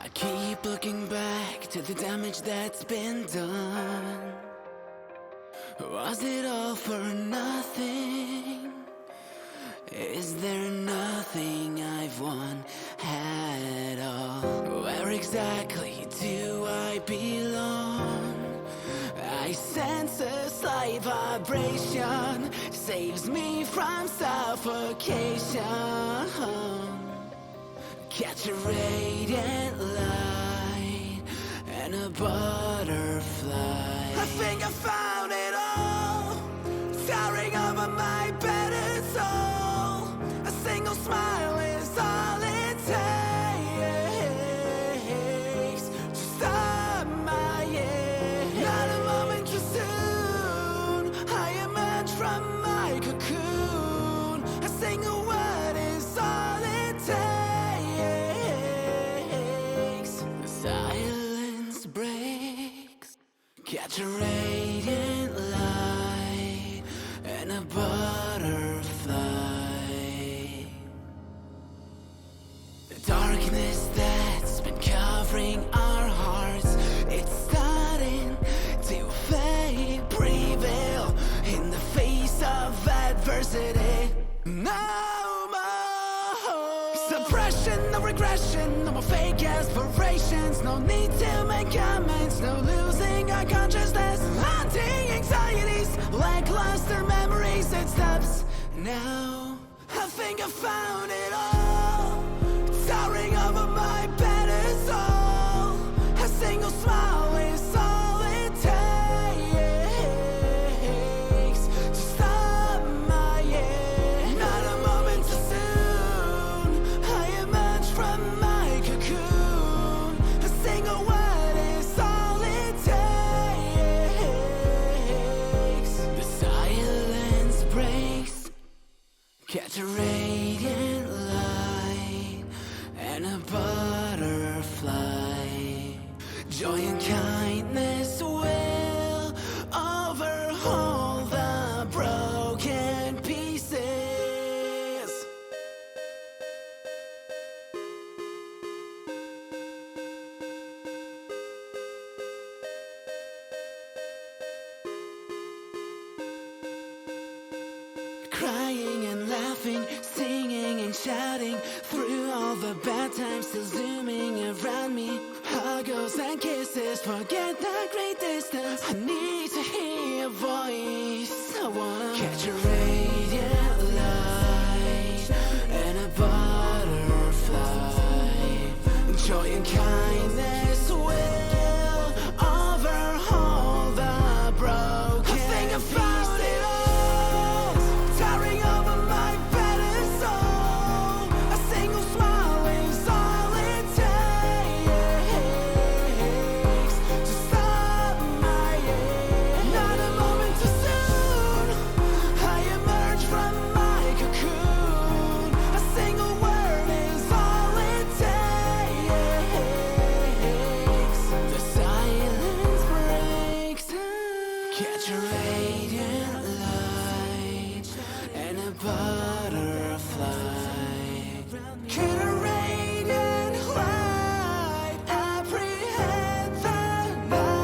I keep looking back to the damage that's been done. Was it all for nothing? Is there nothing I've won at all? Where exactly do I belong? I sense a slight vibration, saves me from suffocation. Catch a radiant light and a butterfly. I think I found it all, towering over my bed and soul. A single smile is all it takes to stop my years. Not a moment too soon, I emerge from my cocoon. A single word is all it takes. The silence breaks. Catch a radiant light and a butterfly. The darkness that's been covering our hearts, it's starting to fade, prevail in the face of adversity. No more suppression, no regression, no more fake aspirations. No need to make comments, no losing our consciousness. Haunting anxieties, lackluster memories, it stops now. I think I found it all, towering over my bed and soul. A single smile is all it takes to stop my years. Not a moment too soon, I emerge from my cocoon. A single word is all it takes. The silence breaks. Catch a radiant light and a butterfly. Joy and kindness will overhaul the broken pieces. Crying and laughing, singing and shouting through all the bad times, still zooming around me. Huggles and kisses, forget the great distance. I need to hear your voice. I wanna catch a radiant light and a butterfly. Joy and kindness will overhaul the broken. I think I found it all, towering over my bed and soul. A single smile is all it takes to stop my years. Not a moment too soon, I emerge from my cocoon. A single word is all it takes. The silence breaks. Catch a radiant light and a butterfly. Could a radiant light apprehend the night?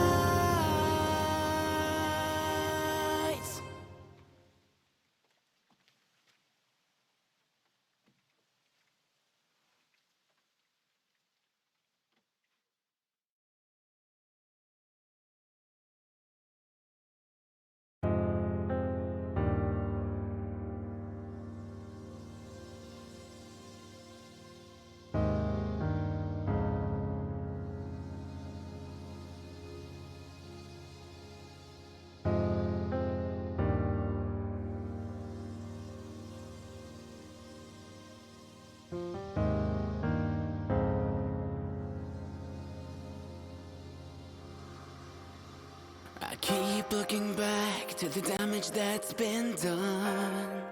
I keep looking back to the damage that's been done.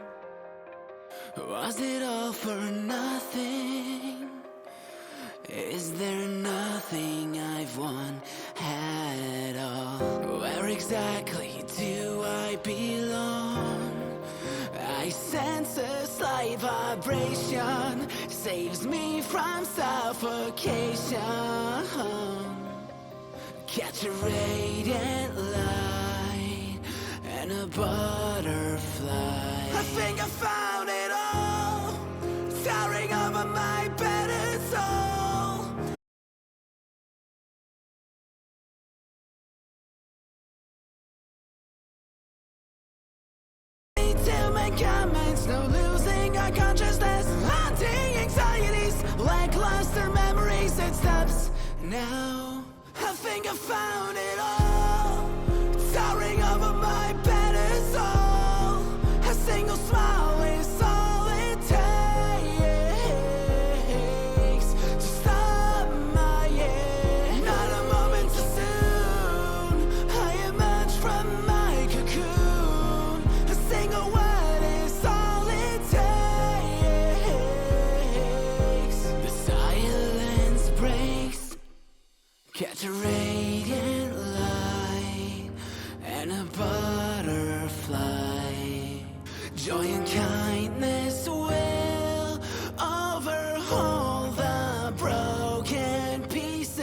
Was it all for nothing? Is there nothing I've won at all? Where exactly do I belong? I sense a slight slight vibration saves me from suffocation. Catch a radiant light and a butterfly. I think I found it all, towering over my battered soul. Till my comments, no losing our consciousness, haunting anxieties, lackluster memories. It stops now. I think I found it all, towering over my battered soul. A single smile is all it takes to stop my year. Not a moment too soon, I emerge from my cocoon. A single word is all it takes. The silence breaks. Catch a radiant light and a butterfly. Joy and kindness will overhaul the broken pieces.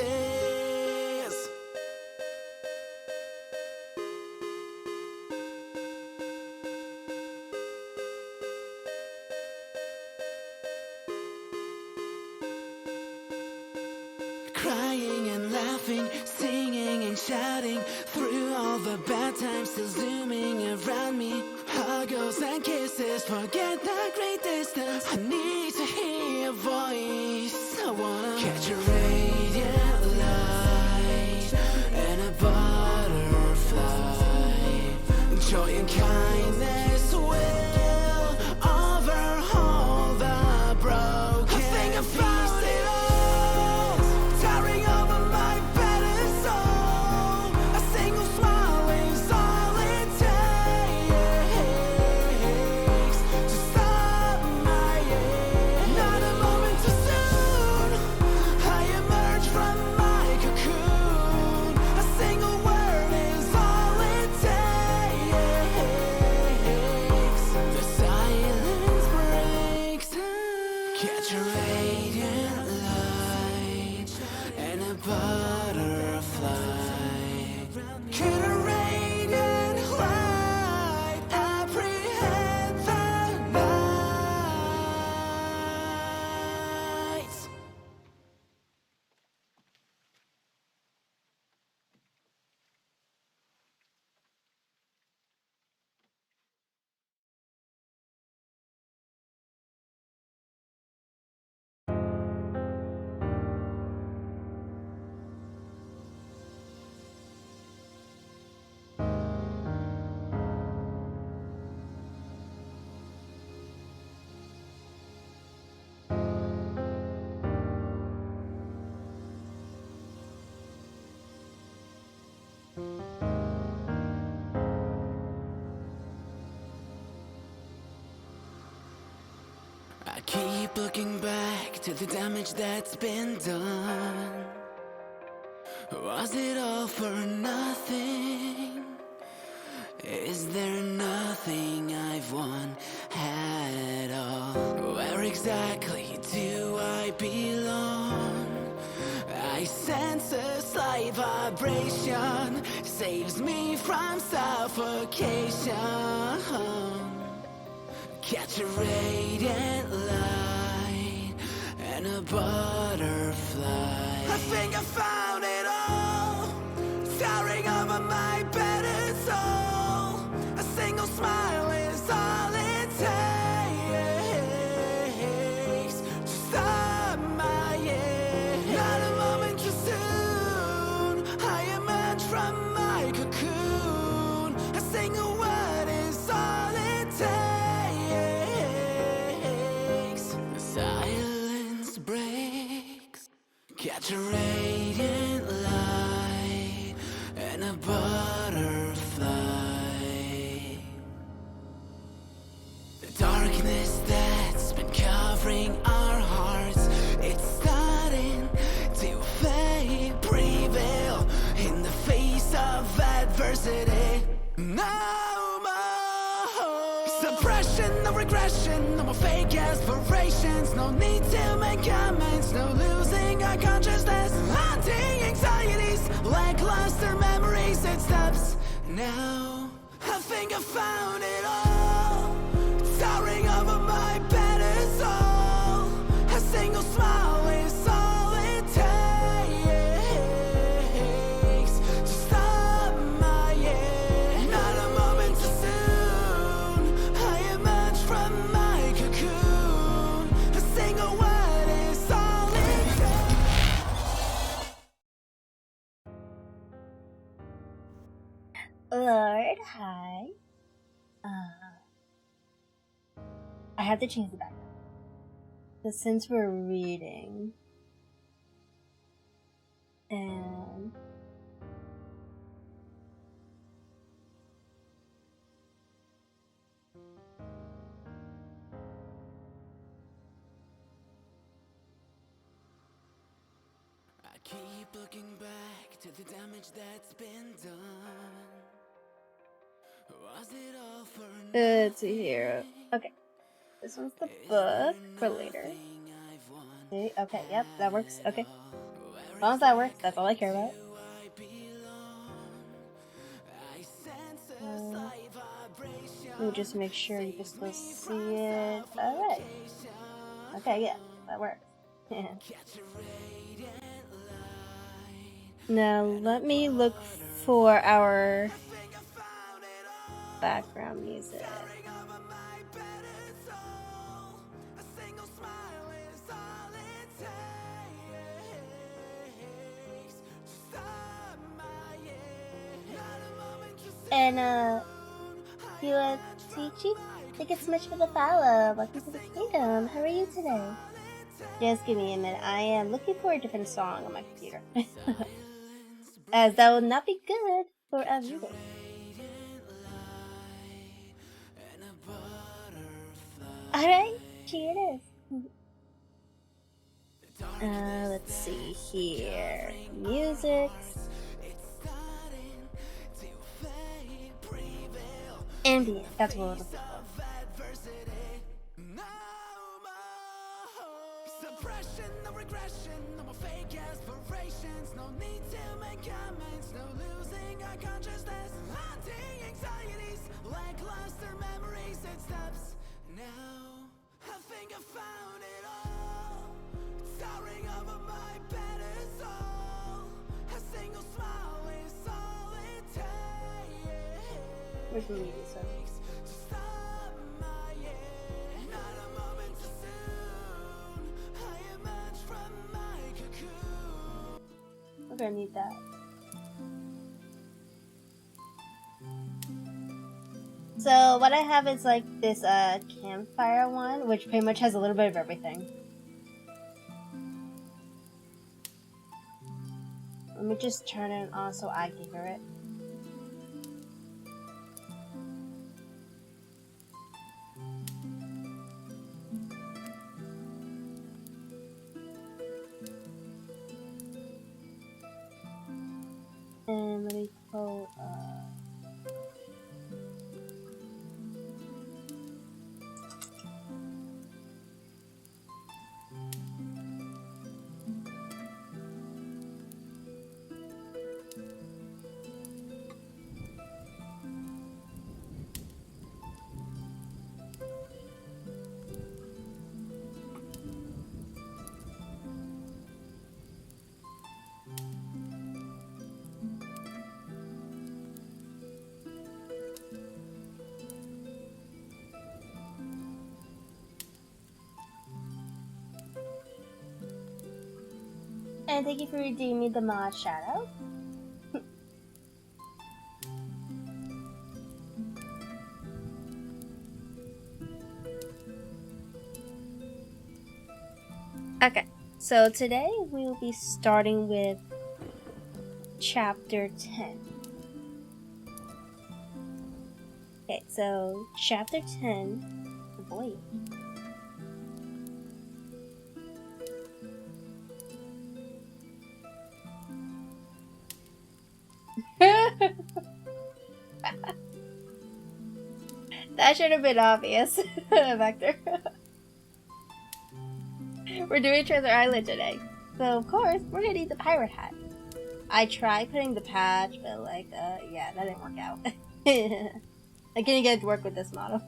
Crying and laughing, singing and shouting through all the bad times, still zooming around me. Huggles and kisses, forget the great distance. I need to hear your voice. I wanna catch a radiant light and a butterfly. Joy and kindness will overhaul the broken. I think I found it all, towering over my battered soul. A single smile is all it takes to stop my year. Not a moment too soon, I emerge from my cocoon. A single word is all it takes. The silence breaks. Catch a radiant light and a butterfly. Can a radiant light apprehend the night? I keep looking back to the damage that's been done. Was it all for nothing? Is there nothing I've won at all? Where exactly do I belong? I sense a slight vibration saves me from suffocation. Catch a radiant light and a butterfly. I think I found it all, towering over my battered soul. A single smile is all it takes to stop my year. Not a moment too soon, I emerge from my cocoon. A single word is all it takes. The silence breaks. Catch a radiant light and a butterfly. The darkness that's been covering our hearts, it's starting to fade, prevail in the face of adversity. No more suppression, the regression, no more fake aspirations. No need to make comments, no losing our consciousness. Haunting anxieties, lackluster memories. It stops now. I think I found it all, towering over my pedestal. A single smile is all it takes to stop my year. Not a moment too soon, I emerge from my cocoon. A single word is all it takes. Lord, hi. I have to change the background. But since we're reading, and I keep looking back to the damage that's been done. Was it all for let's see here. Okay, this one's the book for later. Okay, yep, that works. Okay, as long as that works, that's all I care about. Let me just make sure you can still see it. Alright. Okay, yeah, that works. Now let me look for our background music. And Hila Tichi, thank you so much for the follow. Welcome to the kingdom. How are you today? Just give me a minute. I am looking for a different song on my computer. As that will not be good for a reader. Alright, here it is. Let's see here. Music. Ambient, that's what we're looking for. Suppression, no regression, no more fake aspirations. No need to make comments, no losing our consciousness. Haunting anxieties, lackluster memories. It stops now. I think I found it all, towering over my pedestal. A single smile is all it takes. Where's the media song? We're gonna need that. So what I have is like this campfire one, which pretty much has a little bit of everything. Let me just turn it on so I can hear it. And let me pull and thank you for redeeming the mod shout-out. Okay, so today we will be starting with chapter 10. Okay, so chapter 10, oh boy. That should have been obvious, Vector. We're doing Treasure Island today, so of course we're gonna need the pirate hat. I tried putting the patch, but yeah, that didn't work out. I couldn't get it to work with this model.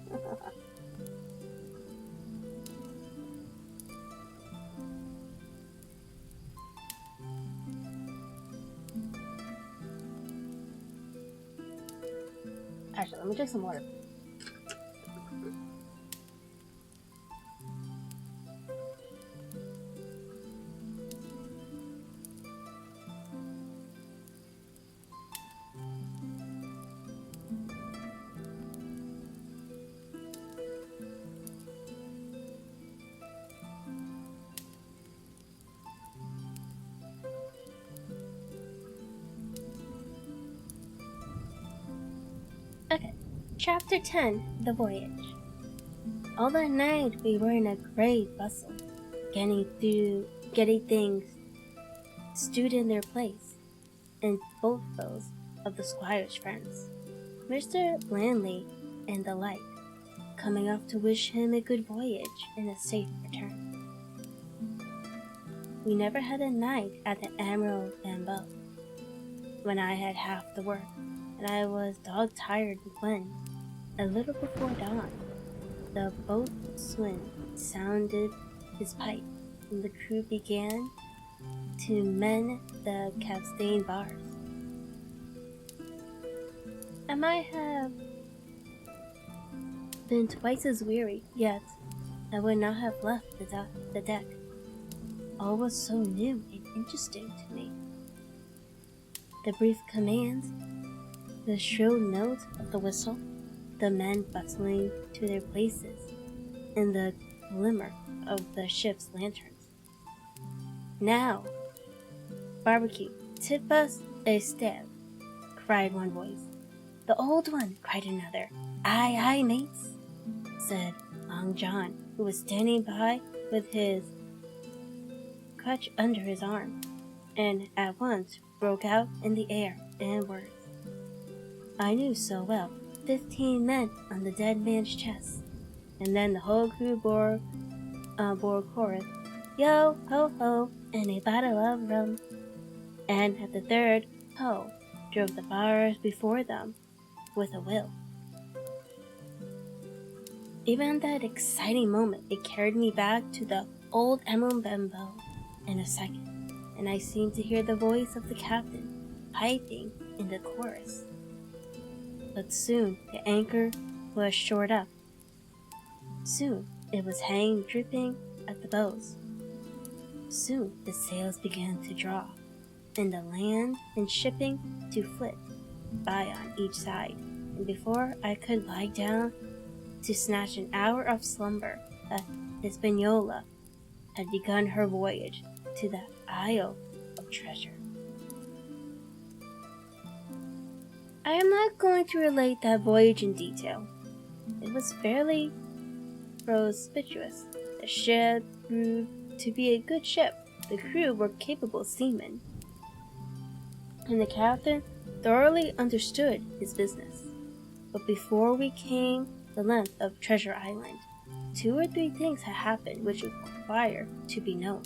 Actually, let me drink some water. Okay, Chapter 10, The Voyage. All that night we were in a great bustle, getting things stewed in their place, and both those of the squire's friends, Mr. Blandley and the like, coming up to wish him a good voyage and a safe return. We never had a night at the Emerald Bamboo, when I had half the work, and I was dog-tired when, a little before dawn, the boatswain sounded his pipe, and the crew began to mend the capstan bars. I might have been twice as weary, yet I would not have left the deck. All was so new and interesting to me. The brief commands, the shrill note of the whistle, the men bustling to their places, and the glimmer of the ship's lanterns. Now, Barbecue, tip us a stab, cried one voice. The old one, cried another. Aye, aye, mates, said Long John, who was standing by with his crutch under his arm, and at once broke out in the air in words I knew so well, 15 men on the dead man's chest, and then the whole crew bore chorus, yo, ho, ho, and a bottle of rum, and at the third, ho, drove the bars before them with a will. Even at that exciting moment, it carried me back to the old Emerald Bamboo in a second, and I seemed to hear the voice of the captain piping in the chorus. But soon the anchor was shored up. Soon it was hanging dripping at the bows. Soon the sails began to draw, and the land and shipping to flit by on each side, and before I could lie down to snatch an hour of slumber, the Hispaniola had begun her voyage to the Isle of Treasure. I am not going to relate that voyage in detail. It was fairly prosperous. The ship proved to be a good ship. The crew were capable seamen, and the captain thoroughly understood his business. But before we came the length of Treasure Island, 2 or 3 things had happened which require to be known.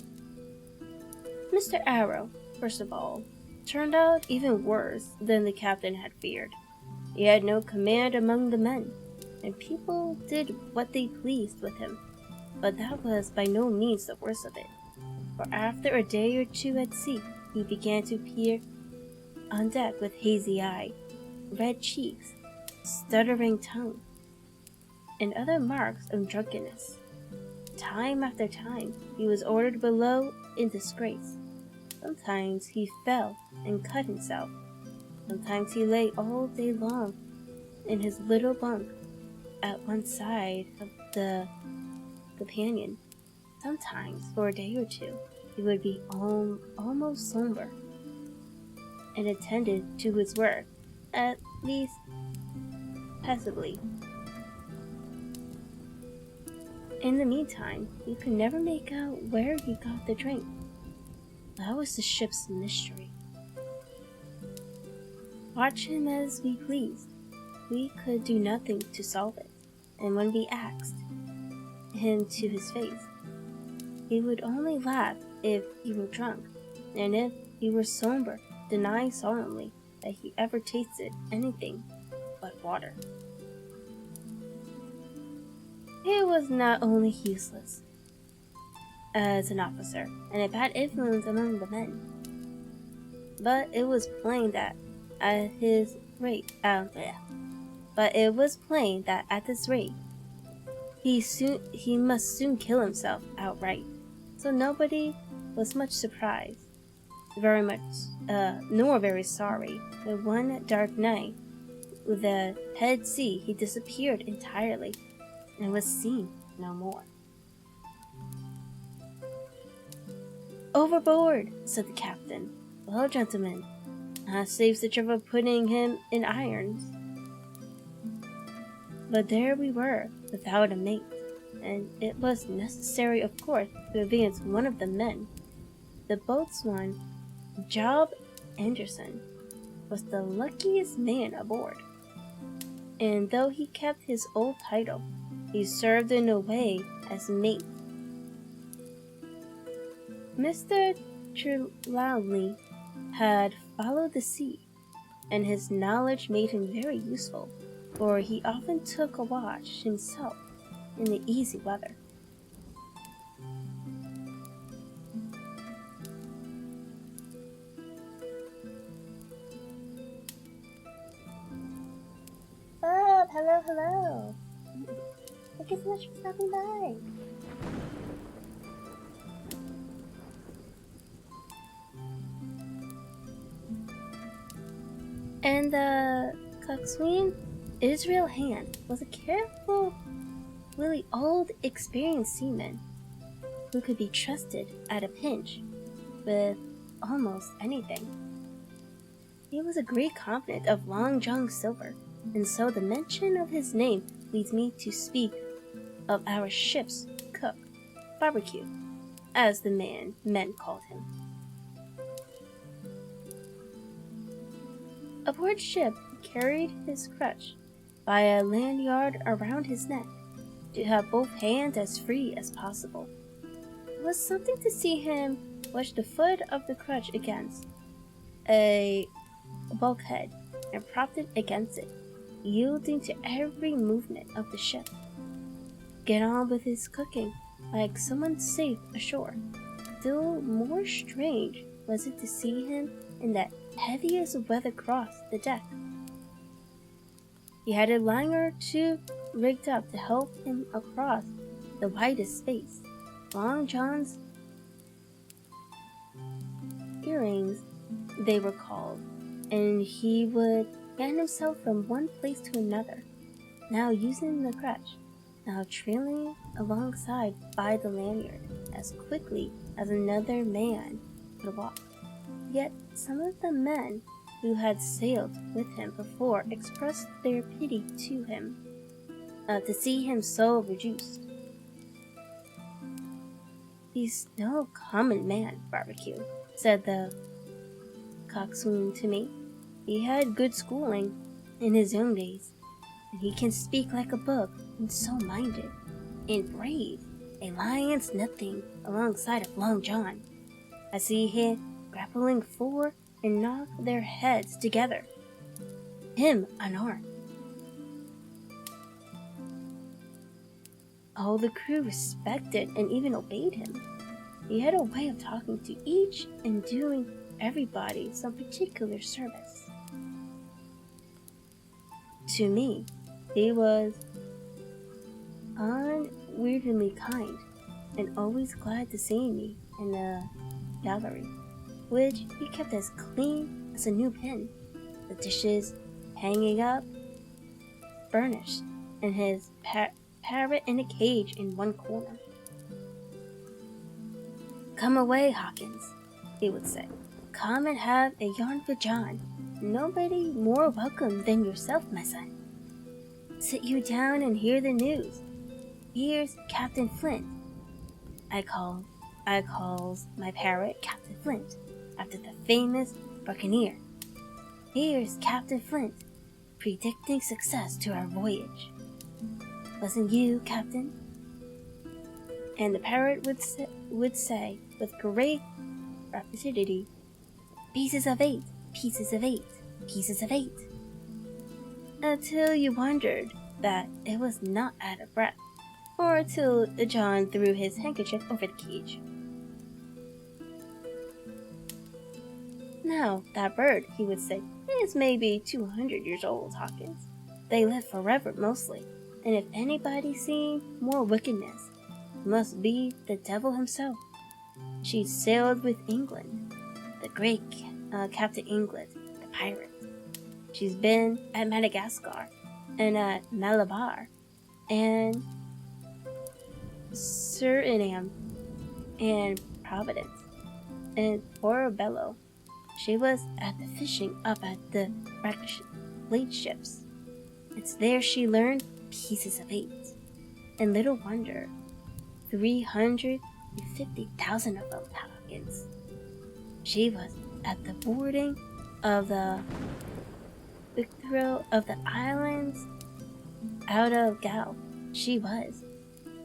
Mr. Arrow, first of all, turned out even worse than the captain had feared. He had no command among the men, and people did what they pleased with him. But that was by no means the worst of it, for after a day or 2 at sea, he began to peer on deck with hazy eye, red cheeks, stuttering tongue, and other marks of drunkenness. Time after time, he was ordered below in disgrace. Sometimes he fell and cut himself. Sometimes he lay all day long in his little bunk at one side of the companion. Sometimes, for a day or 2, he would be almost somber and attended to his work, at least passively. In the meantime, we could never make out where he got the drink. That was the ship's mystery. Watch him as we pleased, we could do nothing to solve it. and when we asked him to his face, he would only laugh if he were drunk, and if he were sober, deny solemnly that he ever tasted anything but water. He was not only useless as an officer and a bad influence among the men, but it was plain that at this rate, he must soon kill himself outright. So nobody was much surprised, nor very sorry, when one dark night, with the head sea, he disappeared entirely and was seen no more. "Overboard," said the captain. "Well, gentlemen, saves the trouble of putting him in irons." But there we were, without a mate, and it was necessary, of course, to advance one of the men. The boatswain, Job Anderson, was the luckiest man aboard, and though he kept his old title, he served in a way as mate. Mr. Trelawney had followed the sea, and his knowledge made him very useful, for he often took a watch himself in the easy weather. Bob, hello. Thank you so much for stopping by. And the coxswain, Israel Hand, was a careful, really old, experienced seaman who could be trusted at a pinch with almost anything. He was a great confidant of Long John Silver, and so the mention of his name leads me to speak of our ship's cook, Barbecue, as the men called him. Aboard ship, he carried his crutch by a lanyard around his neck to have both hands as free as possible. It was something to see him wedge the foot of the crutch against a bulkhead and propped it against it, yielding to every movement of the ship. Get on with his cooking like someone safe ashore. Still more strange was it to see him in that heaviest weather cross the deck. He had a line or two rigged up to help him across the widest space. Long John's earrings, they were called, and he would hand himself from one place to another, now using the crutch, now trailing alongside by the lanyard as quickly as another man could walk. Yet some of the men who had sailed with him before expressed their pity to him, to see him so reduced. "He's no common man, Barbecue," said the coxswain to me. "He had good schooling in his young days, and he can speak like a book, and so minded, and brave, a lion's nothing alongside of Long John. I see him grappling for and knock their heads together. Him unarmed." All the crew respected and even obeyed him. He had a way of talking to each and doing everybody some particular service. To me, he was unweariedly kind and always glad to see me in the gallery, which he kept as clean as a new pin, the dishes hanging up, burnished, and his parrot in a cage in one corner. "Come away, Hawkins," he would say. "Come and have a yarn with John. Nobody more welcome than yourself, my son. Sit you down and hear the news. Here's Captain Flint." I calls my parrot Captain Flint, after the famous buccaneer. "Here's Captain Flint, predicting success to our voyage." wasn't you, Captain?" And the parrot would say with great rapidity, "Pieces of 8, pieces of 8, pieces of 8. Until you wondered that it was not out of breath, or till John threw his handkerchief over the cage. "Now, that bird," he would say, "is maybe 200 years old, Hawkins. They live forever mostly, and if anybody's seen more wickedness, it must be the devil himself. She sailed with England, the great Captain England, the pirate. She's been at Madagascar, and at Malabar, and Suriname, and Providence, and Portobello. She was at the fishing up at the fleet ships. It's there she learned pieces of 8. And little wonder, 350,000 of them, Hawkins. She was at the boarding of the Victoria of the islands out of Gal. She was.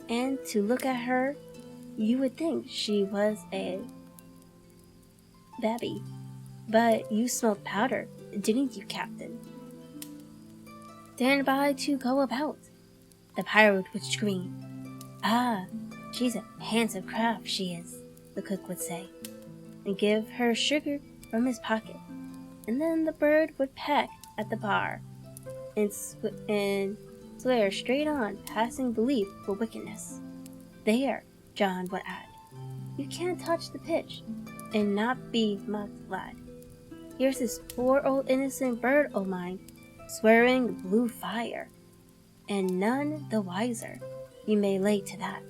And to look at her, you would think she was a babby. But you smelled powder, didn't you, Captain? Stand by to go about," the pirate would scream. "Ah, she's a handsome craft, she is," the cook would say, and give her sugar from his pocket. And then the bird would peck at the bar and swear straight on, passing belief for wickedness. "There," John would add, "you can't touch the pitch and not be mocked, lad. Here's this poor old innocent bird o' mine, swearing blue fire, and none the wiser, you may lay to that."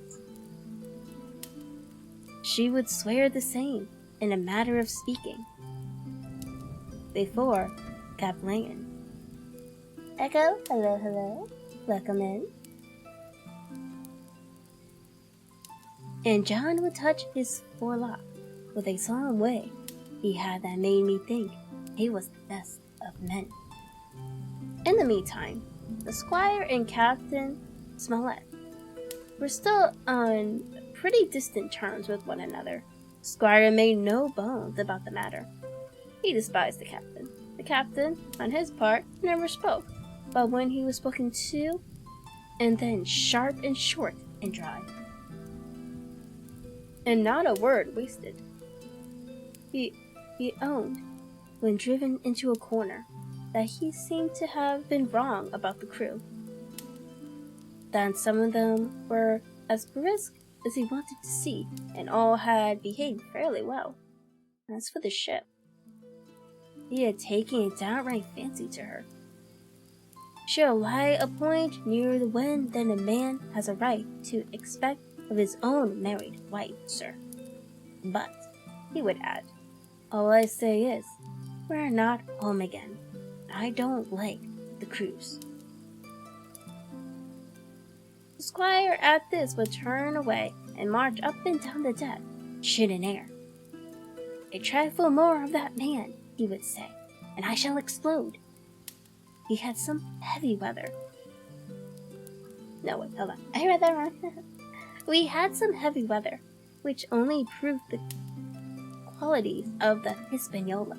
She would swear the same, in a matter of speaking, before Captain. "Echo, hello, hello, welcome in." And John would touch his forelock with a solemn way he had that made me think he was the best of men. In the meantime, the squire and Captain Smollett were still on pretty distant terms with one another. The squire made no bones about the matter. He despised the captain. The captain, on his part, never spoke, but when he was spoken to, and then sharp and short and dry, and not a word wasted. He owned, when driven into a corner, that he seemed to have been wrong about the crew. Then some of them were as brisk as he wanted to see, and all had behaved fairly well. As for the ship, he had taken a downright fancy to her. She'll lie a point nearer the wind than a man has a right to expect of his own married wife, sir. But, he would add, all I say is, we're not home again. I don't like the cruise. The squire at this would turn away and march up and down the deck, chin in air. "A trifle more of that man," he would say, "and I shall explode." He had some heavy weather. No, wait, hold on. I read that wrong. We had some heavy weather, which only proved the qualities of the Hispaniola.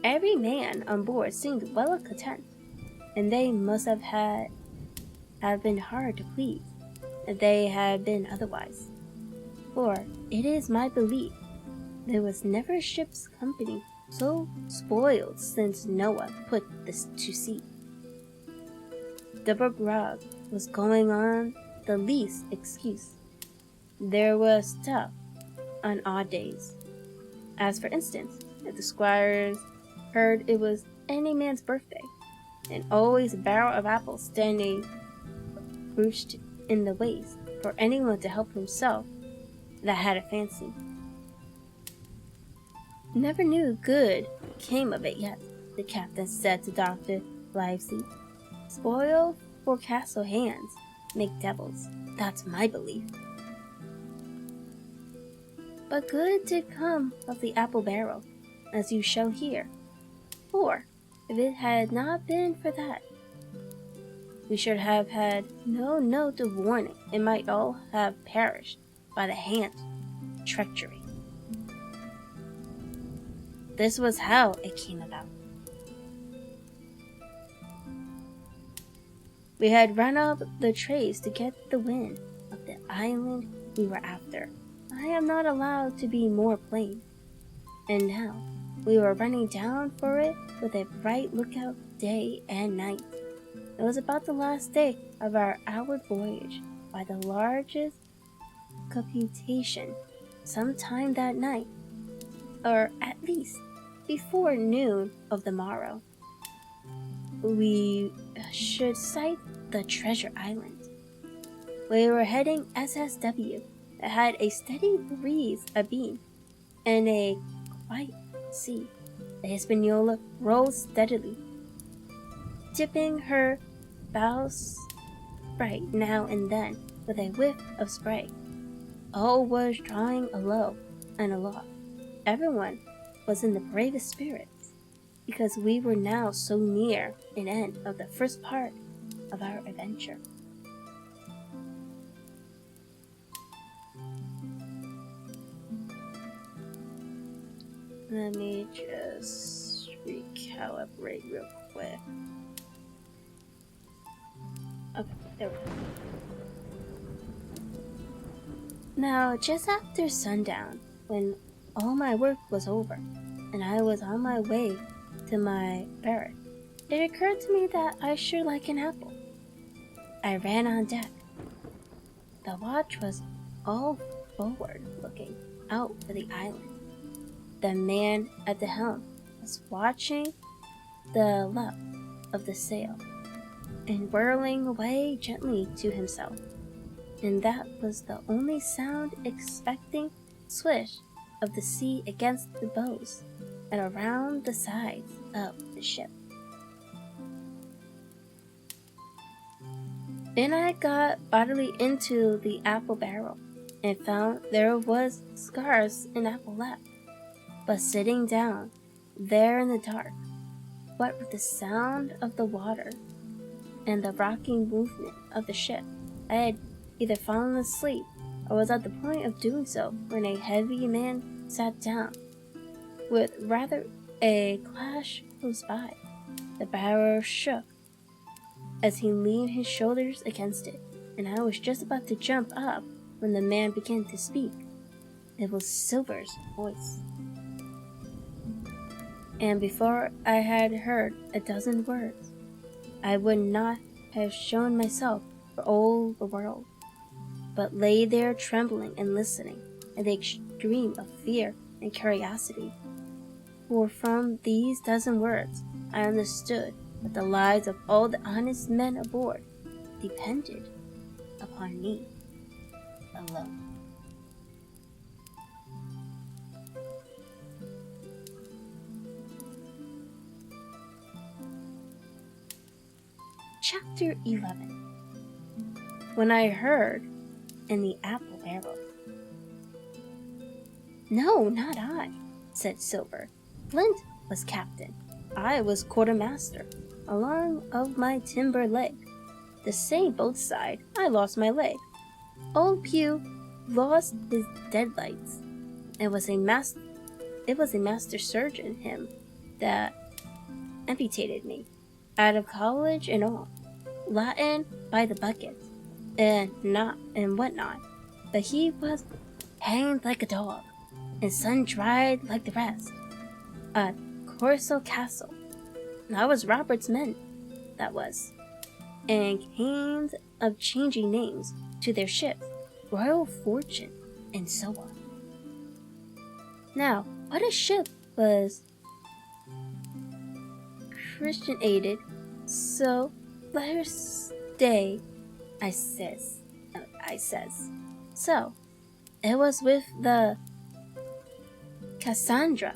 Every man on board seemed well content, and they must have been hard to please if they had been otherwise. For it is my belief there was never a ship's company so spoiled since Noah put this to sea. Double grog was going on the least excuse. There was stuff on odd days. As for instance, if the squires heard it was any man's birthday, and always a barrel of apples standing ruched in the waist for anyone to help himself that had a fancy. Never knew good came of it yet, the captain said to Dr. Livesey. Spoil for castle hands make devils, that's my belief. But good did come of the apple barrel, as you shall hear. For, if it had not been for that, We should have had no note of warning and might all have perished by the hand of treachery. This was how it came about. We had run up the trace to get the wind of the island we were after. I am not allowed to be more plain. And now, we were running down for it with a bright lookout day and night. It was about the last day of our outward voyage by the largest computation, sometime that night, or at least before noon of the morrow. We should sight the treasure island. We were heading SSW that had a steady breeze abeam and a quiet sea. The Hispaniola rolled steadily, tipping her bows bright now and then with a whiff of spray. All was drawing alow and aloft. Everyone was in the bravest spirits, because we were now so near an end of the first part of our adventure. Let me just recalibrate real quick. Okay, there we go. Now, just after sundown, when all my work was over, and I was on my way to my barrack, it occurred to me that I should like an apple. I ran on deck. The watch was all forward looking out for the island. The man at the helm was watching the luff of the sail and whirling away gently to himself, and that was the only sound, expecting swish of the sea against the bows and around the sides of the ship. Then I got bodily into the apple barrel and found there was scarce an apple left. But sitting down there in the dark, what with the sound of the water and the rocking movement of the ship, I had either fallen asleep or was at the point of doing so when a heavy man sat down, with rather a clash close by. The barrel shook as he leaned his shoulders against it, and I was just about to jump up when the man began to speak. It was Silver's voice. And before I had heard a dozen words, I would not have shown myself for all the world, but lay there trembling and listening in the extreme of fear and curiosity. For from these dozen words I understood that the lives of all the honest men aboard depended upon me alone. Chapter 11. When I heard in the apple barrel. No, not I, said Silver. Flint was captain. I was quartermaster, along of my timber leg. The same both side, I lost my leg. Old Pew lost his deadlights. It was a master surgeon, him, that amputated me, out of college and all. Latin by the bucket, and whatnot, but he was hanged like a dog, and sun-dried like the rest, at Corso Castle. And I was Robert's men, that was, and came of changing names to their ships, Royal Fortune, and so on. Now, what a ship was Christian-aided, so let her stay, I says. So, it was with the Cassandra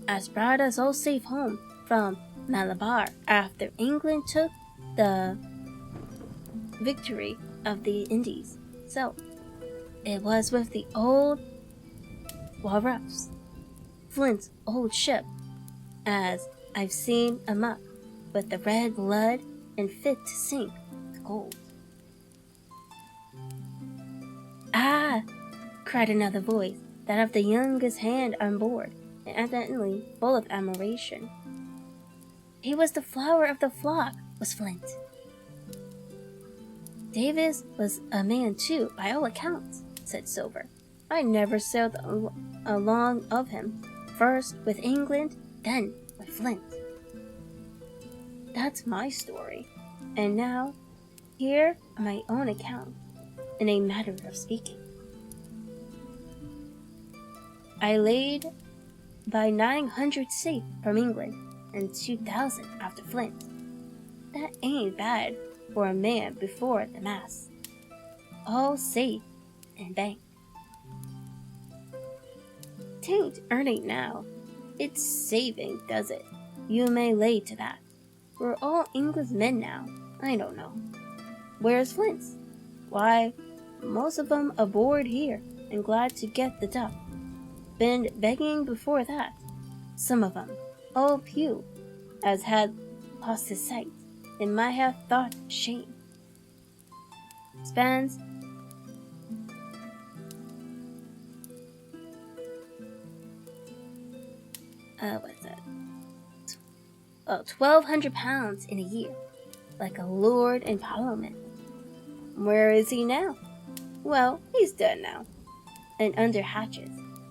as brought us all safe home from Malabar after England took the victory of the Indies. So, it was with the old Walrus, Flint's old ship, as I've seen 'em up, with the red blood and fit to sink, cold. "Ah!" cried another voice, that of the youngest hand on board, and evidently full of admiration. "He was the flower of the flock, was Flint." "Davis was a man too, by all accounts," said Silver. "I never sailed along of him, first with England, then with Flint." "That's my story, and now, here on my own account, in a matter of speaking. I laid by 900 safe from England, and 2,000 after Flint. That ain't bad for a man before the mast. All safe and banked. 'Tain't earning now, it's saving, does it? You may lay to that. We're all English men now, I don't know. Where's Flint's? Why, most of 'em aboard here, and glad to get the duck. Been begging before that. Some of 'em, old Pew, as had lost his sight, and might have thought shame. Spans what's that? £1,200 in a year, like a lord in Parliament. Where is he now? Well, he's dead now, and under hatches,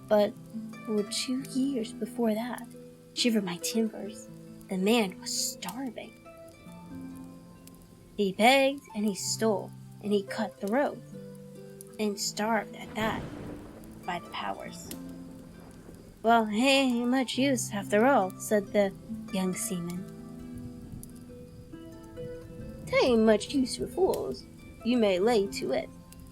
but for 2 years before that, shiver my timbers, the man was starving. He begged and he stole and he cut throats, and starved at that, by the powers. Well, he ain't much use after all, said the young seaman. 'Tain't much use for fools, you may lay to it.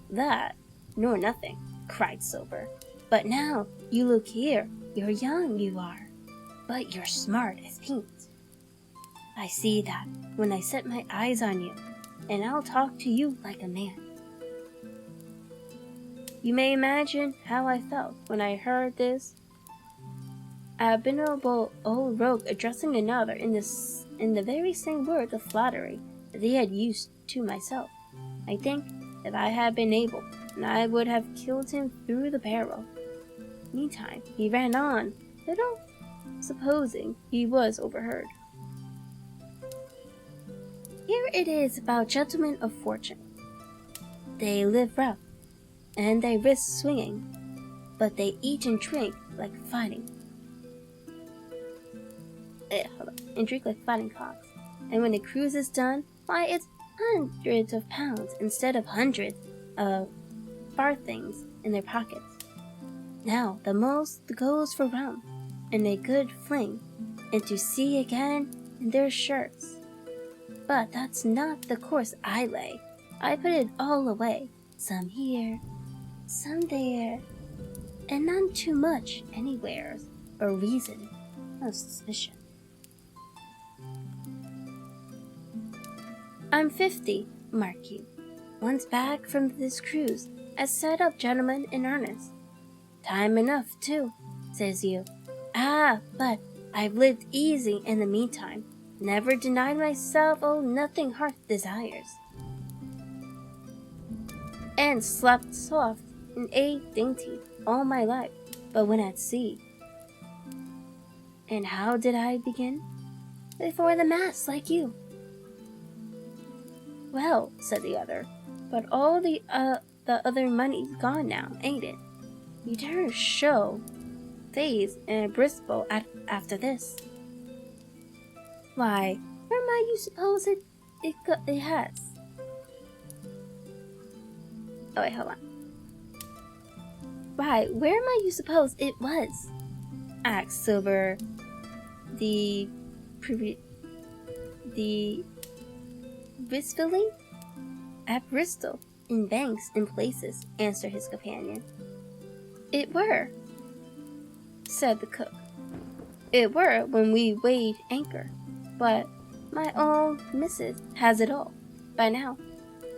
That, nor nothing, cried Silver. But now, you look here, you're young, you are, but you're smart as paint. I see that when I set my eyes on you, and I'll talk to you like a man. You may imagine how I felt when I heard this abominable old rogue addressing another in the very same words of flattery that he had used to myself. I think, if I had been able, I would have killed him through the barrel. Meantime, he ran on, little supposing he was overheard. Here it is about gentlemen of fortune. They live rough, and they risk swinging, but they eat and drink like fighting. And drink like fighting cocks. And when the cruise is done, why, it's hundreds of pounds instead of hundreds of farthings in their pockets. Now the most goes for rum, and a good fling, and to sea again in their shirts. But that's not the course I lay. I put it all away, some here, some there, and none too much anywheres, or reason of suspicion. I'm 50, mark you. Once back from this cruise, I set up gentlemen in earnest. Time enough, too, says you. Ah, but I've lived easy in the meantime, never denied myself nothing heart desires, and slept soft and ate dainty all my life, but when at sea. And how did I begin? Before the mast, like you. Well, said the other, but all the other money's gone now, ain't it? You dare show face in a Bristol after this. Why, where might you suppose it has? Oh wait, hold on. Why, where might you suppose it was? Asked Silver, wistfully. At Bristol, in banks and places, answered his companion. It were, said the cook. It were when we weighed anchor, but my old missus has it all, by now,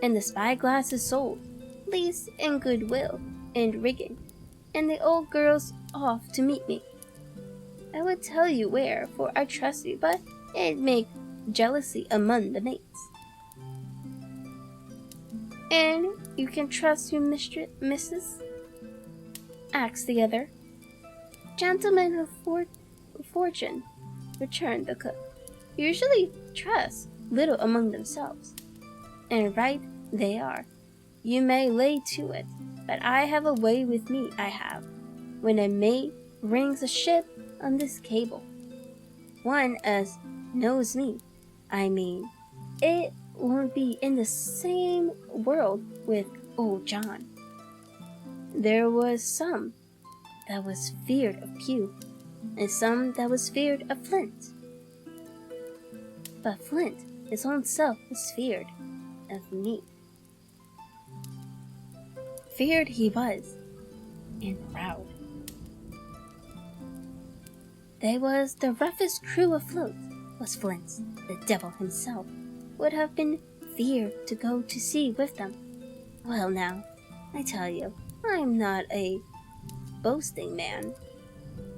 and the spyglass is sold, lease and goodwill, and rigging, and the old girl's off to meet me. I would tell you where, for I trust you, but it'd make jealousy among the mates. And you can trust your mistress, Mrs.? Asked the other. Gentlemen of fortune, returned the cook, usually trust little among themselves. And right they are. You may lay to it, but I have a way with me, I have. When a mate rings a ship on this cable, one as knows me, I mean, it won't be in the same world with old John. There was some that was feared of Pew, and some that was feared of Flint. But Flint, his own self, was feared of me. Feared he was, and proud. They was the roughest crew afloat, was Flint's. The devil himself would have been feared to go to sea with them. Well now, I tell you, I'm not a boasting man,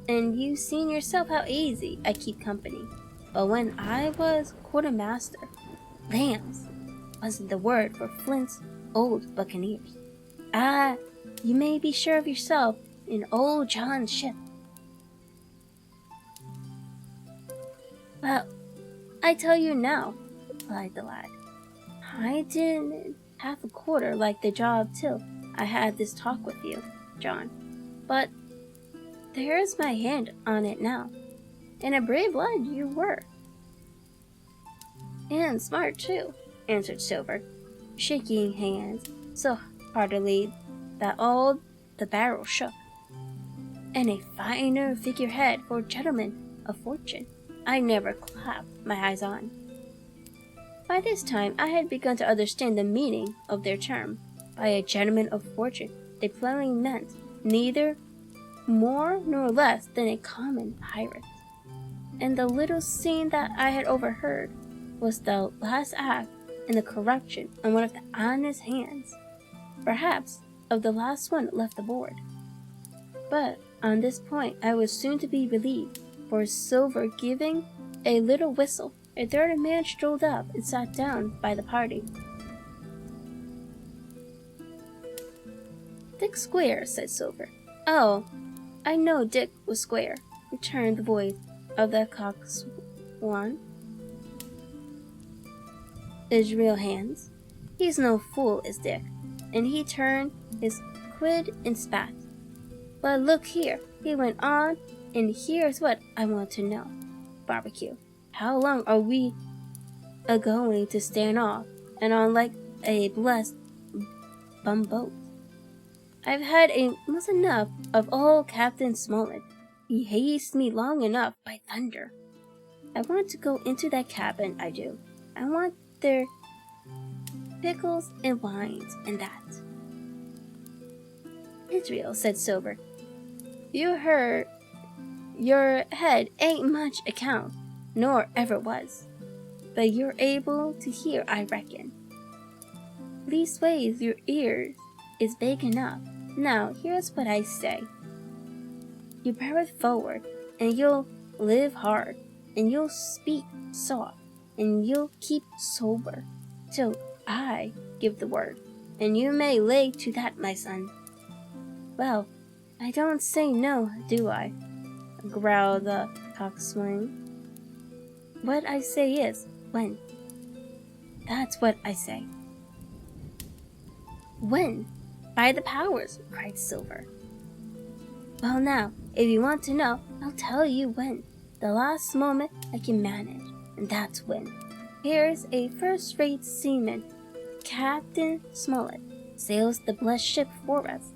and you've seen yourself how easy I keep company. But when I was quartermaster, lambs wasn't the word for Flint's old buccaneers. Ah, you may be sure of yourself in old John's ship. Well, I tell you now, replied the lad, I didn't half a quarter like the job till I had this talk with you, John. But there's my hand on it now, and a brave lad you were. And smart too, answered Silver, shaking hands so heartily that all the barrel shook. And a finer figurehead for gentlemen of fortune I never clapped my eyes on. By this time I had begun to understand the meaning of their term. By a gentleman of fortune they plainly meant neither more nor less than a common pirate. And the little scene that I had overheard was the last act in the corruption on one of the honest hands, perhaps of the last one left aboard. But on this point I was soon to be relieved, for Silver giving a little whistle, a third man strolled up and sat down by the party. Dick Square, said Silver. Oh, I know Dick was square, returned the voice of the coxswain. Israel Hands. He's no fool, is Dick, and he turned his quid and spat. But look here, he went on, and here's what I want to know. Barbecue, how long are we a-going to stand off and on like a blessed bumboat? I've had almost enough of old Captain Smollett. He hazed me long enough, by thunder. I want to go into that cabin, I do. I want their pickles and wines and that. Israel, said Silver, you heard your head ain't much account, nor ever was. But you're able to hear, I reckon. Leastways, your ears is big enough. Now, here's what I say. You bear it forward, and you'll live hard, and you'll speak soft, and you'll keep sober, till I give the word, and you may lay to that, my son. Well, I don't say no, do I? Growled the coxswain. What I say is, when. That's what I say. When? By the powers, cried Silver. Well now, if you want to know, I'll tell you when. The last moment I can manage, and that's when. Here's a first-rate seaman, Captain Smollett, sails the blessed ship for us.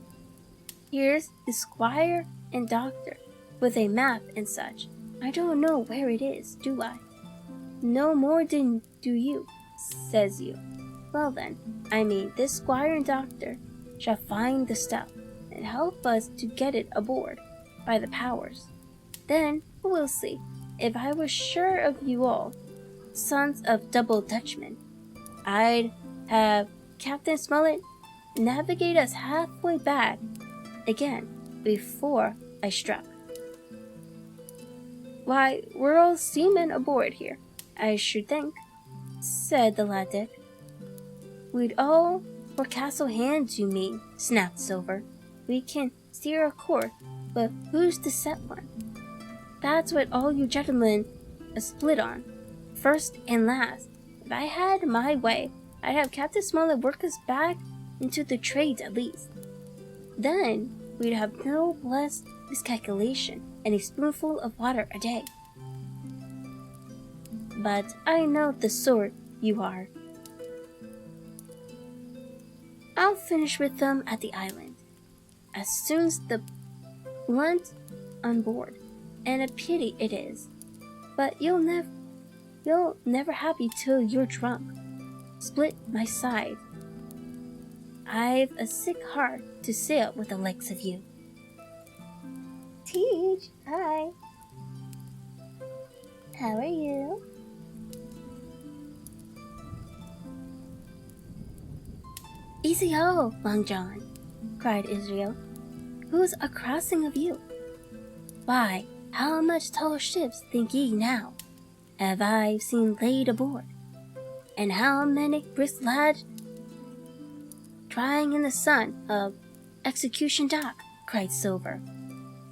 Here's the squire and doctor, with a map and such. I don't know where it is, do I? No more than do you, says you. Well then, I mean, this squire and doctor shall find the stuff, and help us to get it aboard, by the powers. Then we'll see. If I was sure of you all, sons of double Dutchmen, I'd have Captain Smollett navigate us halfway back again before I struck. Why, we're all seamen aboard here, I should think, said the lad Dick. We'd all For castle hands, you mean, snapped Silver. We can steer a course, but who's to set one? That's what all you gentlemen split on, first and last. If I had my way, I'd have Captain Smollett work us back into the trades at least. Then we'd have no less miscalculation and a spoonful of water a day. But I know the sort you are. I'll finish with them at the island, as soon as the blunt on board, and a pity it is. But you'll never have you till you're drunk. Split my side. I've a sick heart to sail with the likes of you. Teach, hi. How are you? Easy-o, Long John, cried Israel. Who's a crossing of you? Why, how much tall ships think ye now have I seen laid aboard? And how many brisk lads drying in the sun of Execution Dock, cried Silver.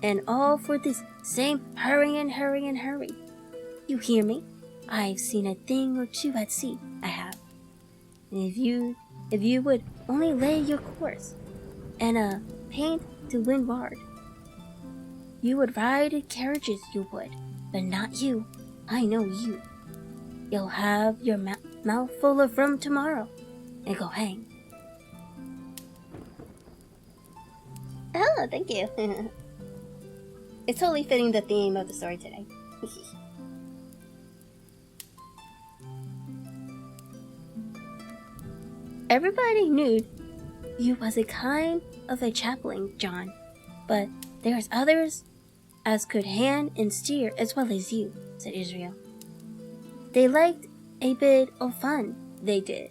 And all for this same hurry. You hear me? I've seen a thing or two at sea, I have. And if you would only lay your course, and paint to windward, you would ride in carriages, you would, but not you. I know you. You'll have your mouth full of rum tomorrow, and go hang. Oh, thank you. It's totally fitting the theme of the story today. Everybody knew you was a kind of a chaplain, John, but there's others as could hand and steer as well as you, said Israel. They liked a bit of fun, they did.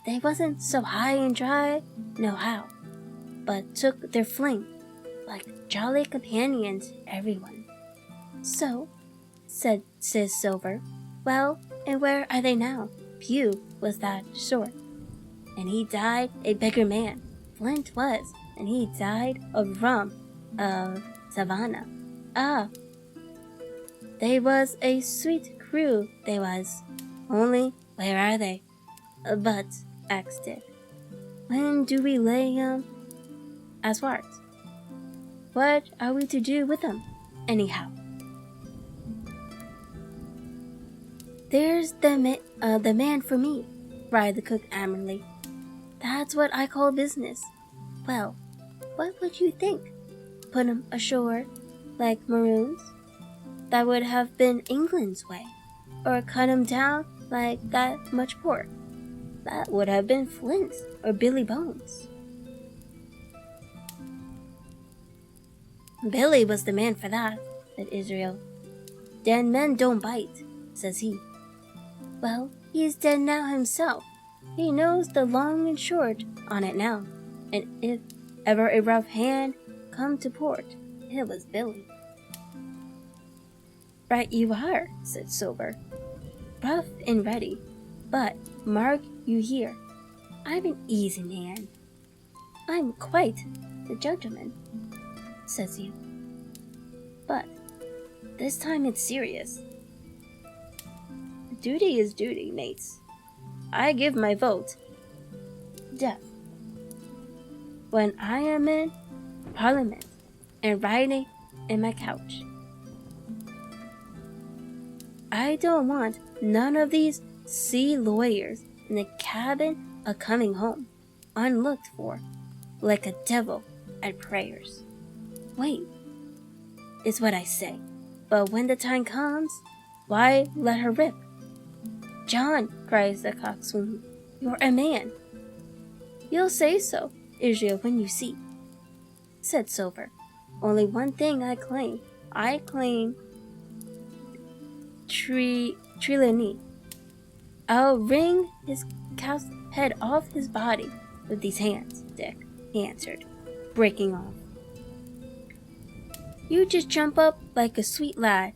They wasn't so high and dry, no how, but took their fling like jolly companions, everyone. So, says Silver, well, and where are they now? Pew was that sort, and he died a beggar man. Flint was, and he died of rum, of Savannah. Ah, they was a sweet crew, they was. Only, where are they? But, asked Dick, when do we lay aswards? What are we to do with them, anyhow? There's the man for me, cried the cook amberly. That's what I call business. Well, what would you think? Put 'em ashore like maroons? That would have been England's way. Or cut 'em down like that much pork? That would have been Flint's or Billy Bones. Billy was the man for that, said Israel. Dead men don't bite, says he. Well, he's dead now himself. He knows the long and short on it now, and if ever a rough hand come to port, it was Billy. Right you are, said Silver. Rough and ready, but mark you here, I'm an easy man. I'm quite the gentleman, says you. But this time it's serious. Duty is duty, mates. I give my vote. Death. When I am in Parliament and riding in my couch. I don't want none of these sea lawyers in the cabin a coming home, unlooked for, like a devil at prayers. Wait, is what I say, but when the time comes, why let her rip? John, cries the coxswain, you're a man. You'll say so, Israel, when you see, said Silver. Only one thing I claim. I claim Trelawney. I'll wring his cow's head off his body with these hands, Dick, he answered, breaking off. You just jump up like a sweet lad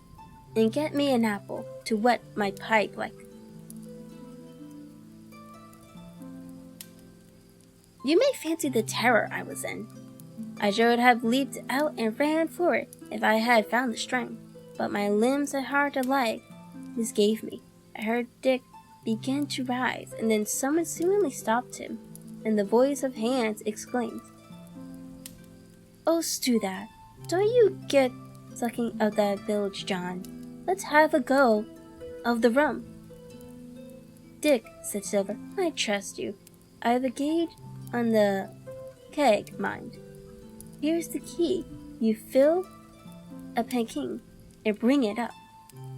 and get me an apple to wet my pipe like. You may fancy the terror I was in. I should have leaped out and ran for it if I had found the strength, but my limbs and heart alike misgave me. I heard Dick begin to rise, and then someone seemingly stopped him, and the voice of Hans exclaimed, "Oh, stew that! Don't you get sucking of that bilge, John? Let's have a go of the rum." "Dick," said Silver, "I trust you. I've a gauge on the keg, mind. Here's the key. You fill a panking and bring it up."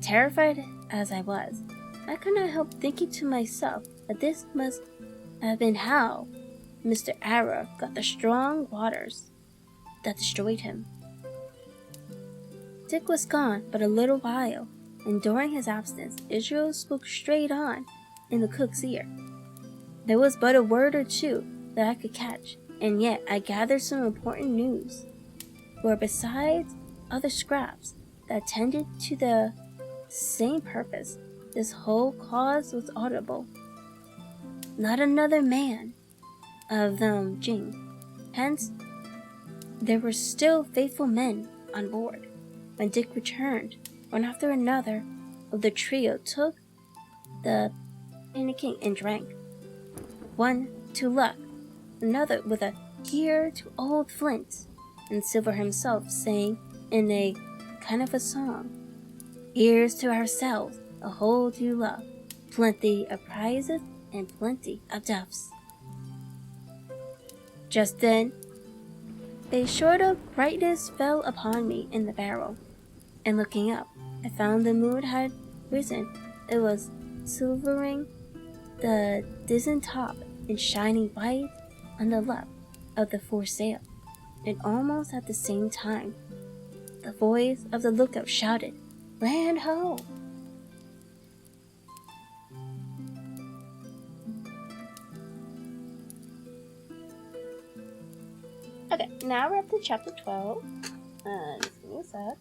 Terrified as I was, I could not help thinking to myself that this must have been how Mr. Arrow got the strong waters that destroyed him. Dick was gone but a little while, and during his absence, Israel spoke straight on in the cook's ear. There was but a word or two that I could catch, and yet I gathered some important news. For besides other scraps that tended to the same purpose, this whole cause was audible. Not another man of them Jing. Hence, there were still faithful men on board. When Dick returned, one after another of the trio took the panicking and drank. One to luck, another with a "Here to old Flint," and Silver himself sang in a kind of a song, "Here's to ourselves, a whole to love, plenty of prizes and plenty of duffs." Just then, a sort of brightness fell upon me in the barrel, and looking up, I found the moon had risen. It was silvering the distant top and shining white on the left of the foresail, and almost at the same time, the voice of the lookout shouted, "Land ho!" Okay, now we're up to chapter 12. Just give me a sec.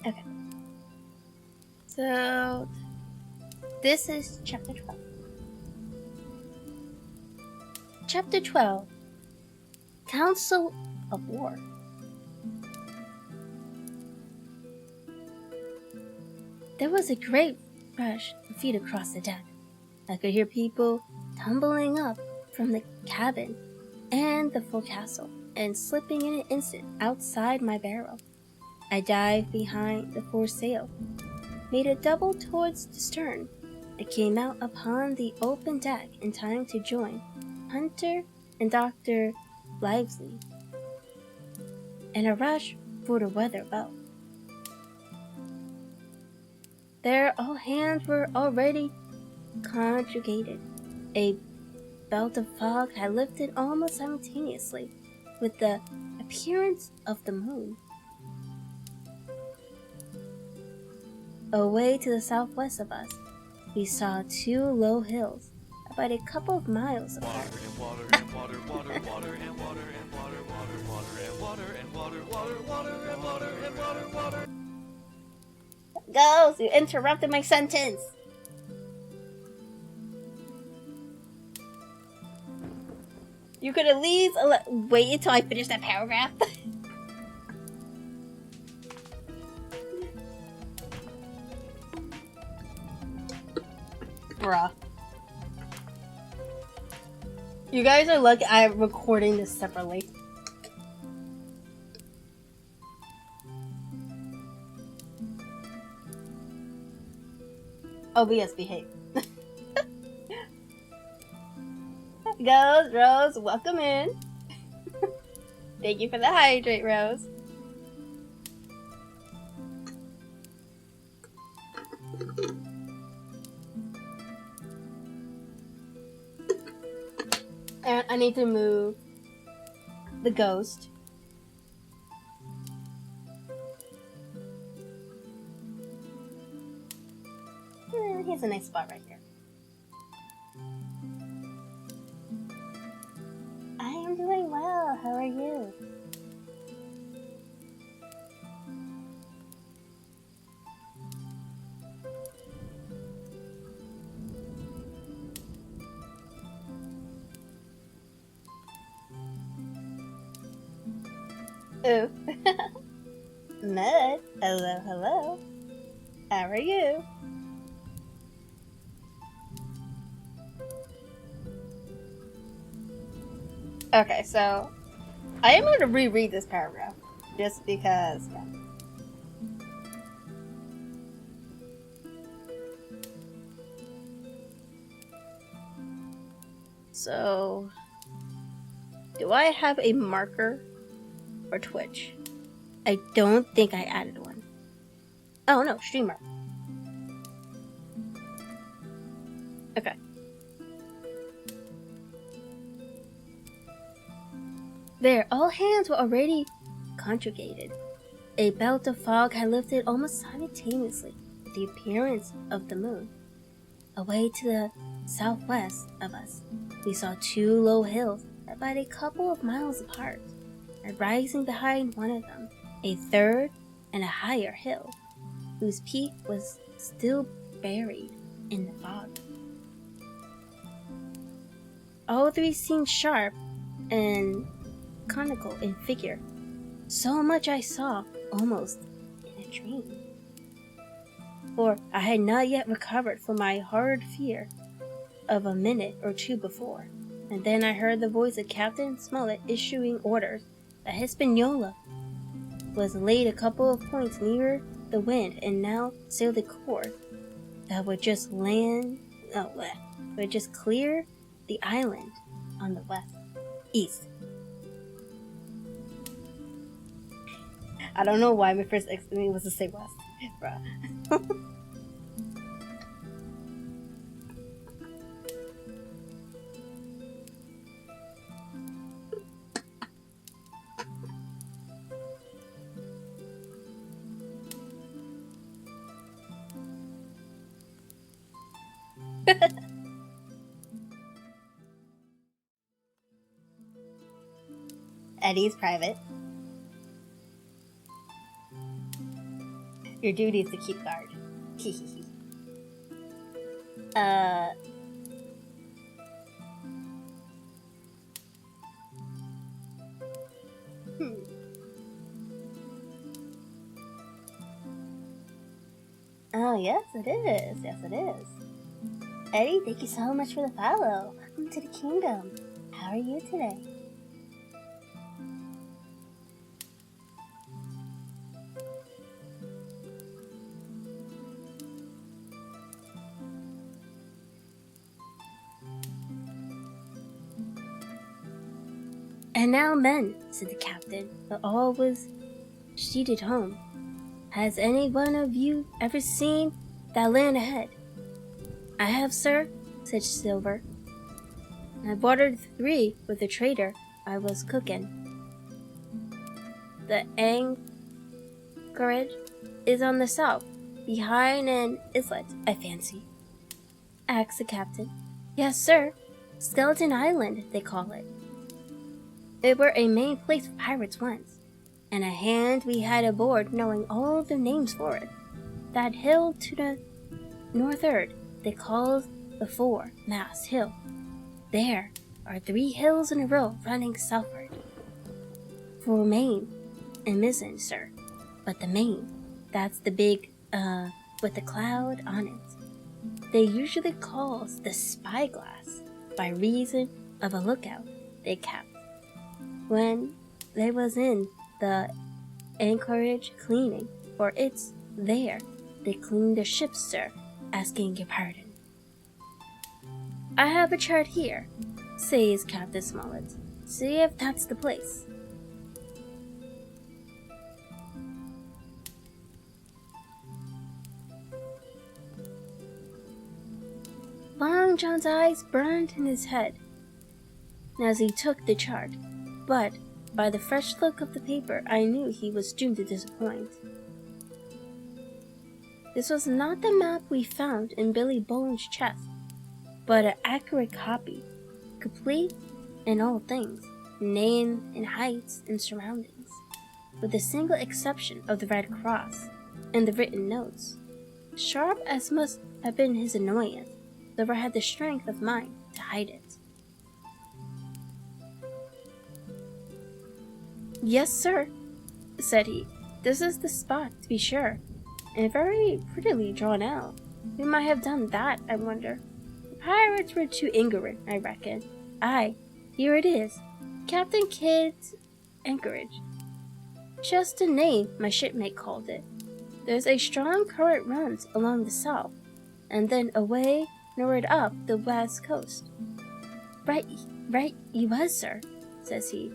Okay. So, this is chapter 12. Chapter 12, Council of War. There was a great rush of feet across the deck. I could hear people tumbling up from the cabin and the forecastle and slipping in an instant outside my barrel. I dived behind the foresail, made a double towards the stern. I came out upon the open deck in time to join Hunter and Dr. Livesey, and a rush for the weather boat. There all hands were already conjugated. A belt of fog had lifted almost simultaneously with the appearance of the moon. Away to the southwest of us, we saw two low hills, about a couple of miles apart. Girls, you interrupted my sentence! You could at least wait until I finish that paragraph. Bruh. You guys are lucky I'm recording this separately. Oh, but yes, behave. Goes, Rose, welcome in. Thank you for the hydrate, Rose. And I need to move the ghost. Here's a nice spot right here. I am doing well. How are you? Oh. Mud. Hello, hello. How are you? Okay, so I am going to reread this paragraph just because. Yeah. So, do I have a marker for Twitch? I don't think I added one. Oh no, streamer. Okay. There, all hands were already conjugated. A belt of fog had lifted almost simultaneously with the appearance of the moon. Away to the southwest of us, we saw two low hills about a couple of miles apart, and rising behind one of them, a third and a higher hill, whose peak was still buried in the fog. All three seemed sharp and conical in figure, so much I saw almost in a dream. For I had not yet recovered from my horrid fear of a minute or two before, and then I heard the voice of Captain Smollett issuing orders that Hispaniola was laid a couple of points nearer the wind and now sailed a course that would just clear the island on the east. I don't know why my first instinct was to say west, bruh. Eddie's private. Your duty is to keep guard. Oh, yes it is. Yes it is. Eddie, thank you so much for the follow. Welcome to the kingdom. How are you today? And now, men, said the captain, but all was sheeted home. Has any one of you ever seen that land ahead? I have, sir, said Silver. I boarded 3 with the trader I was cooking. The anchorage is on the south, behind an islet, I fancy. Asked the captain. Yes, sir. Skeleton Island, they call it. It were a main place for pirates once, and a hand we had aboard knowing all the names for it. That hill to the northward they call the Fore-mast Hill. There are 3 hills in a row running southward. For main and mizzen, sir. But the main, that's the big, with the cloud on it. They usually calls the spyglass by reason of a lookout they kept when they was in the anchorage cleaning, for it's there they clean the ships, sir, asking your pardon. I have a chart here, says Captain Smollett. See if that's the place. Long John's eyes burned in his head as he took the chart, but by the fresh look of the paper I knew he was doomed to disappoint. This was not the map we found in Billy Bowen's chest, but an accurate copy, complete in all things, name and heights and surroundings, with the single exception of the red cross and the written notes. Sharp as must have been his annoyance, Liver had the strength of mind to hide it. Yes, sir, said he. This is the spot, to be sure, and very prettily drawn out. Who might have done that, I wonder? The pirates were too ignorant, I reckon. Aye, here it is. Captain Kidd's Anchorage. Just a name, my shipmate called it. There's a strong current runs along the south, and then away northward up the west coast. Right you was, sir, says he.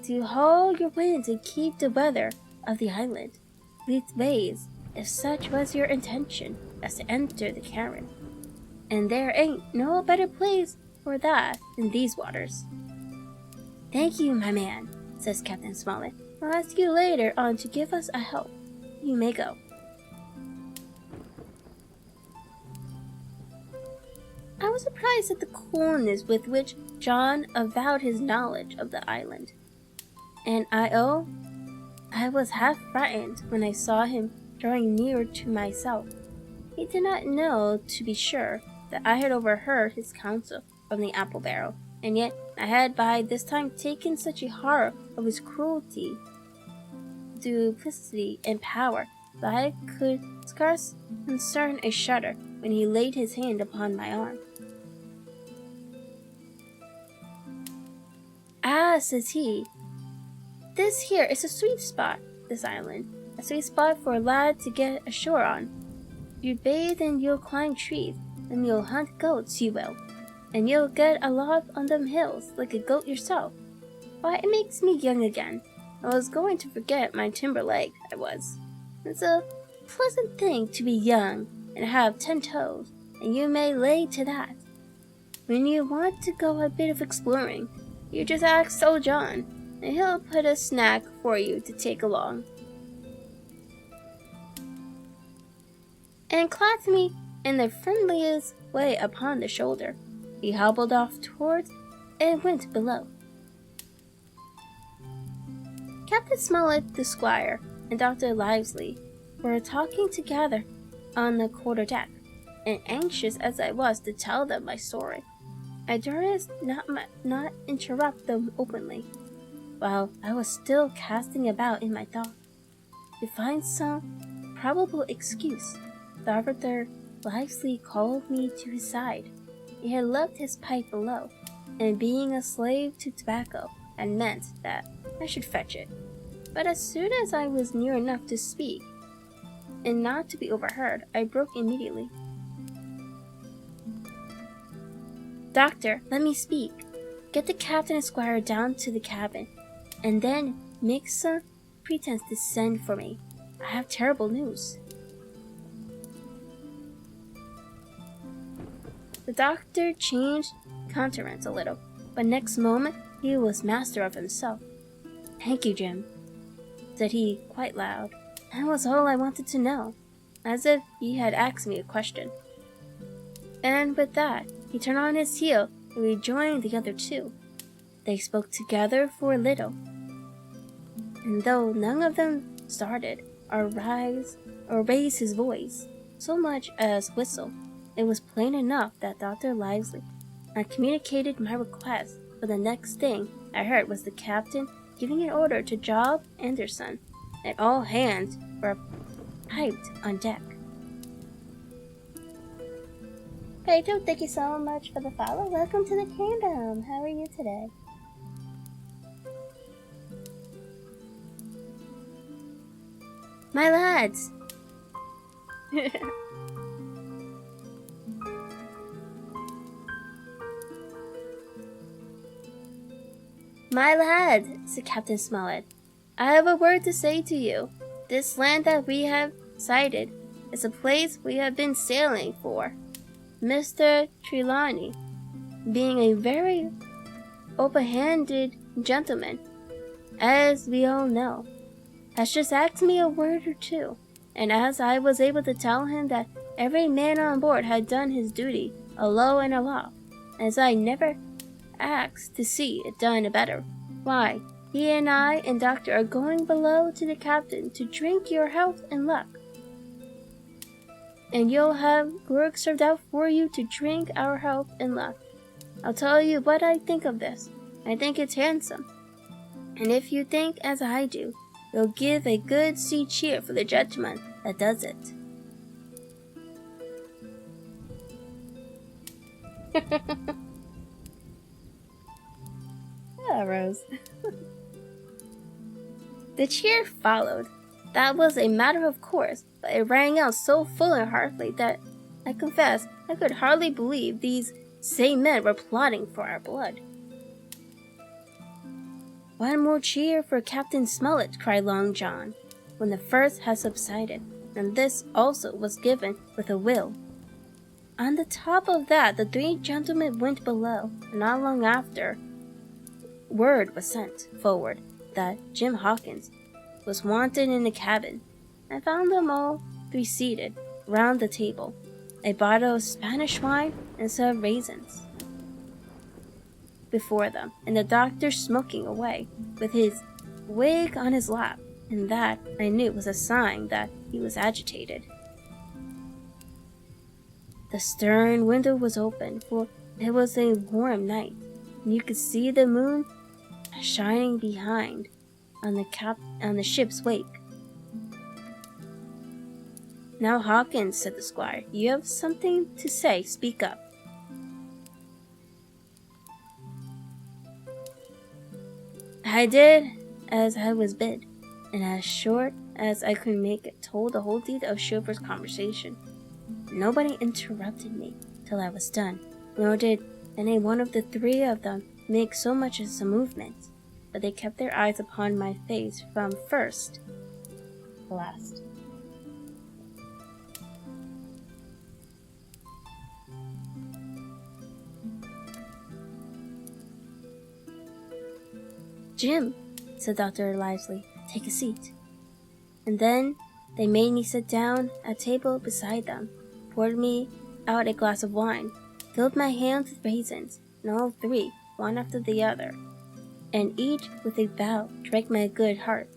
To hold your winds and keep the weather of the island. Leastways, if such was your intention as to enter the Karen. And there ain't no better place for that than these waters. Thank you, my man, says Captain Smollett. I'll ask you later on to give us a help. You may go. I was surprised at the coolness with which John avowed his knowledge of the island, and I was half frightened when I saw him drawing nearer to myself. He did not know, to be sure, that I had overheard his counsel from the apple barrel, and yet I had by this time taken such a horror of his cruelty, duplicity, and power that I could scarce discern a shudder when he laid his hand upon my arm. Ah, says he, this here is a sweet spot, this island. A sweet spot for a lad to get ashore on. You'll bathe and you'll climb trees, and you'll hunt goats, you will. And you'll get aloft on them hills like a goat yourself. Why, it makes me young again. I was going to forget my timber leg, I was. It's a pleasant thing to be young and have 10 toes, and you may lay to that. When you want to go a bit of exploring, you just ask old John, and he'll put a snack for you to take along. And clapped me in the friendliest way upon the shoulder. He hobbled off towards and went below. Captain Smollett, the squire, and Dr. Livesey were talking together on the quarter-deck, and anxious as I was to tell them my story, I durst not interrupt them openly, while I was still casting about in my thoughts to find some probable excuse. Dr. Livesey called me to his side. He had left his pipe below, and being a slave to tobacco had meant that I should fetch it. But as soon as I was near enough to speak, and not to be overheard, I broke immediately. Doctor, let me speak. Get the captain and squire down to the cabin, and then make some pretense to send for me. I have terrible news. The doctor changed countenance a little, but next moment he was master of himself. Thank you, Jim, said he quite loud. That was all I wanted to know, as if he had asked me a question. And with that, he turned on his heel and rejoined the other two. They spoke together for a little, and though none of them started or raised his voice so much as whistle, it was plain enough that Dr. Livesey had communicated my request, for the next thing I heard was the captain giving an order to Job Anderson, and all hands were piped on deck. Pedro, thank you so much for the follow. Welcome to the kingdom. How are you today? My lads! My lad, said Captain Smollett, I have a word to say to you. This land that we have sighted is a place we have been sailing for. Mr. Trelawney, being a very open-handed gentleman, as we all know, has just asked me a word or two, and as I was able to tell him that every man on board had done his duty alow and aloft, as I never asked to see it done better, why, he and I and Doctor are going below to the captain to drink your health and luck. And you'll have grog served out for you to drink our health and luck. I'll tell you what I think of this. I think it's handsome. And if you think as I do, you'll give a good sea cheer for the gentleman that does it. Ah, Rose. The cheer followed. That was a matter of course, but it rang out so full and heartily that, I confess, I could hardly believe these same men were plotting for our blood. One more cheer for Captain Smollett, cried Long John, when the first had subsided, and this also was given with a will. On the top of that, the three gentlemen went below, and not long after, word was sent forward that Jim Hawkins was wanted in the cabin. I found them all three seated round the table, a bottle of Spanish wine and some raisins before them, and the doctor smoking away with his wig on his lap, and that I knew was a sign that he was agitated. The stern window was open, for it was a warm night, and you could see the moon shining behind on the ship's wake. Now, Hawkins, said the squire, you have something to say. Speak up. I did as I was bid, and as short as I could make it, told the whole deed of Chauffeur's conversation. Nobody interrupted me till I was done, nor did any one of the three of them make so much as a movement, but they kept their eyes upon my face from first to last. Jim, said Dr. Lively, take a seat. And then they made me sit down at a table beside them, poured me out a glass of wine, filled my hands with raisins, and all three, one after the other, and each with a bow drank my good heart,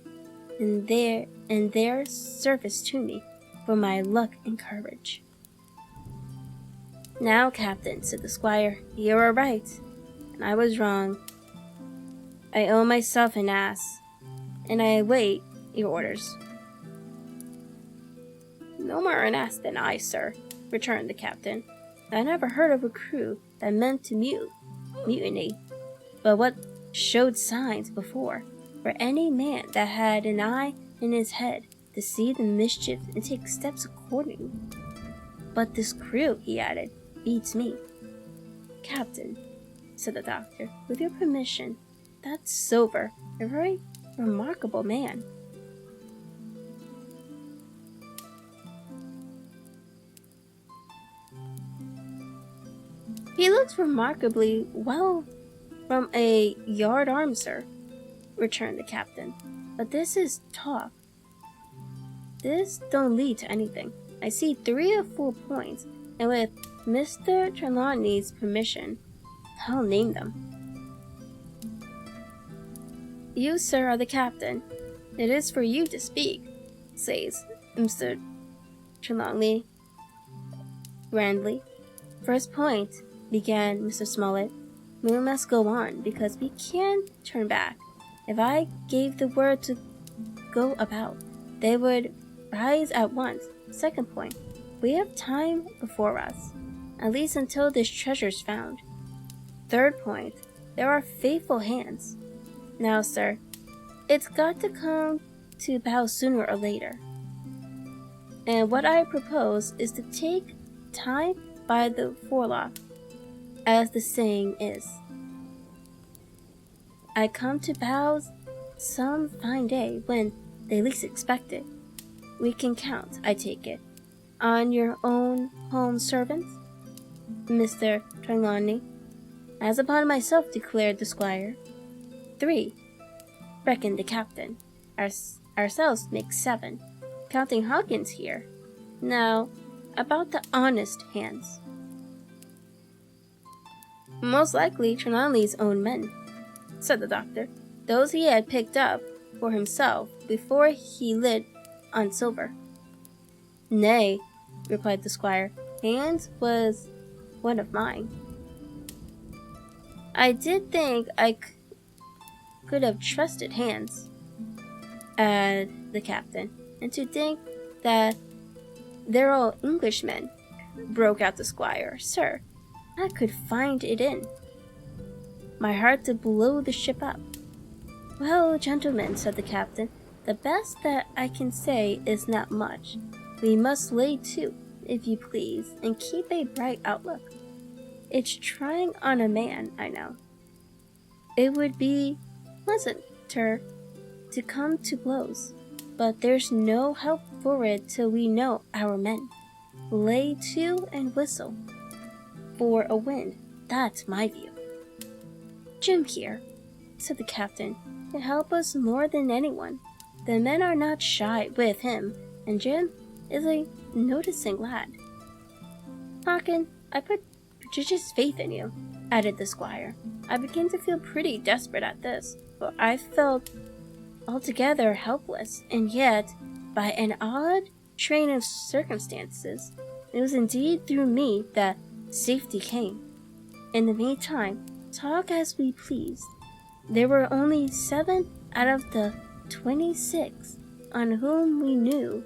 and their service to me for my luck and courage. Now, Captain, said the squire, you are right, and I was wrong. I owe myself an ass, and I await your orders. No more an ass than I, sir, returned the captain. I never heard of a crew that meant to mutiny, but what showed signs before, for any man that had an eye in his head to see the mischief and take steps accordingly. But this crew, he added, beats me. Captain, said the doctor, with your permission, that's sober, a very remarkable man. He looks remarkably well from a yard-arm, sir, returned the captain. But this is talk. This don't lead to anything. I see 3 or 4 points, and with Mr. Trelawney's permission, I'll name them. You, sir, are the captain. It is for you to speak, says Mr. Trelawney grandly. First point, began Mr. Smollett. We must go on, because we can't turn back. If I gave the word to go about, they would rise at once. Second point, we have time before us, at least until this treasure's found. Third point, there are faithful hands. Now, sir, it's got to come to bow sooner or later. And what I propose is to take time by the forelock, as the saying is. I come to bow some fine day when they least expect it. We can count, I take it, on your own home servants, Mr. Trelawney, as upon myself, declared the squire. 3, reckoned the captain. Ourselves make 7, counting Hawkins here. Now, about the honest hands. Most likely Trelawney's own men, said the doctor, those he had picked up for himself before he lit on silver. Nay, replied the squire, Hans was one of mine. I did think I could have trusted Hans, added the captain, and to think that they're all Englishmen, broke out the squire. Sir, I could find it in my heart to blow the ship up. Well, gentlemen, said the captain, the best that I can say is not much. We must lay to, if you please, and keep a bright outlook. It's trying on a man, I know. It would be pleasanter to come to blows, but there's no help for it till we know our men. Lay to and whistle for a wind, that's my view. Jim here, said the captain, can help us more than anyone. The men are not shy with him, and Jim is a noticing lad. Hawkins, I put prodigious faith in you, added the squire. I begin to feel pretty desperate at this, for I felt altogether helpless, and yet, by an odd train of circumstances, it was indeed through me that safety came. In the meantime, talk as we pleased. There were only 7 out of the 26 on whom we knew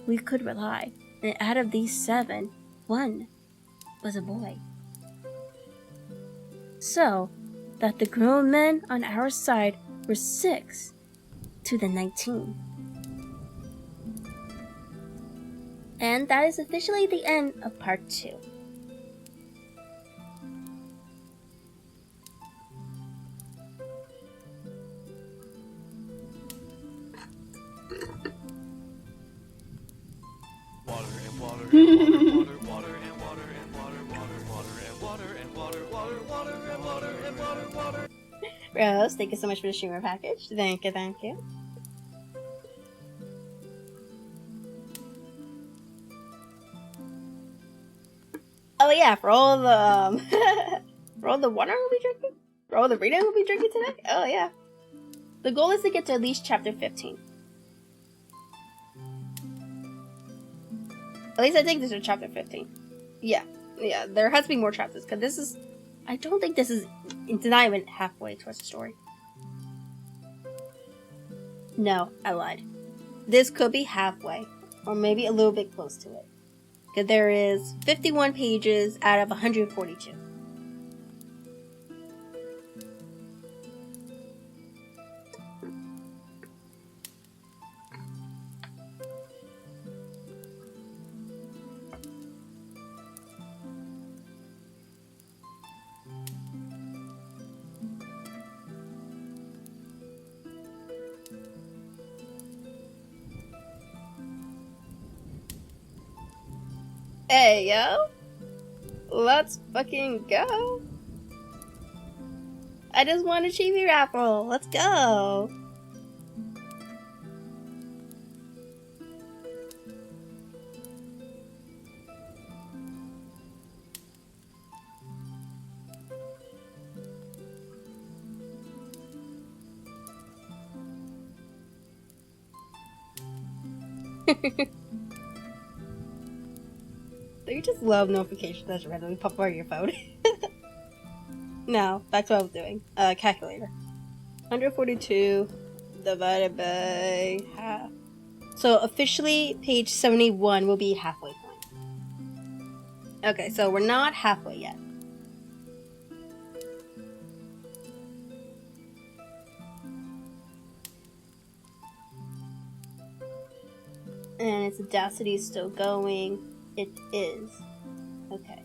we could rely, and out of these 7, 1 was a boy. So that the grown men on our side were 6 to the 19. And that is officially the end of part 2. Rose, thank you so much for the streamer package. Thank you, thank you. Oh yeah, for all the for all the water we'll be drinking, for all the reading we'll be drinking today. Oh yeah, the goal is to get to at least chapter 15. At least I think this is chapter 15. Yeah, there has to be more chapters because this is. I don't think this is. It's not even halfway towards the story. No, I lied. This could be halfway, or maybe a little bit close to it. Because there is 51 pages out of 142. Hey, yo. Let's fucking go. I just won a chibi raffle. Let's go. You just love notifications that randomly pop up on your phone. No, that's what I was doing. Calculator. 142 divided by half. So officially, page 71 will be halfway point. Okay, so we're not halfway yet. And its audacity is still going. It is. Okay.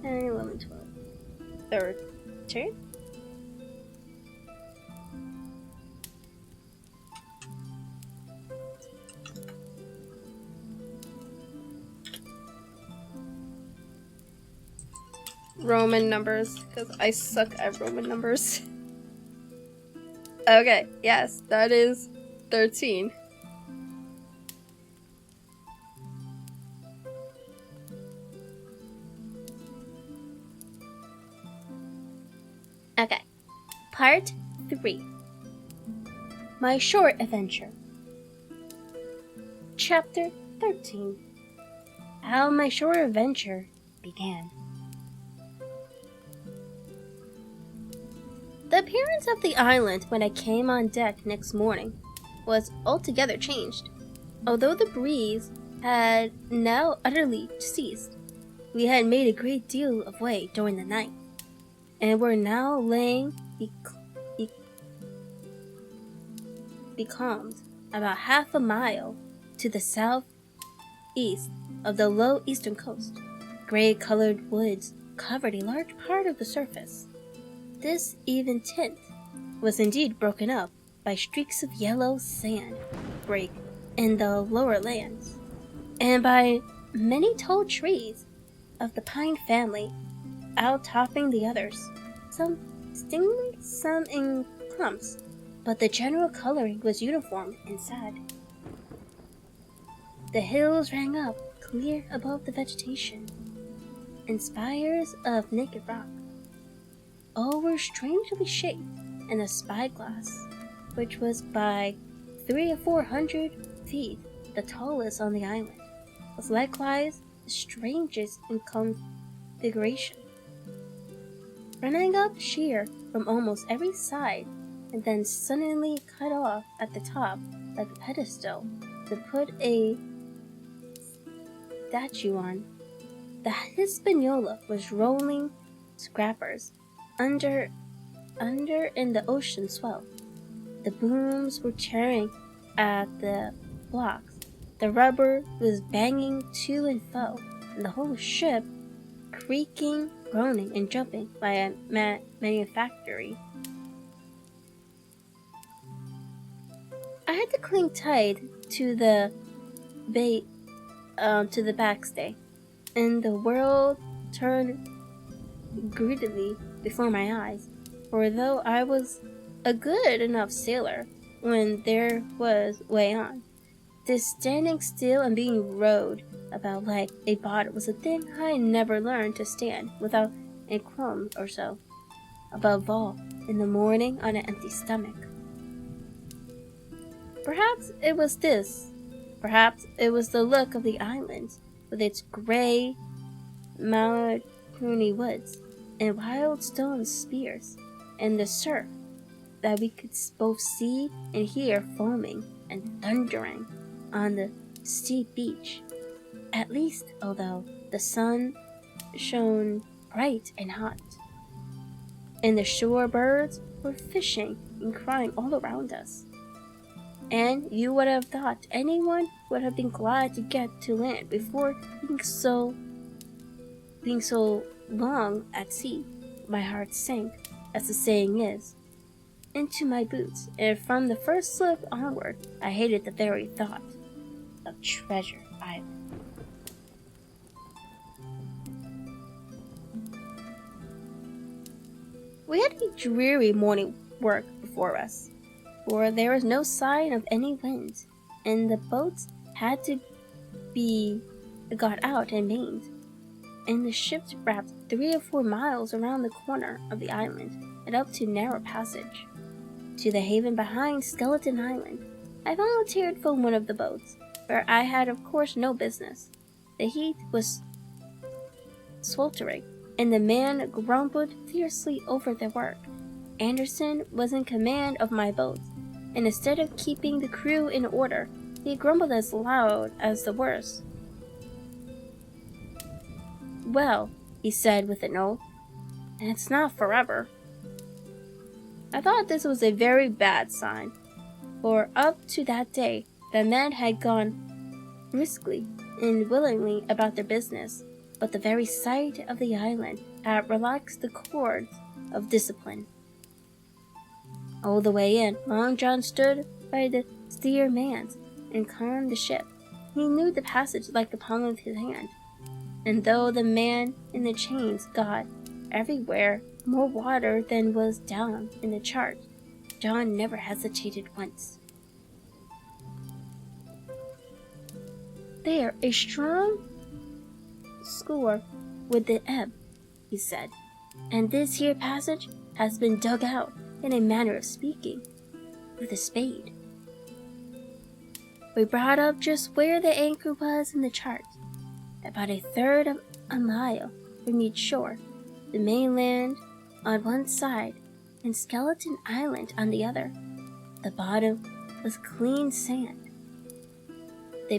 10, 11, 12. Third turn. Roman numbers, because I suck at Roman numbers. Okay, yes, that is 13. Okay, part 3. My short adventure. Chapter 13. How my short adventure began. The appearance of the island when I came on deck next morning was altogether changed. Although the breeze had now utterly ceased, we had made a great deal of way during the night, and were now laying becalmed about half a mile to the southeast of the low eastern coast. Gray-colored woods covered a large part of the surface. This even tint was indeed broken up by streaks of yellow sand break in the lower lands, and by many tall trees of the pine family outtopping the others, some singly, some in clumps, but the general coloring was uniform and sad. The hills rang up clear above the vegetation, and spires of naked rock. All were strangely shaped, and the spyglass, which was by 300 or 400 feet the tallest on the island, was likewise the strangest in configuration, running up sheer from almost every side, and then suddenly cut off at the top like a pedestal to put a statue on. The Hispaniola was rolling scrappers under in the ocean swell. The booms were tearing at the blocks. The rubber was banging to and fro, and the whole ship creaking, groaning, and jumping by a manufactory. I had to cling tight to the backstay, and the world turned greedily before my eyes. For though I was a good enough sailor when there was way on, this standing still and being rowed about like a bot was a thing I never learned to stand without a crumb or so. Above all, in the morning on an empty stomach. Perhaps it was this. Perhaps it was the look of the island, with its gray, mahogany woods and wild stone spears, and the surf that we could both see and hear foaming and thundering on the steep beach. At least, although the sun shone bright and hot, and the shore birds were fishing and crying all around us. And you would have thought anyone would have been glad to get to land before being so long at sea. My heart sank, as the saying is, into my boots, and from the first look onward, I hated the very thought of Treasure Island. We had a dreary morning work before us, for there was no sign of any wind, and the boats had to be got out and manned, and the ships wrapped 3 or 4 miles around the corner of the island and up to narrow passage to the haven behind Skeleton Island. I volunteered for one of the boats, where I had of course no business. The heat was sweltering, and the man grumbled fiercely over the work. Anderson was in command of my boat, and instead of keeping the crew in order, he grumbled as loud as the worst. "Well," he said with an oath, "and it's not forever." I thought this was a very bad sign, for up to that day the men had gone briskly and willingly about their business, but the very sight of the island had relaxed the cords of discipline. All the way in, Long John stood by the steerman's and calmed the ship. He knew the passage like the palm of his hand, and though the man in the chains got everywhere more water than was down in the chart, John never hesitated once. "There, a strong score with the ebb," he said, "and this here passage has been dug out, in a manner of speaking, with a spade. We brought up just where the anchor was in the chart, about a third of a mile from each shore, the mainland on one side and Skeleton Island on the other. The bottom was clean sand. The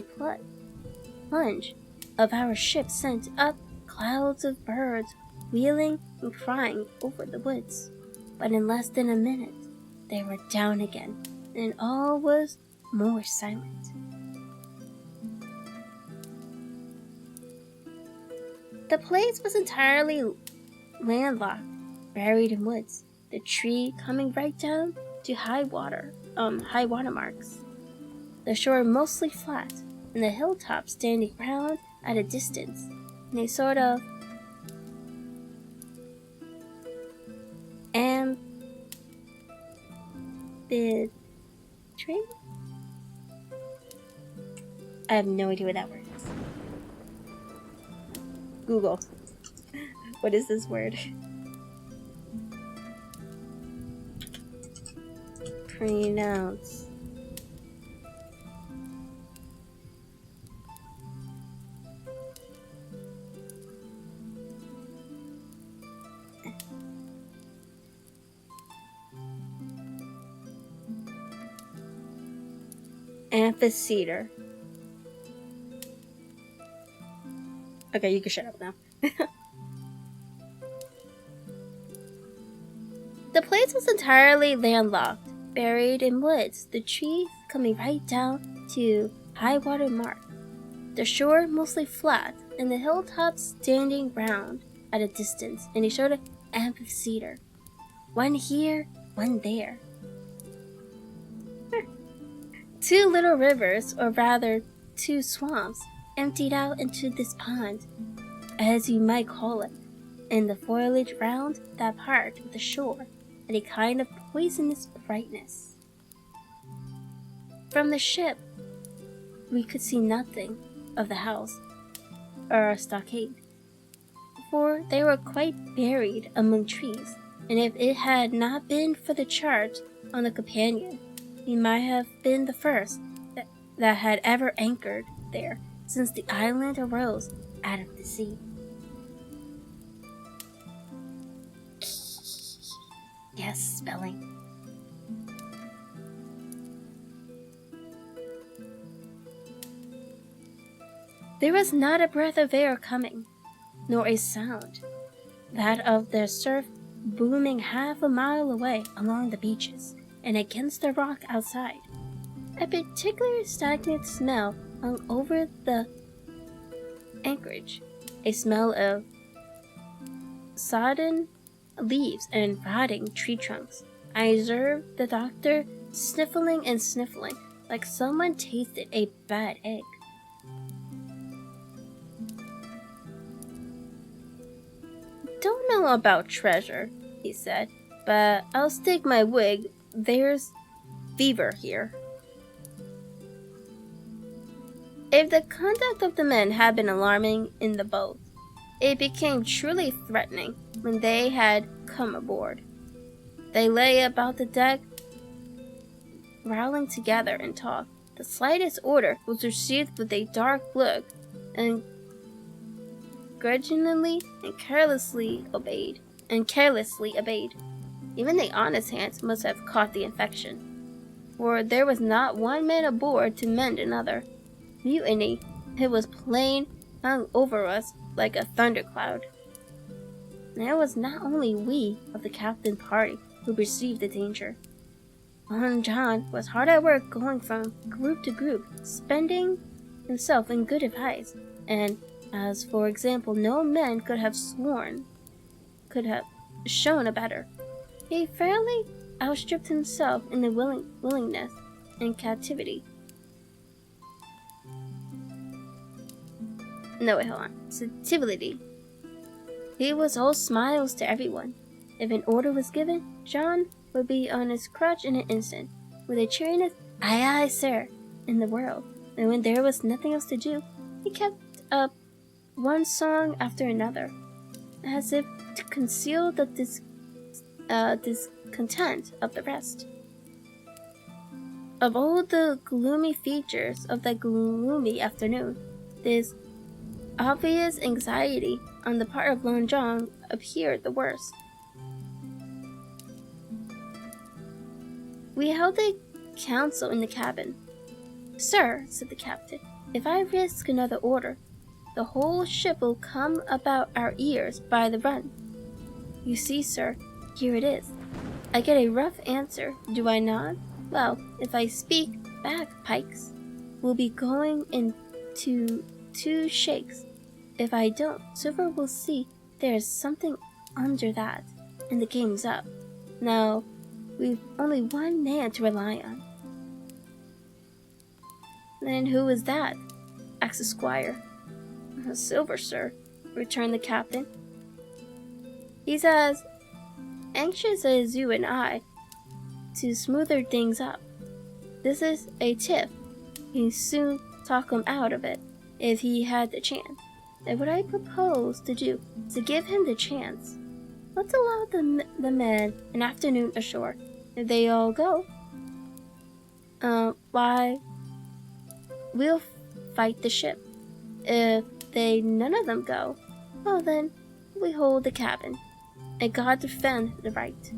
plunge of our ship sent up clouds of birds wheeling and crying over the woods, but in less than a minute they were down again, and all was more silent. The place was entirely landlocked, buried in woods, the tree coming right down to high water marks, the shore mostly flat, and the hilltop standing round at a distance in a sort of amphitryon? I have no idea what that word is. Google. What is this word? Pronounce. Amphitheater. Okay, you can shut up now. The place was entirely landlocked, buried in woods, the trees coming right down to high water mark, the shore mostly flat, and the hilltops standing round at a distance in a sort of amphitheater, one here, one there. Two little rivers, or rather 2 swamps, emptied out into this pond, as you might call it, and the foliage round that part of the shore had a kind of poisonous brightness. From the ship, we could see nothing of the house or stockade, for they were quite buried among trees, and if it had not been for the chart on the companion, he might have been the first that had ever anchored there since the island arose out of the sea. Yes, spelling. There was not a breath of air coming, nor a sound, that of the surf booming half a mile away along the beaches and against the rock outside. A particular stagnant smell hung over the anchorage, a smell of sodden leaves and rotting tree trunks. I observed the doctor sniffling and sniffling, like someone tasted a bad egg. "Don't know about treasure," he said, "but I'll stake my wig there's fever here." If the conduct of the men had been alarming in the boat, it became truly threatening when they had come aboard. They lay about the deck, growling together and talked. The slightest order was received with a dark look, and grudgingly and carelessly obeyed. Even the honest hands must have caught the infection, for there was not one man aboard to mend another. Mutiny, it was plain, hung over us like a thundercloud. And it was not only we of the captain party who perceived the danger. Long John was hard at work going from group to group, spending himself in good advice, and As for example, no man could have shown a better. He fairly outstripped himself in the willingness and captivity. No, wait, hold on. Sensibility. He was all smiles to everyone. If an order was given, John would be on his crutch in an instant, with a cheeriness, "Aye, aye, sir," in the world. And when there was nothing else to do, he kept up one song after another, as if to conceal the discontent of the rest. Of all the gloomy features of that gloomy afternoon, this obvious anxiety on the part of Long John appeared the worst. We held a council in the cabin. "Sir," said the captain, "if I risk another order, the whole ship will come about our ears by the run. You see, sir, here it is. I get a rough answer, do I not? Well, if I speak back, Pikes, we'll be going into 2 shakes. If I don't, Silver will see there's something under that, and the game's up. Now, we've only one man to rely on." "Then who is that?" asked the squire. "Silver, sir," returned the captain. "He's as anxious as you and I to smoother things up. This is a tiff. He'd soon talk him out of it if he had the chance. And what I propose to do is to give him the chance. Let's allow the men an afternoon ashore. If they all go, why, we'll fight the ship. If none of them go, well then, we hold the cabin, and God defend the right.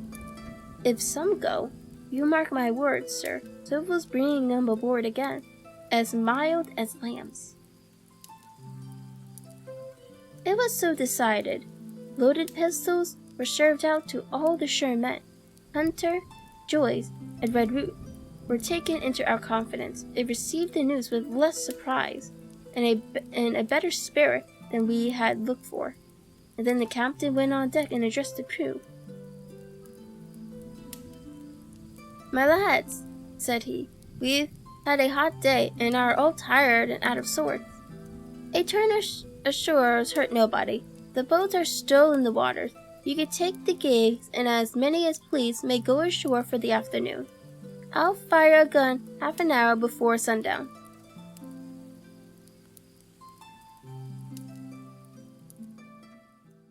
If some go, you mark my words, sir, Silver's bringing them aboard again, as mild as lambs." It was so decided. Loaded pistols were served out to all the sure men. Hunter, Joyce, and Red Root were taken into our confidence and received the news with less surprise and a better spirit than we had looked for. And then the captain went on deck and addressed the crew. "My lads," said he, "we've had a hot day and are all tired and out of sorts. A turn ashore has hurt nobody. The boats are still in the waters. You can take the gigs, and as many as please may go ashore for the afternoon. I'll fire a gun half an hour before sundown."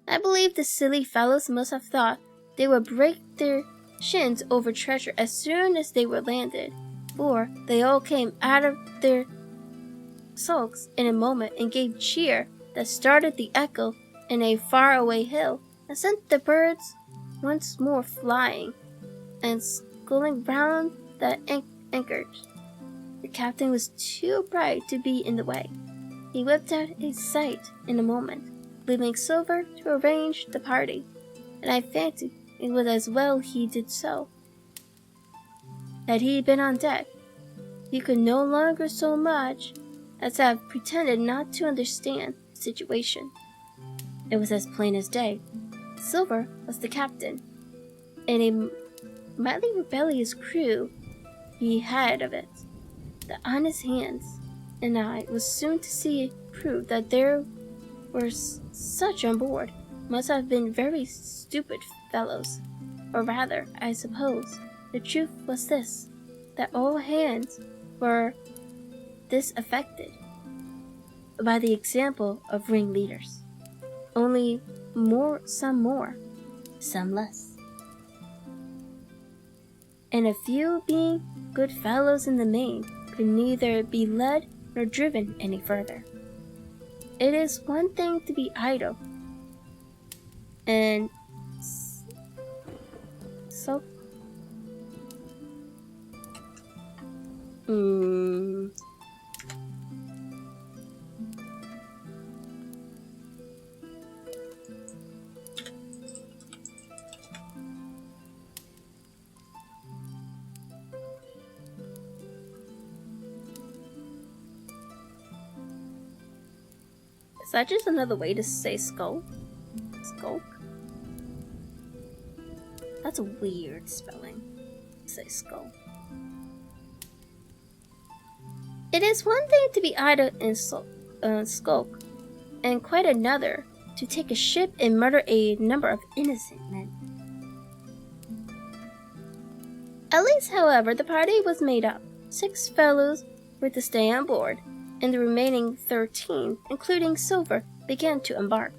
I believe the silly fellows must have thought they would break their shins over treasure as soon as they were landed, for they all came out of their sulks in a moment and gave cheer that started the echo in a far-away hill and sent the birds once more flying and sculling round the anchors. The captain was too bright to be in the way. He whipped out a sight in a moment, leaving Silver to arrange the party, and I fancied it was as well he did so. Had he been on deck, he could no longer so much as have pretended not to understand the situation. It was as plain as day. Silver was the captain, and a mightily rebellious crew he had of it. The honest hands and I was soon to see prove that there were such on board must have been very stupid fellows, or rather, I suppose, the truth was this, that all hands were disaffected by the example of ringleaders. Only some more, some less. And a few being good fellows in the main could neither be led nor driven any further. It is one thing to be idle and so Is that just another way to say skull? Skulk? That's a weird spelling. Say skull. It is one thing to be idle and skulk, and quite another to take a ship and murder a number of innocent men. At least, however, the party was made up. 6 fellows were to stay on board, and the remaining 13, including Silver, began to embark.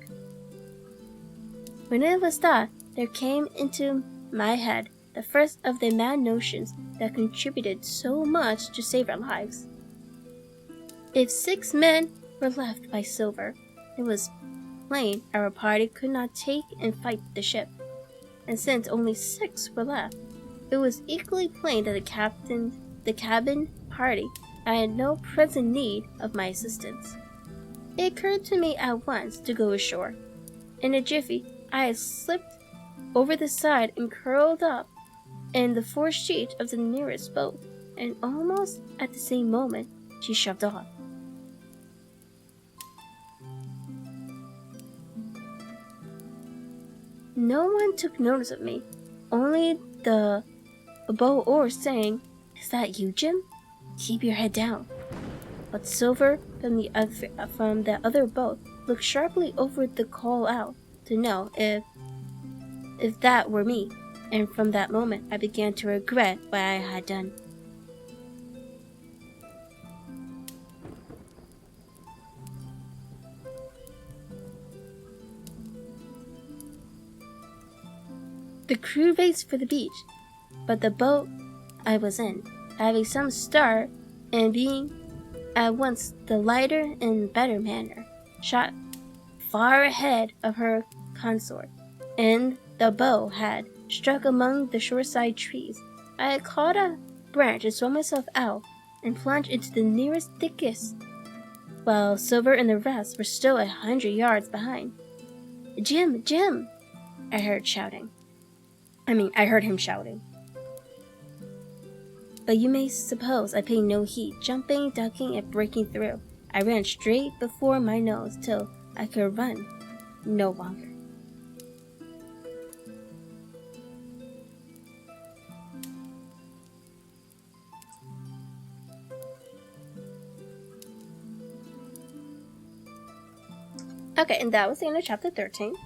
When it was that, there came into my head the first of the mad notions that contributed so much to save our lives. If 6 men were left by Silver, it was plain our party could not take and fight the ship. And since only 6 were left, it was equally plain that the cabin party had no present need of my assistance. It occurred to me at once to go ashore. In a jiffy, I had slipped over the side and curled up in the foresheet of the nearest boat, and almost at the same moment she shoved off. No one took notice of me, only the bow oar saying, "Is that you, Jim? Keep your head down." But Silver from the other boat looked sharply over the call out to know if that were me, and from that moment I began to regret what I had done. The crew raced for the beach, but the boat I was in, having some start and being at once the lighter and better manner, shot far ahead of her consort, and the bow had struck among the shoreside trees. I had caught a branch and swung myself out and plunged into the nearest thicket, while Silver and the rest were still 100 yards behind. "Jim, Jim!" I heard him shouting. But you may suppose I paid no heed, jumping, ducking, and breaking through. I ran straight before my nose till I could run no longer. Okay, and that was the end of chapter 13.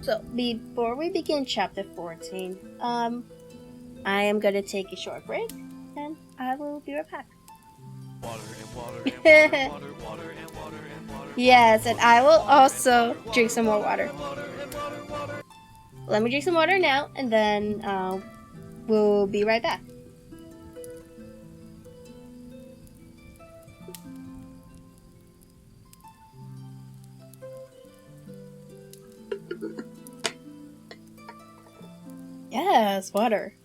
So, before we begin chapter 14, I am going to take a short break, and I will be right back. Yes, and I will also drink some more water. Let me drink some water now, and then we'll be right back. Yes, water.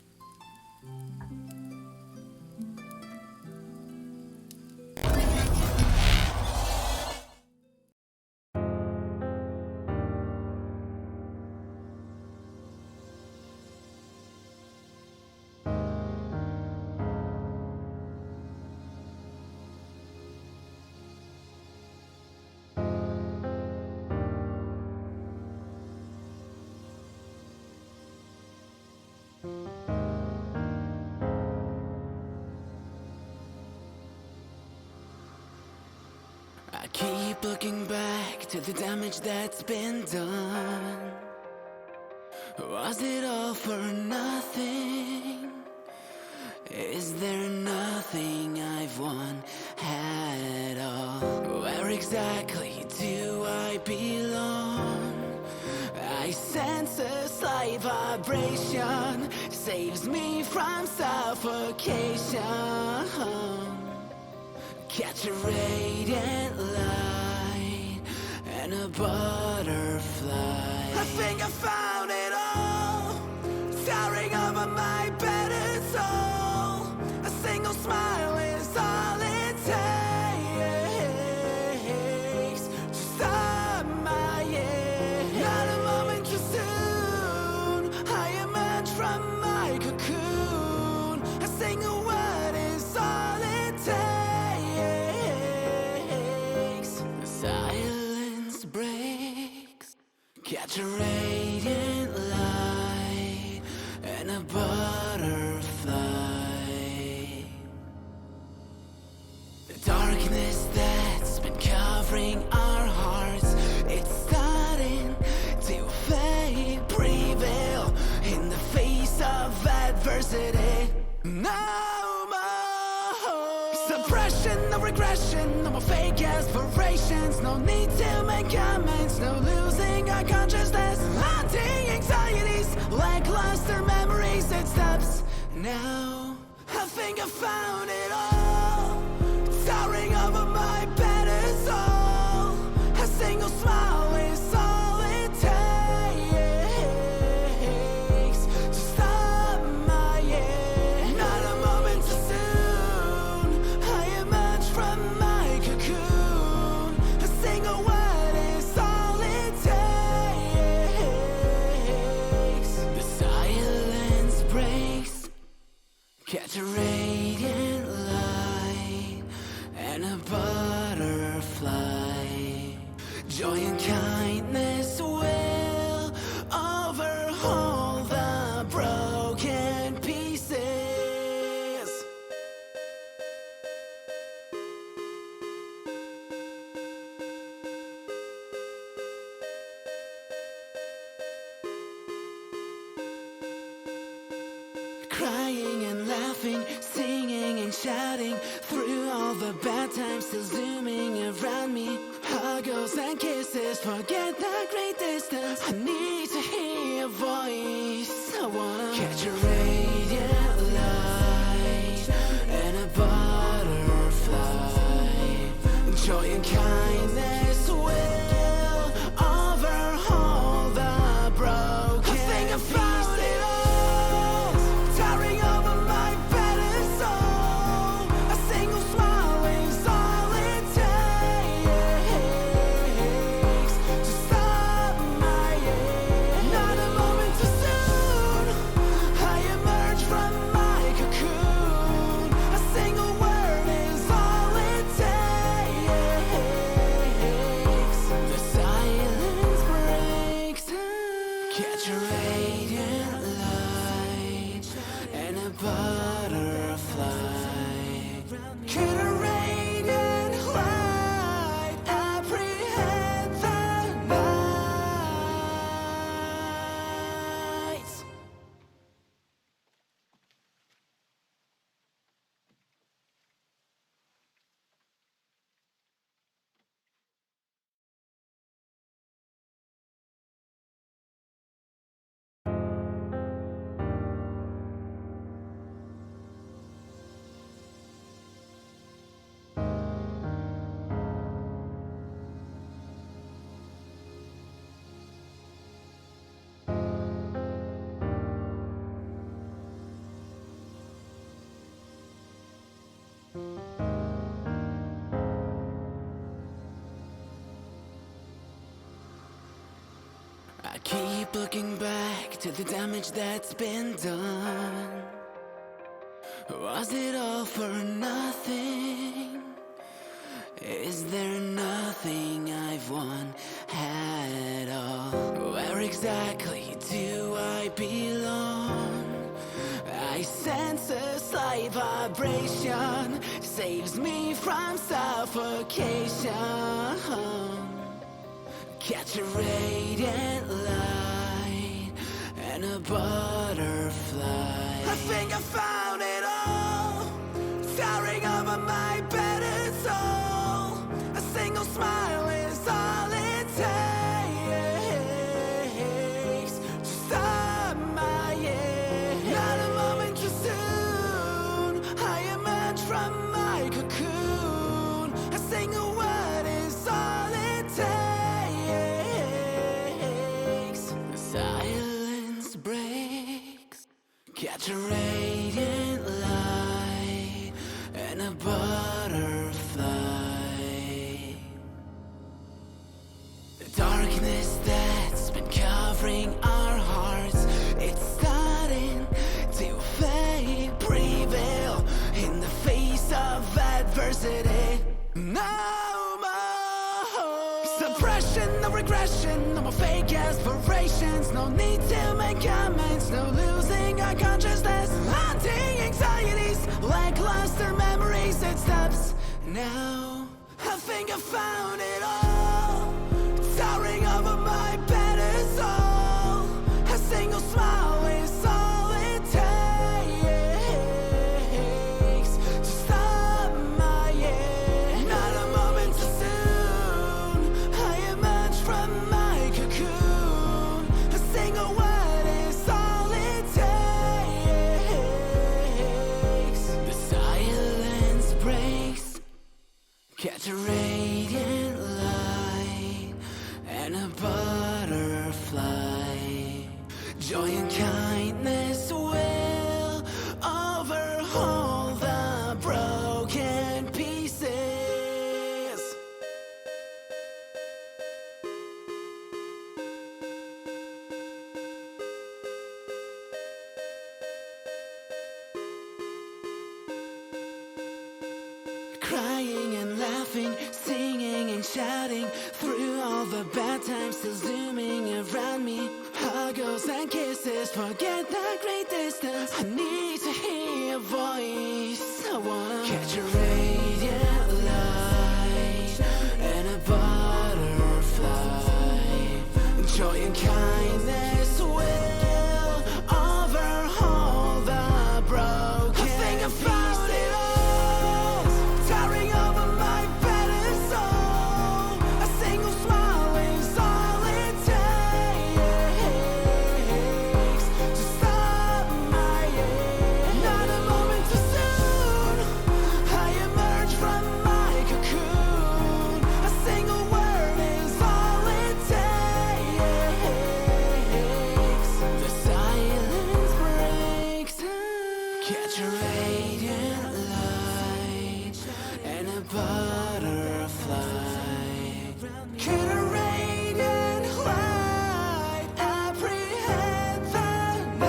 I keep looking back to the damage that's been done. Was it all for nothing? Is there nothing I've won at all? Where exactly do I belong? I sense a slight vibration, saves me from suffocation. Catch a radiant light and a butterfly. I think I found it all, towering over my battered soul. A single smile is all it takes to stop my years. Not a moment too soon, I emerge from my cocoon. A single word is all it takes. Catch a radiant light and a butterfly. The darkness that's been covering our hearts, it's starting to fade, prevail in the face of adversity. No more suppression, no regression, no more fake aspirations. No need to make comments, no losing our consciousness. Haunting anxieties, lackluster memories, it stops now. I think I found it all, towering over my pedestal. A single smile is all it takes to stop my year. Not a moment too soon, I emerge from my cocoon. A single word is all it takes. The silence breaks. Catch a radiant light and a butterfly. Joy and kindness will overhaul the broken pieces. Crying and laughing, singing and shouting through all the bad times, still zooming around me. Huggles and kisses, forget the great distance. I need to hear your voice. I wanna catch a radiant light and a butterfly. Joy and kindness will overhaul the broken. I think I found it all, towering over my pedestal. A single smile is all it takes to stop my year. Not a moment too soon, I emerge from my cocoon. A single word is all it takes. The silence breaks. Catch a radiant light and a butterfly. Could a radiant light apprehend the night? I keep looking back to the damage that's been done. Was it all for nothing? Is there nothing I've won at all? Where exactly do I belong? I sense a slight vibration, saves me from suffocation. Catch a radiant light and a butterfly. I think I found it all, towering over my pedestal. A single smile is all it takes to stop my year. Not a moment too soon, I emerge from my cocoon. A single word is all it takes. The silence breaks. Catch a radiant light and a butterfly. The darkness that's been covering our hearts, it's starting to fade, prevail in the face of adversity. No more suppression, no regression, no more more fake aspirations. No need to make comments, no losing our consciousness. Haunting anxieties, lackluster memories. It stops now. I think I found it all, towering over my pedestal. A single smile is all it takes to stop my year. Not a moment too soon, I emerge from my cocoon. A single word is all it takes. The silence breaks. Catch a radiant light and a butterfly. Joy and kindness will overhaul the broken pieces. Crying and laughing, singing and shouting through all the bad times, still zooming around me. Huggles and kisses, forget the great distance. I need to hear your voice. I wanna catch a radiant light and a butterfly. Joy and kindness will overhaul the broken. I think I found it all, towering over my pedestal. A single smile is all it takes to stop my year. Not a moment too soon, I emerge from my cocoon. A single word is all it takes. The silence breaks. Catch a radiant light and a butterfly. Could a radiant light apprehend the night?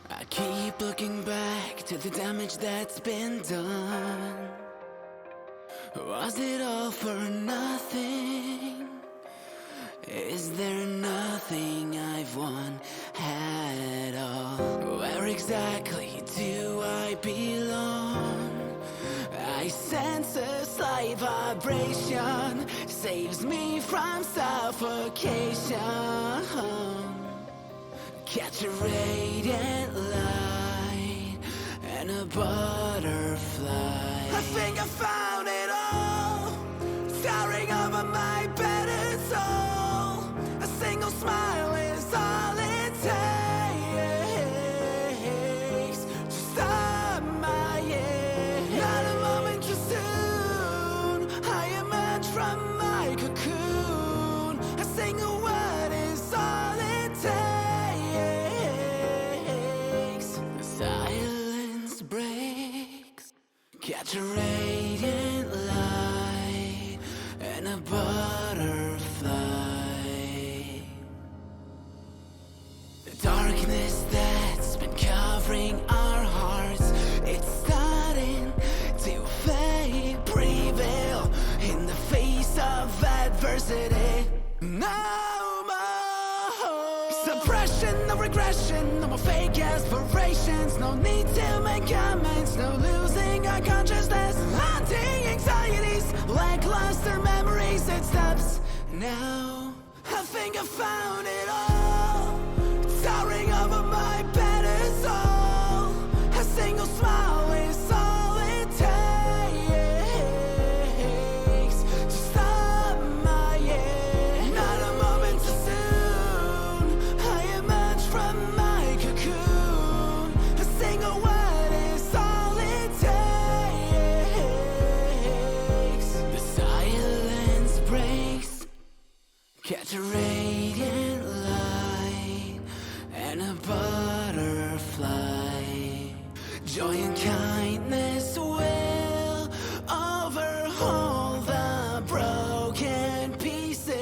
I keep looking back to the damage that's been done. Was it all for nothing? Is there nothing I've won at all? Where exactly do I belong? I sense a slight vibration, saves me from suffocation. Catch a radiant light and a butterfly. I think I found it all, towering over my pedestal. A single smile is all it takes to stop my year. Not a moment too soon, I emerge from my cocoon. A single word is all it takes. The silence breaks. Catch a radiant light and a butterfly. The darkness that's been covering our hearts, it's starting to fade, prevail in the face of adversity. No more suppression, no regression, no more fake aspirations. No need to make comments, no losing our consciousness. Haunting anxieties, lackluster memories. It stops now. I think I found it all, towering over my pedestal. A single smile is all it takes to stop my year. Not a moment Catch a radiant light and a butterfly. Joy and kindness will overhaul the broken pieces.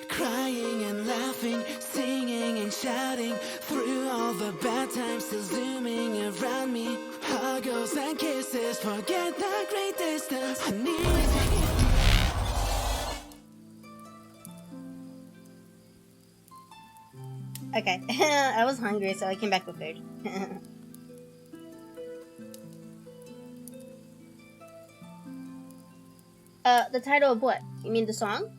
Crying and laughing, singing and shouting through all the bad times, still zooming around me. Huggles and kisses, forget the great distance. I need Okay, I was hungry, so I came back with food. The title of what? You mean the song?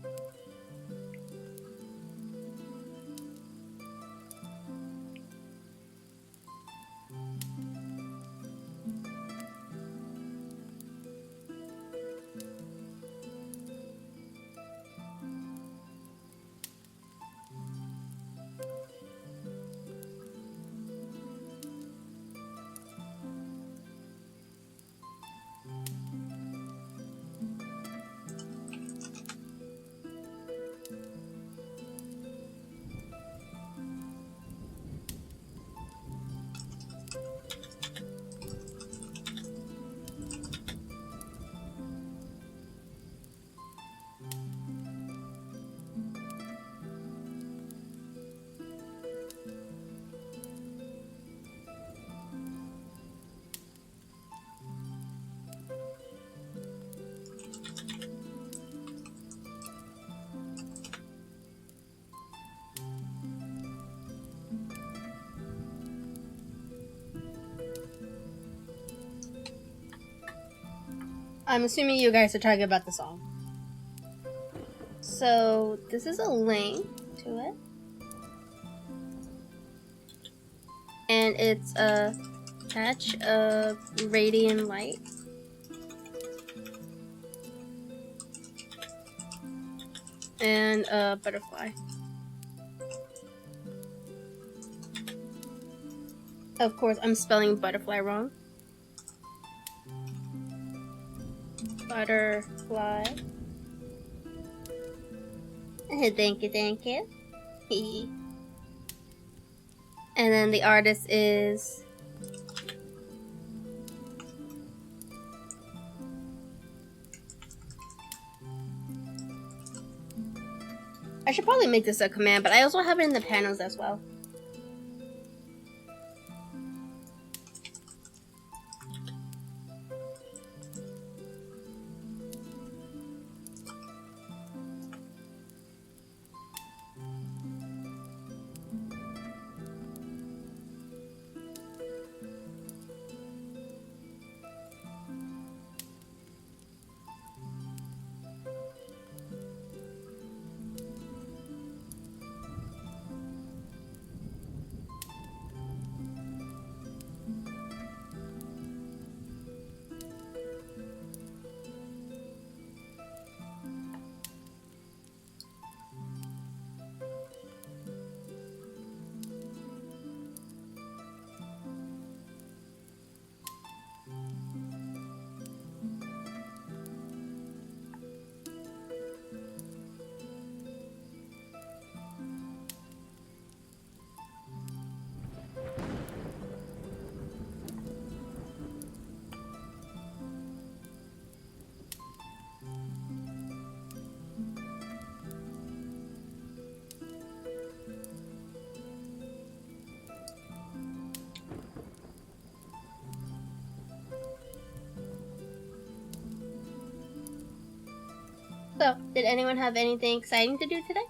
I'm assuming you guys are talking about the song. So, this is a link to it. And it's a patch of radiant light. And a butterfly. Of course, I'm spelling butterfly wrong. Butterfly. Thank you, thank you. And then the artist is I should probably make this a command, but I also have it in the panels as well. So, did anyone have anything exciting to do today?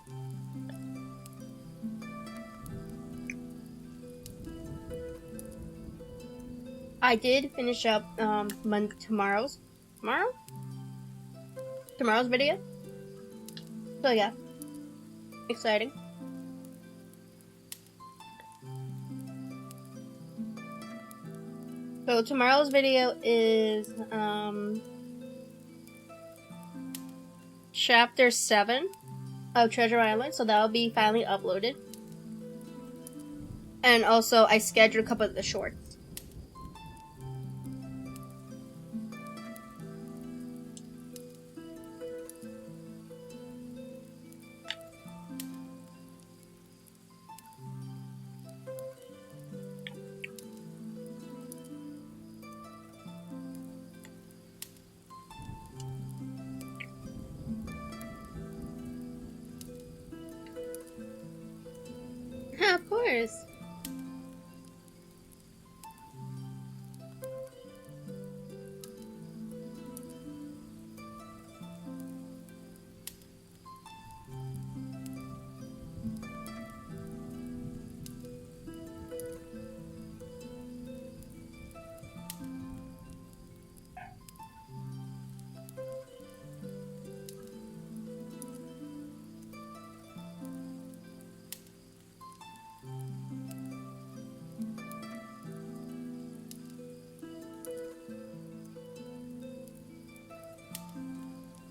I did finish up tomorrow's video. So yeah, exciting. So tomorrow's video is Chapter 7 of Treasure Island, so that'll be finally uploaded. And also, I scheduled a couple of the shorts. Of course.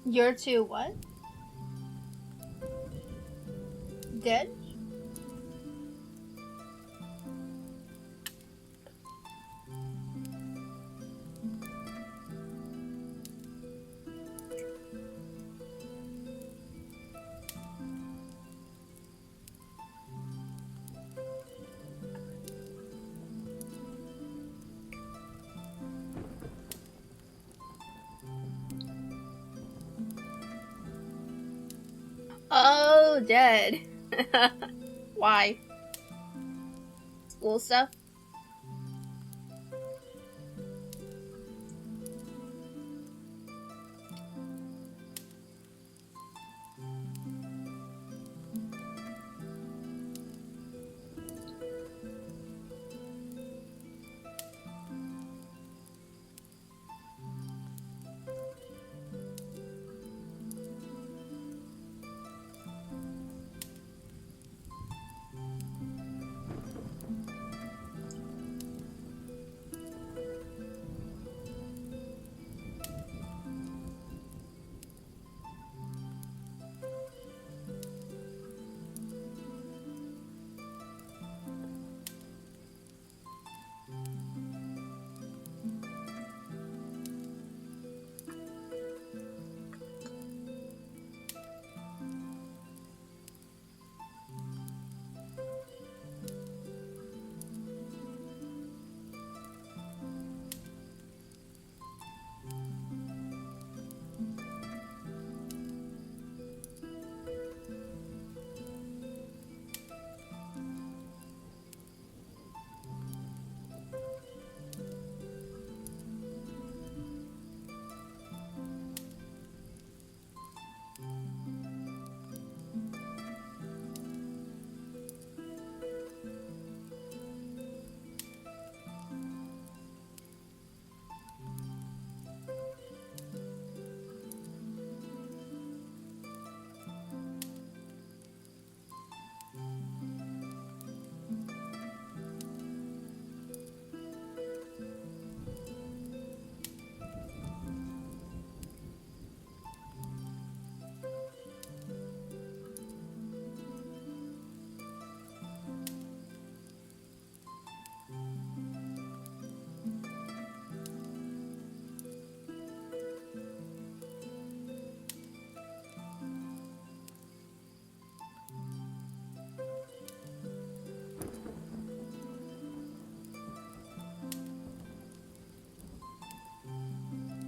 You're too what? Dead? Oh, dead. Why? School stuff?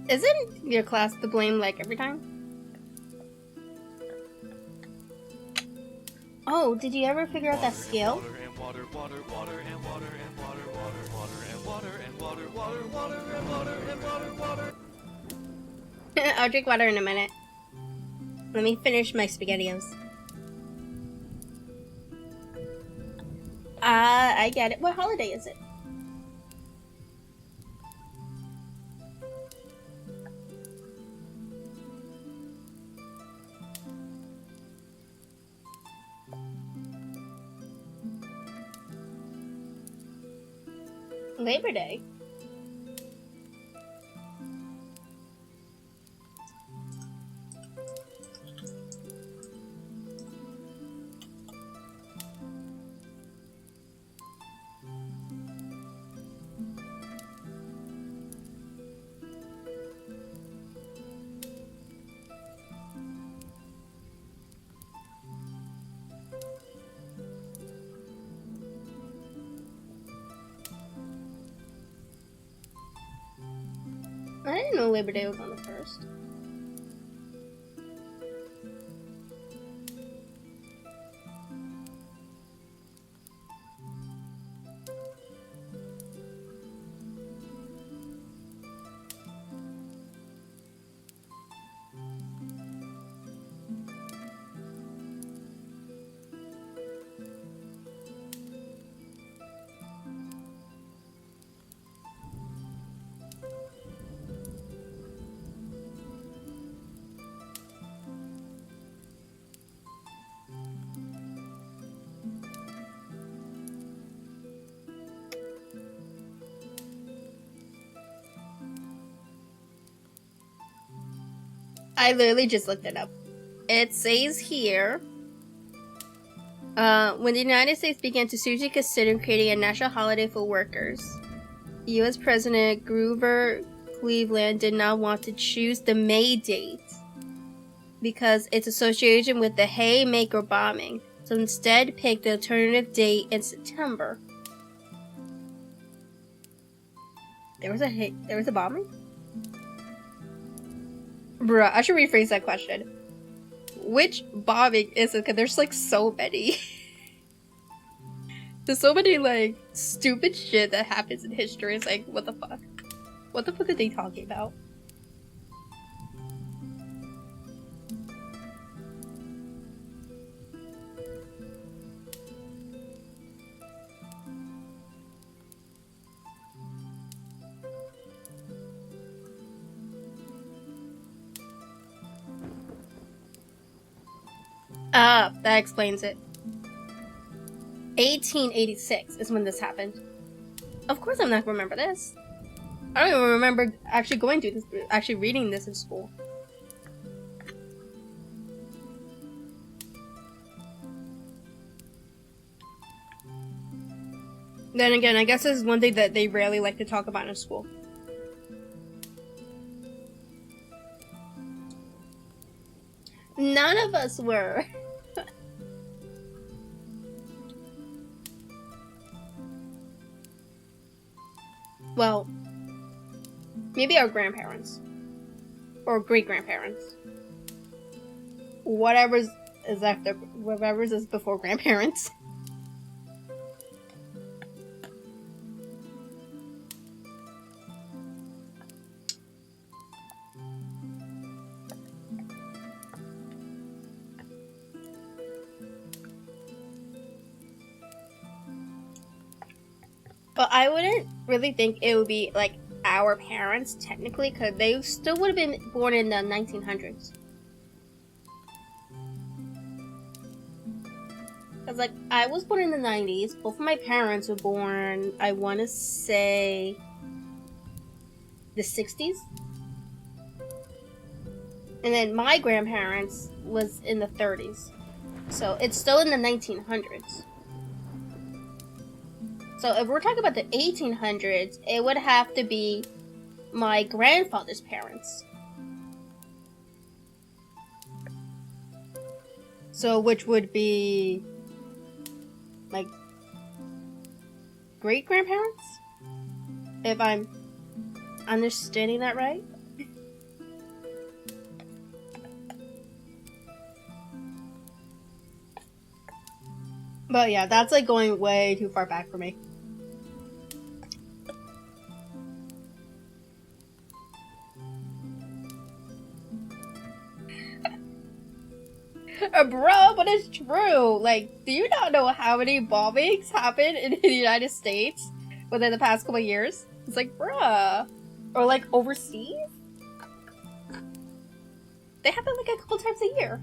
Isn't your class to blame like every time? Oh, did you ever figure out that skill? I'll drink water in a minute. Let me finish my SpaghettiOs. I get it. What holiday is it? Labor Day. didn't know Labor Day was on the 1st. I literally just looked it up. It says here, when the United States began to seriously consider creating a national holiday for workers, U.S. President Grover Cleveland did not want to choose the May date because its association with the Haymaker bombing, so instead picked the alternative date in September. There was a bombing? Bruh, I should rephrase that question. Which bombing is it? Because there's like so many. There's so many like stupid shit that happens in history. It's like, what the fuck? What the fuck are they talking about? Ah, that explains it. 1886 is when this happened. Of course I'm not gonna remember this. I don't even remember actually going through this, actually reading this in school. Then again, I guess this is one thing that they rarely like to talk about in school. None of us were. Well, maybe our grandparents. Or great-grandparents. Whatever's is before grandparents. But I wouldn't really think it would be like our parents technically, because they still would have been born in the 1900s. Because like I was born in the 90s. Both of my parents were born, I want to say, the 60s. And then my grandparents was in the 30s. So it's still in the 1900s. So if we're talking about the 1800s, it would have to be my grandfather's parents. So which would be my great-grandparents? If I'm understanding that right? But yeah, that's like going way too far back for me. Bro, but it's true. Like, do you not know how many bombings happened in the United States within the past couple of years? It's like, bruh. Or like overseas? They happen like a couple times a year.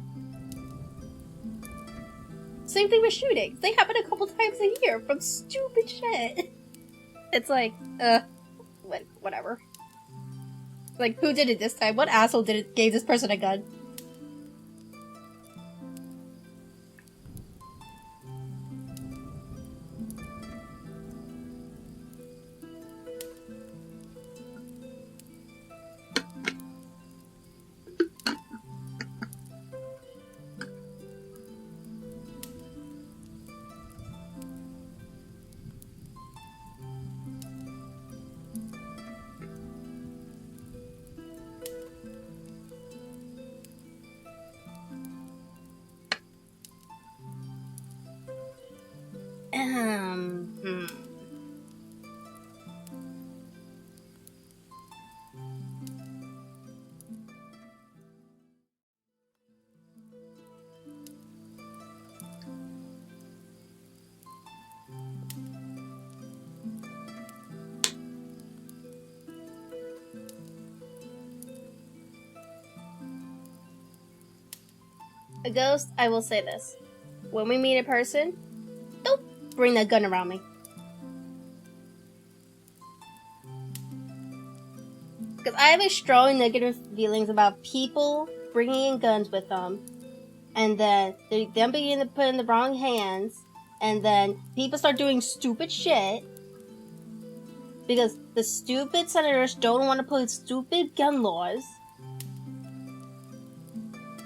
Same thing with shootings. They happen a couple times a year from stupid shit. It's like, whatever. Like, who did it this time? What asshole gave this person a gun? A ghost, I will say this. When we meet in person, don't bring that gun around me. Because I have a strong negative feelings about people bringing in guns with them, and then them being put in the wrong hands, and then people start doing stupid shit because the stupid senators don't want to put stupid gun laws.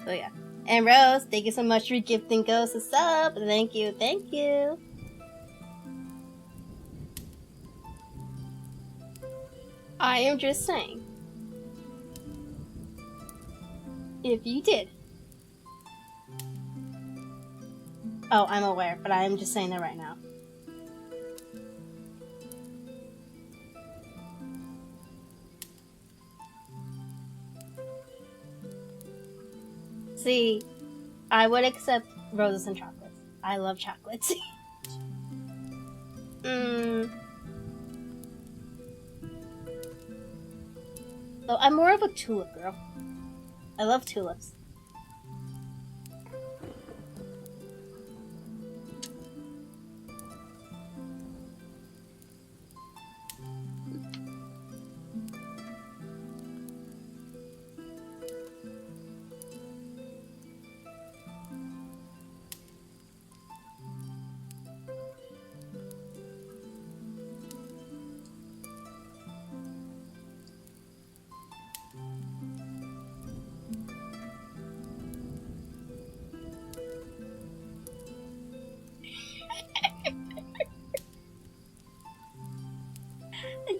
So yeah. And Rose, thank you so much for gifting Ghost a sub. Thank you, thank you. I am just saying. If you did. Oh, I'm aware, but I am just saying that right now. See, I would accept roses and chocolates. I love chocolates. So I'm more of a tulip girl. I love tulips.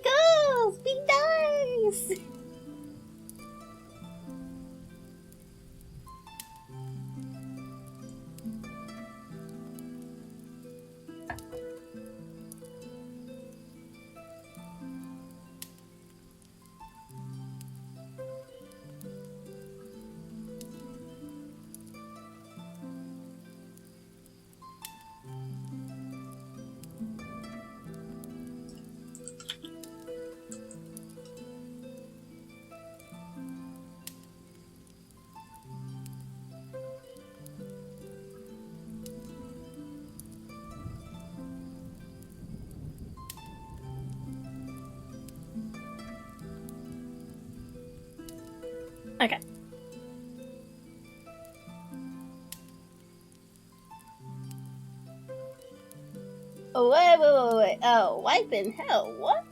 Girls, be nice! Okay. Oh, wait. Oh, wipe in hell. What?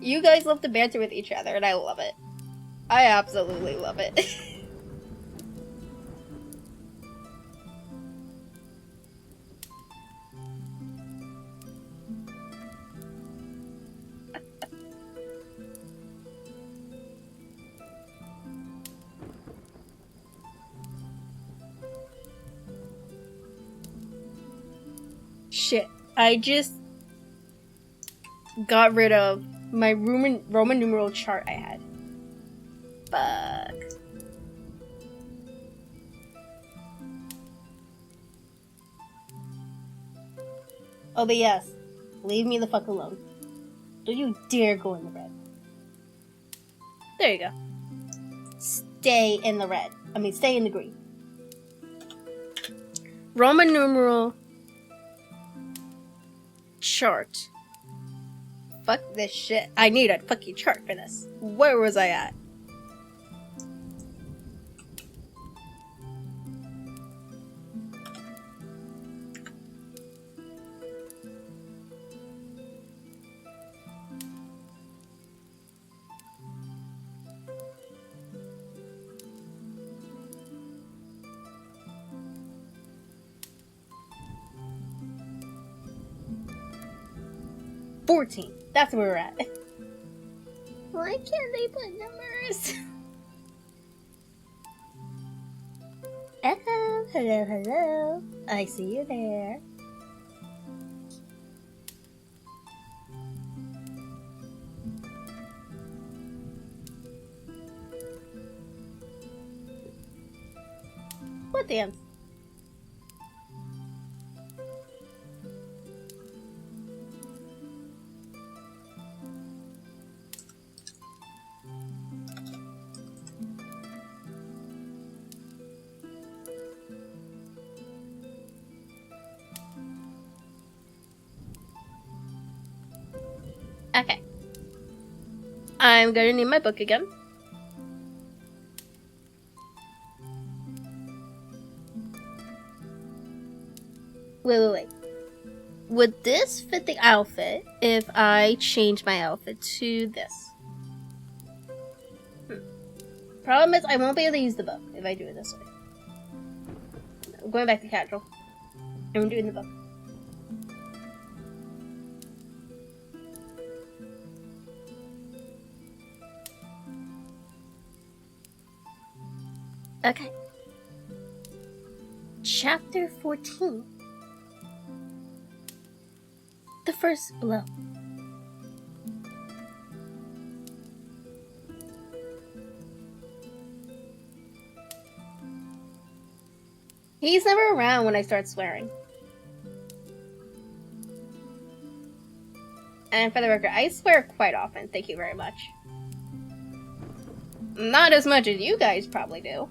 You guys love to banter with each other, and I love it. I absolutely love it. Shit, I just got rid of my Roman numeral chart I had. Fuck. Oh, but yes, leave me the fuck alone. Don't you dare go in the red. There you go. Stay in the red. I mean, stay in the green. Roman numeral chart. Fuck this shit. I need a fucking chart for this. Where was I at? $14. That's where we're at. Why can't they put numbers? Hello, hello, hello. I see you there. What dance? Okay. I'm gonna need my book again. Wait. Would this fit the outfit if I change my outfit to this? Problem is, I won't be able to use the book if I do it this way. I'm going back to casual. I'm doing the book. Okay. Chapter 14. The first blow. He's never around when I start swearing. And for the record, I swear quite often, thank you very much. Not as much as you guys probably do.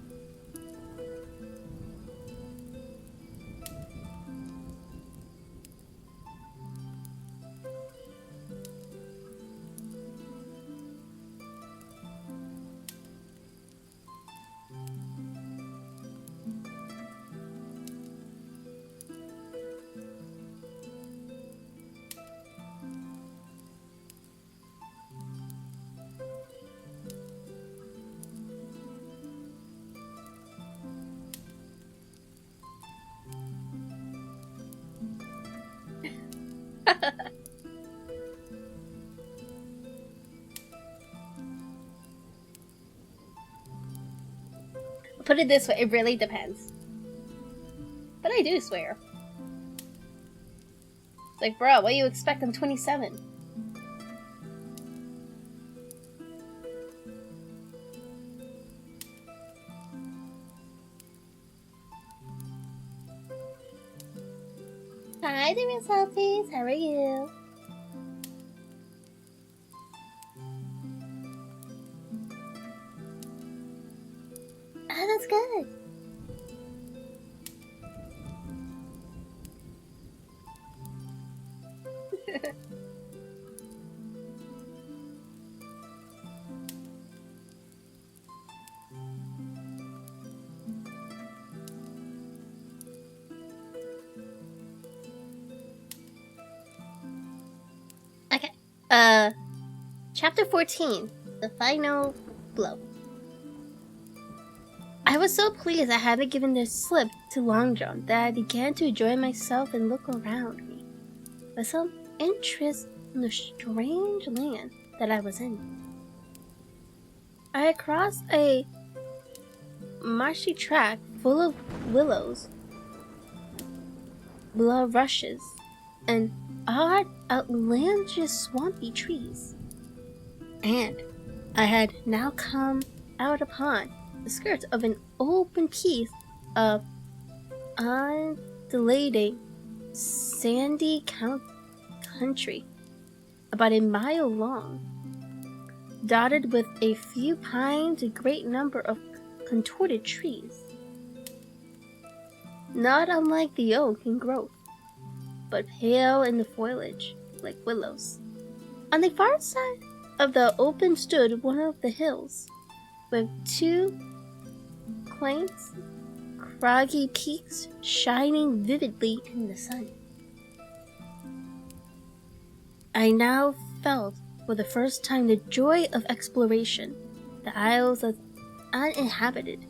Put it this way, it really depends. But I do swear. Like, bro, what do you expect? I'm 27. Hi, Demon Selfies. How are you? Ah, that's good. Okay. Chapter 14. The final blow. I was so pleased I hadn't given the slip to Long John that I began to enjoy myself and look around me with some interest in the strange land that I was in. I had crossed a marshy track full of willows, bulrushes, and odd, outlandish swampy trees. And I had now come out upon the skirts of an open piece of undulating, sandy country, about a mile long, dotted with a few pines and a great number of contorted trees, not unlike the oak in growth, but pale in the foliage like willows. On the far side of the open stood one of the hills, with two quaint, craggy peaks shining vividly in the sun. I now felt for the first time the joy of exploration. The isles was uninhabited.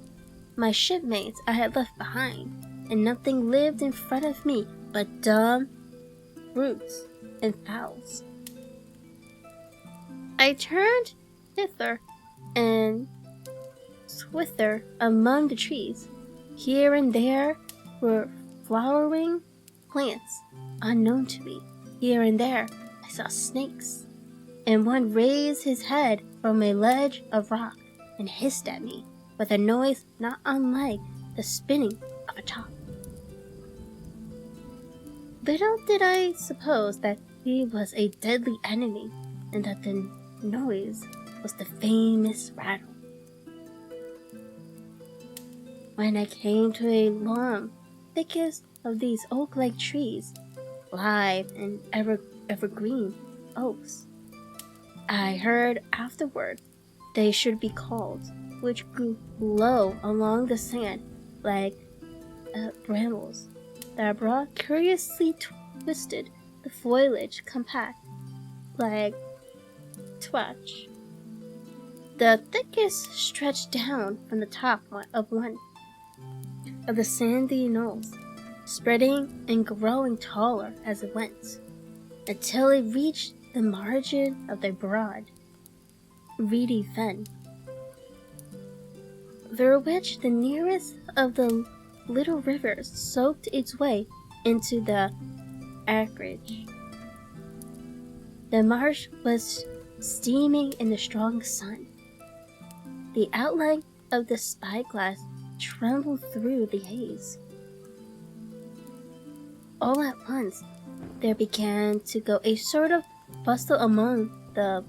My shipmates I had left behind, and nothing lived in front of me but dumb roots and fowls. I turned hither and thither among the trees. Here and there were flowering plants unknown to me. Here and there I saw snakes, and one raised his head from a ledge of rock and hissed at me with a noise not unlike the spinning of a top. Little did I suppose that he was a deadly enemy, and that the noise was the famous rattle. When I came to a long thicket of these oak-like trees, live and evergreen oaks, I heard afterward they should be called, which grew low along the sand like brambles that brought curiously twisted the foliage compact like twatch. The thickest stretched down from the top of one of the sandy knolls, spreading and growing taller as it went, until it reached the margin of the broad, reedy fen, through which the nearest of the little rivers soaked its way into the acreage. The marsh was steaming in the strong sun. The outline of the spyglass trembled through the haze. All at once, there began to go a sort of bustle among the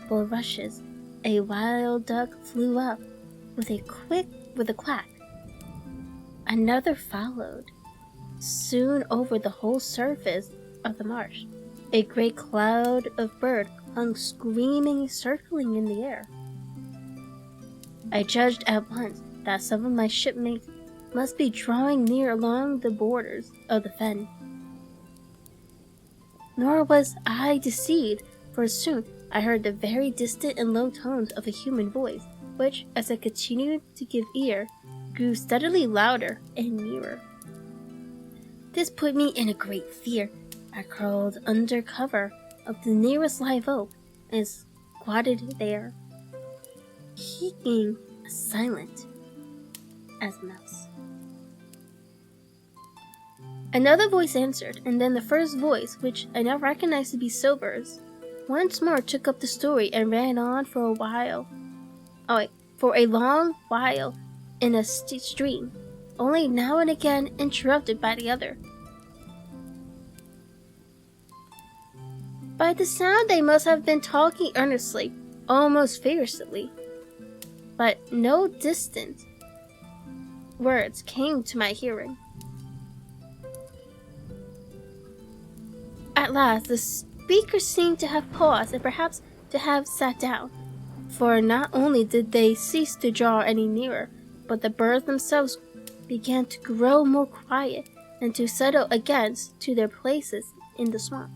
bulrushes. A wild duck flew up with a quack. Another followed. Soon over the whole surface of the marsh, a great cloud of bird hung screaming, circling in the air. I judged at once that some of my shipmates must be drawing near along the borders of the fen. Nor was I deceived, for soon I heard the very distant and low tones of a human voice, which, as I continued to give ear, grew steadily louder and nearer. This put me in a great fear. I crawled under cover of the nearest live oak and squatted there, keeping silent as a mouse. Another voice answered, and then the first voice, which I now recognized to be Silver's, once more took up the story and ran on for a long while in a stream, only now and again interrupted by the other. By the sound they must have been talking earnestly, almost fiercely, but no distant words came to my hearing. At last the speaker seemed to have paused and perhaps to have sat down, for not only did they cease to draw any nearer, but the birds themselves began to grow more quiet and to settle again to their places in the swamp.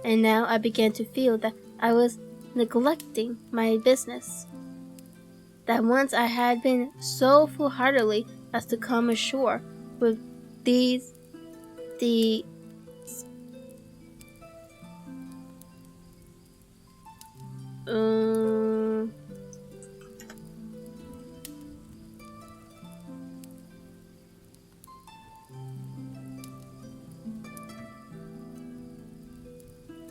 And now I began to feel that I was neglecting my business, that once I had been so foolhardily as to come ashore with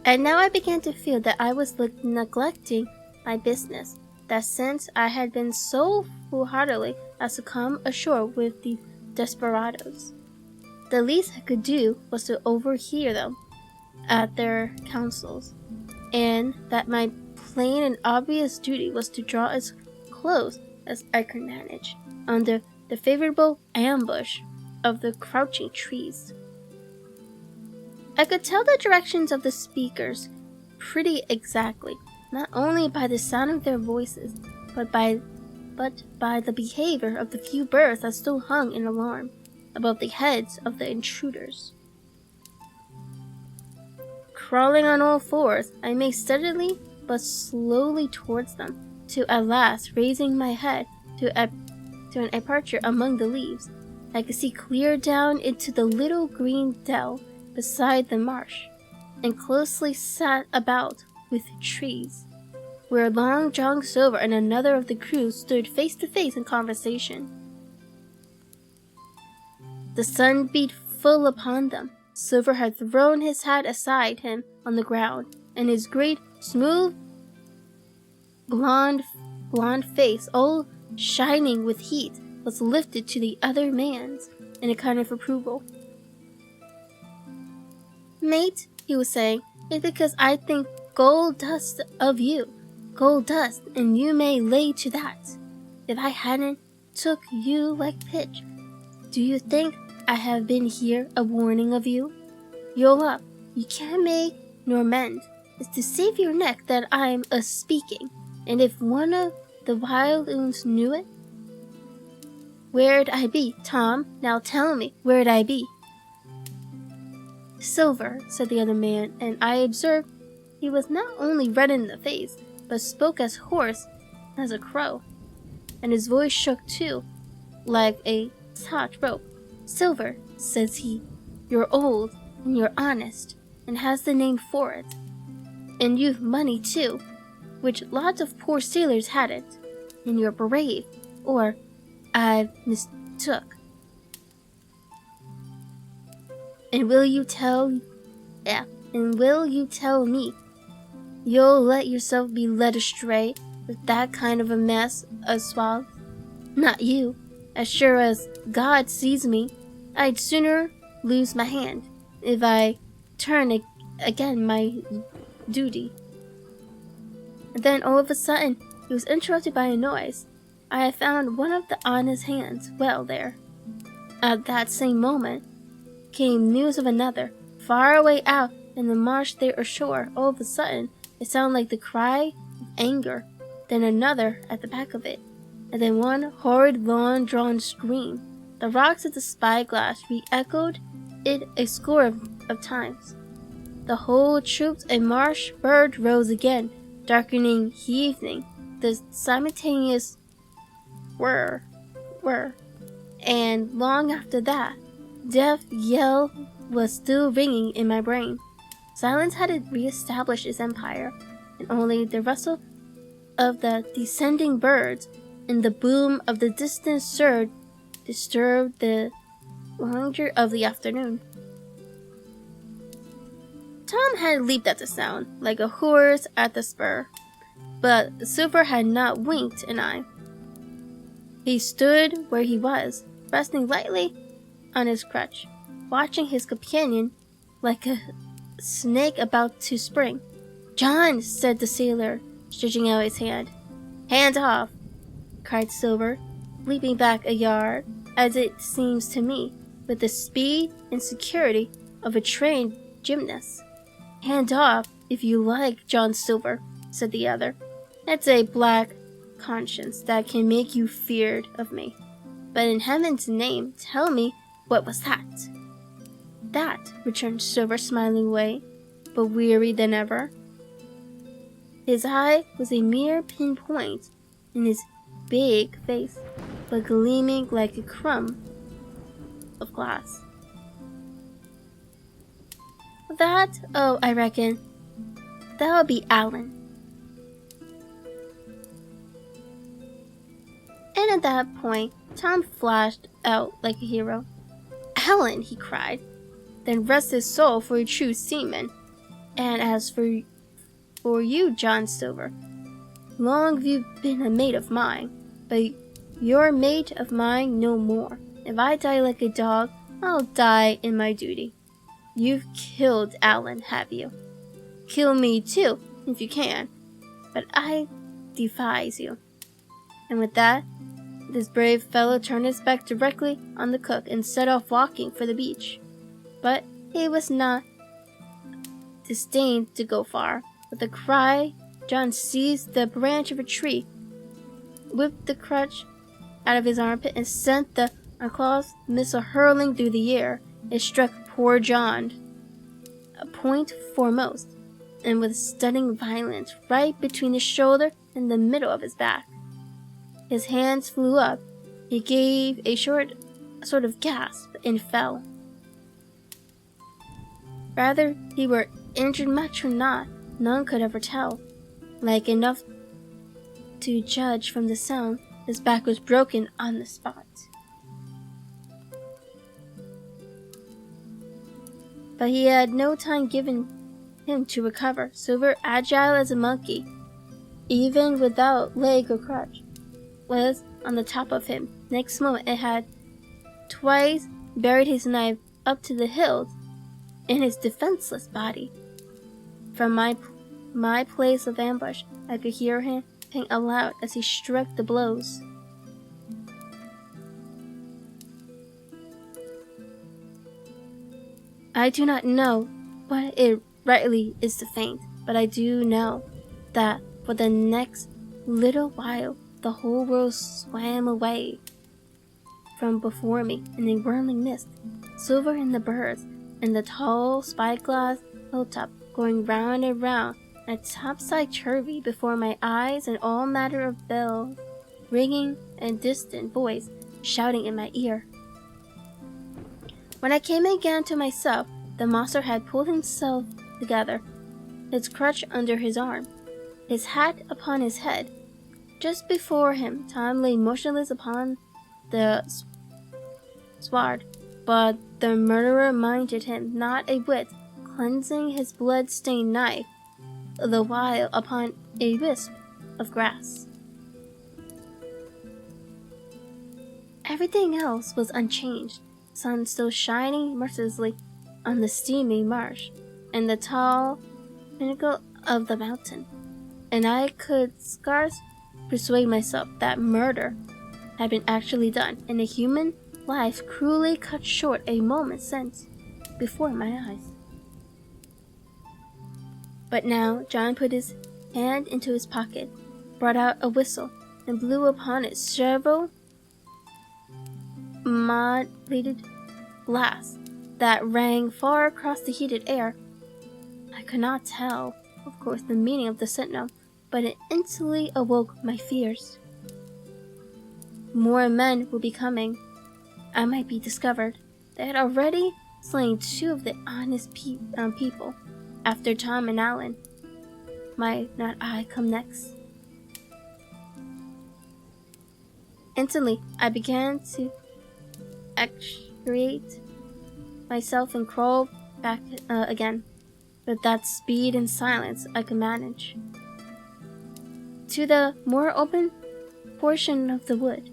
And now I began to feel that I was neglecting my business, that since I had been so foolhardily as to come ashore with the desperadoes, the least I could do was to overhear them at their councils, and that my plain and obvious duty was to draw as close as I could manage under the favorable ambush of the crouching trees. I could tell the directions of the speakers pretty exactly, not only by the sound of their voices, but by the behavior of the few birds that still hung in alarm above the heads of the intruders. Crawling on all fours, I made steadily but slowly towards them, till at last, raising my head to an aperture among the leaves, I could see clear down into the little green dell beside the marsh, and closely set about with trees, where Long John Silver and another of the crew stood face to face in conversation. The sun beat full upon them. Silver had thrown his hat aside him on the ground, and his great, smooth, blonde face, all shining with heat, was lifted to the other man's in a kind of approval. "Mate," he was saying, "it's because I think gold dust of you. Gold dust, and you may lay to that. If I hadn't took you like pitch, do you think I have been here a warning of you? You'll up, you can't make nor mend. It's to save your neck that I'm a-speaking, and if one of the wild oons knew it..." "Where'd I be, Tom? Now tell me, where'd I be?" "Silver," said the other man, and I observed he was not only red in the face, but spoke as hoarse as a crow, and his voice shook too, like a taut rope. "Silver," says he, "you're old, and you're honest, and has the name for it. And you've money too, which lots of poor sailors hadn't. And you're brave, or I've mistook. And will you tell me you'll let yourself be led astray with that kind of a mess of swabs? Not you. As sure as God sees me, I'd sooner lose my hand if I turn again my duty." And then all of a sudden he was interrupted by a noise. I had found one of the honest hands well there. At that same moment came news of another, far away out in the marsh there ashore. All of a sudden it sounded like the cry of anger, then another at the back of it, and then one horrid long-drawn scream. The rocks of the spyglass re-echoed it a score of times. The whole troop of marsh bird rose again, darkening evening. The simultaneous whir, and long after that, deaf yell was still ringing in my brain. Silence had re-established its empire, and only the rustle of the descending birds and the boom of the distant surge disturbed the languor of the afternoon. Tom had leaped at the sound, like a horse at the spur, but Silver had not winked an eye. He stood where he was, resting lightly on his crutch, watching his companion like a snake about to spring. "John," said the sailor, stretching out his hand. "Hand off!" cried Silver, leaping back a yard, as it seems to me, with the speed and security of a trained gymnast. "Hand off, if you like, John Silver," said the other. "That's a black conscience that can make you feared of me. But in heaven's name, tell me, what was that?" "That," returned Silver, smiling away, but weary than ever. His eye was a mere pinpoint in his big face, but gleaming like a crumb of glass. "That, oh, I reckon, that'll be Alan." And at that point, Tom flashed out like a hero. "Alan!" he cried. "Then rest his soul for a true seaman. And as for you, John Silver, long have you been a mate of mine, but you're a mate of mine no more. If I die like a dog, I'll die in my duty. You've killed Alan, have you? Kill me too, if you can, but I defies you." And with that, this brave fellow turned his back directly on the cook and set off walking for the beach. But he was not disdained to go far. With a cry, John seized the branch of a tree, whipped the crutch out of his armpit, and sent the unclothed missile hurling through the air. It struck poor John, a point foremost, and with stunning violence, right between his shoulder and the middle of his back. His hands flew up. He gave a short sort of gasp and fell. Whether he were injured much or not, none could ever tell. Like enough to judge from the sound, his back was broken on the spot. But he had no time given him to recover. Silver, agile as a monkey, even without leg or crutch, was on the top of him. Next moment it had twice buried his knife up to the hilt in his defenseless body. From my place of ambush, I could hear him pant aloud as he struck the blows. I do not know what it rightly is to faint, but I do know that for the next little while the whole world swam away from before me in a whirling mist. Silver and the birds, and the tall spyglass hilltop going round and round and topsy-turvy before my eyes, and all manner of bells ringing and distant voice shouting in my ear. When I came again to myself, the monster had pulled himself together, his crutch under his arm, his hat upon his head. Just before him, Tom lay motionless upon the sward, but the murderer minded him not a whit, cleansing his blood-stained knife, the while upon a wisp of grass. Everything else was unchanged, the sun still shining mercilessly on the steaming marsh and the tall pinnacle of the mountain, and I could scarce persuade myself that murder had been actually done, and a human life cruelly cut short a moment since before my eyes. But now John put his hand into his pocket, brought out a whistle, and blew upon it several modulated blasts that rang far across the heated air. I could not tell, of course, the meaning of the signal, but it instantly awoke my fears. More men would be coming. I might be discovered. They had already slain 2 of the honest people. After Tom and Alan, might not I come next? Instantly, I began to extricate myself and crawl back again, with that speed and silence I could manage, to the more open portion of the wood.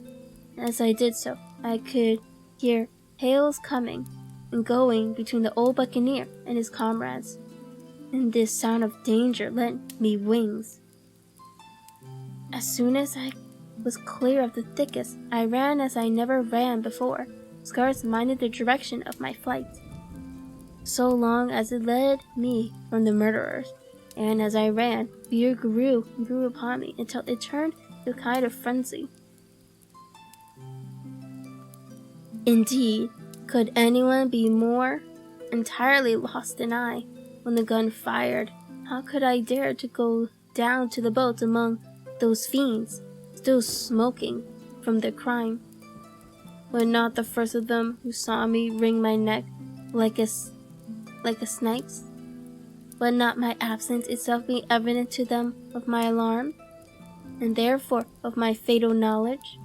As I did so, I could hear hails coming and going between the old buccaneer and his comrades, and this sound of danger lent me wings. As soon as I was clear of the thickest, I ran as I never ran before, scarce minded the direction of my flight, so long as it led me from the murderers, and as I ran, fear grew and grew upon me until it turned to a kind of frenzy. Indeed, could anyone be more entirely lost than I? When the gun fired, how could I dare to go down to the boats among those fiends, still smoking from their crime? Would not the first of them who saw me wring my neck like a snipe's? Would not my absence itself be evident to them of my alarm, and therefore of my fatal knowledge?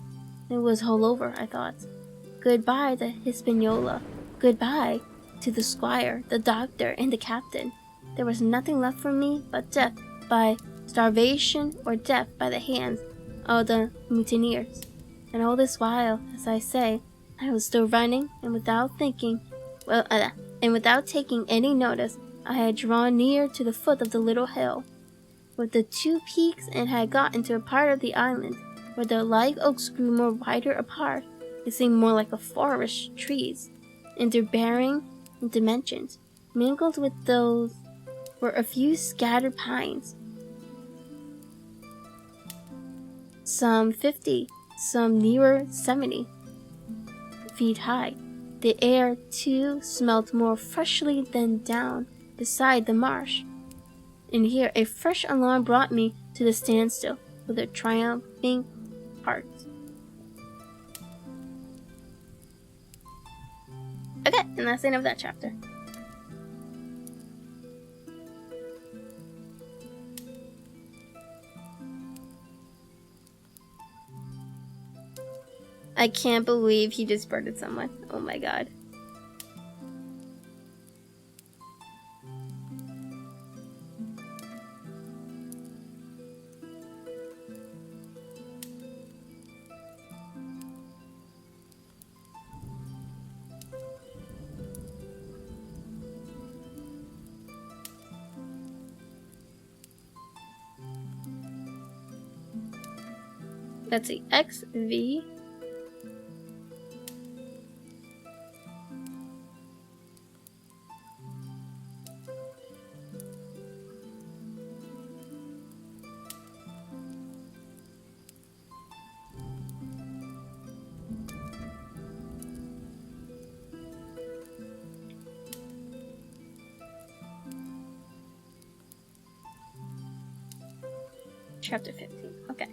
It was all over, I thought. Goodbye to Hispaniola. Goodbye to the squire, the doctor, and the captain. There was nothing left for me but death by starvation or death by the hands of the mutineers. And all this while, as I say, I was still running, and without thinking, and without taking any notice, I had drawn near to the foot of the little hill, with the 2 peaks, and had got into a part of the island where the live oaks grew more wider apart. They seemed more like a forest trees, in their bearing and dimensions. Mingled with those were a few scattered pines, some 50, some nearer 70 feet high. The air, too, smelt more freshly than down beside the marsh. And here a fresh alarm brought me to the standstill with a triumphing heart. Okay, and that's the end of that chapter. I can't believe he just murdered someone. Oh my god. Let's see, XV. Chapter 15. Okay.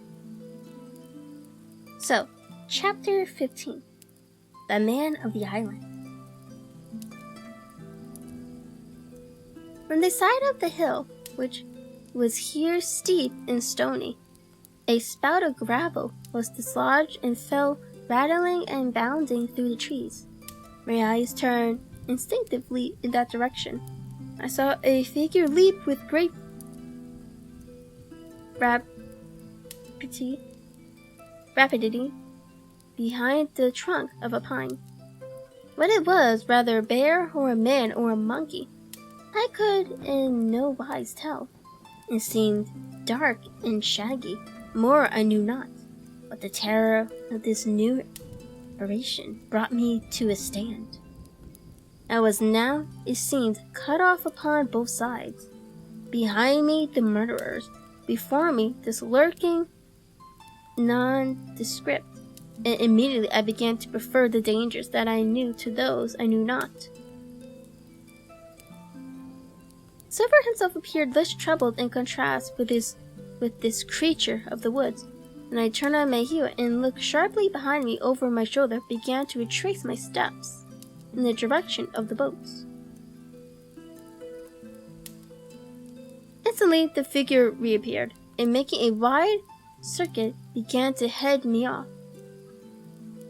So, Chapter 15. The Man of the Island. From the side of the hill, which was here steep and stony, a spout of gravel was dislodged and fell rattling and bounding through the trees. My eyes turned instinctively in that direction. I saw a figure leap with great rapidity behind the trunk of a pine. What it was, whether a bear or a man or a monkey, I could in no wise tell. It seemed dark and shaggy, more I knew not, but the terror of this new apparition brought me to a stand. I was now, it seemed, cut off upon both sides. Behind me the murderers, before me this lurking nondescript, and immediately I began to prefer the dangers that I knew to those I knew not. Silver himself appeared less troubled in contrast with this creature of the woods, and I turned on my heel and looked sharply behind me over my shoulder, began to retrace my steps in the direction of the boats. Instantly the figure reappeared, and making a wide circuit began to head me off.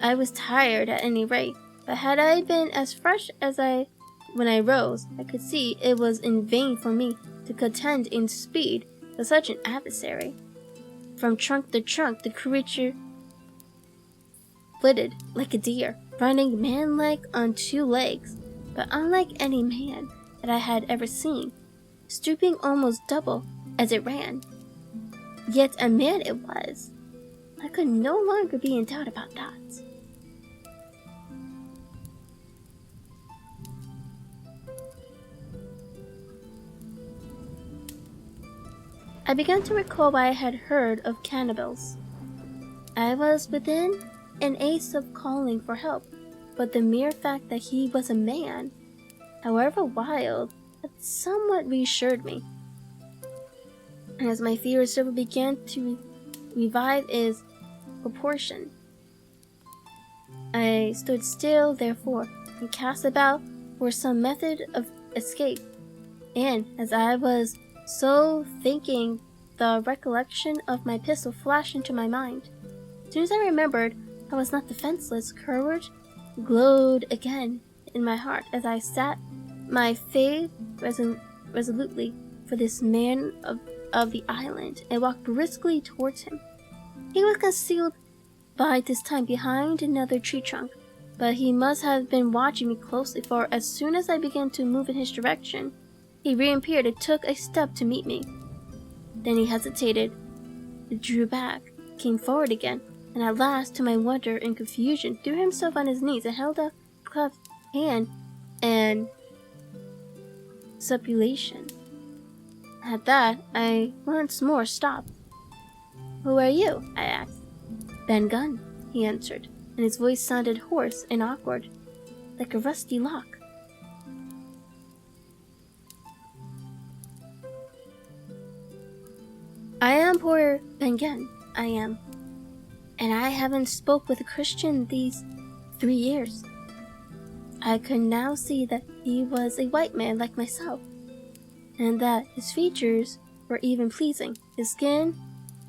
I was tired at any rate, but had I been as fresh as when I rose, I could see it was in vain for me to contend in speed with such an adversary. From trunk to trunk the creature flitted like a deer, running man-like on two legs, but unlike any man that I had ever seen, stooping almost double as it ran. Yet a man it was. I could no longer be in doubt about that. I began to recall what I had heard of cannibals. I was within an ace of calling for help, but the mere fact that he was a man, however wild, had somewhat reassured me. And as my fears still began to revive its proportion, I stood still, therefore, and cast about for some method of escape. And as I was so thinking, the recollection of my pistol flashed into my mind. As soon as I remembered I was not defenseless, courage glowed again in my heart as I sat my faith resolutely for this man of the island and walked briskly towards him. He was concealed by this time behind another tree trunk, but he must have been watching me closely, for as soon as I began to move in his direction, he reappeared and took a step to meet me. Then he hesitated, drew back, came forward again, and at last, to my wonder and confusion, threw himself on his knees and held a cleft hand and supplication. At that, I once more stopped. "Who are you?" I asked. "Ben Gunn," he answered, and his voice sounded hoarse and awkward, like a rusty lock. "I am poor Ben Gunn, I am, and I haven't spoke with a Christian these 3 years." I could now see that he was a white man like myself, and that his features were even pleasing. His skin,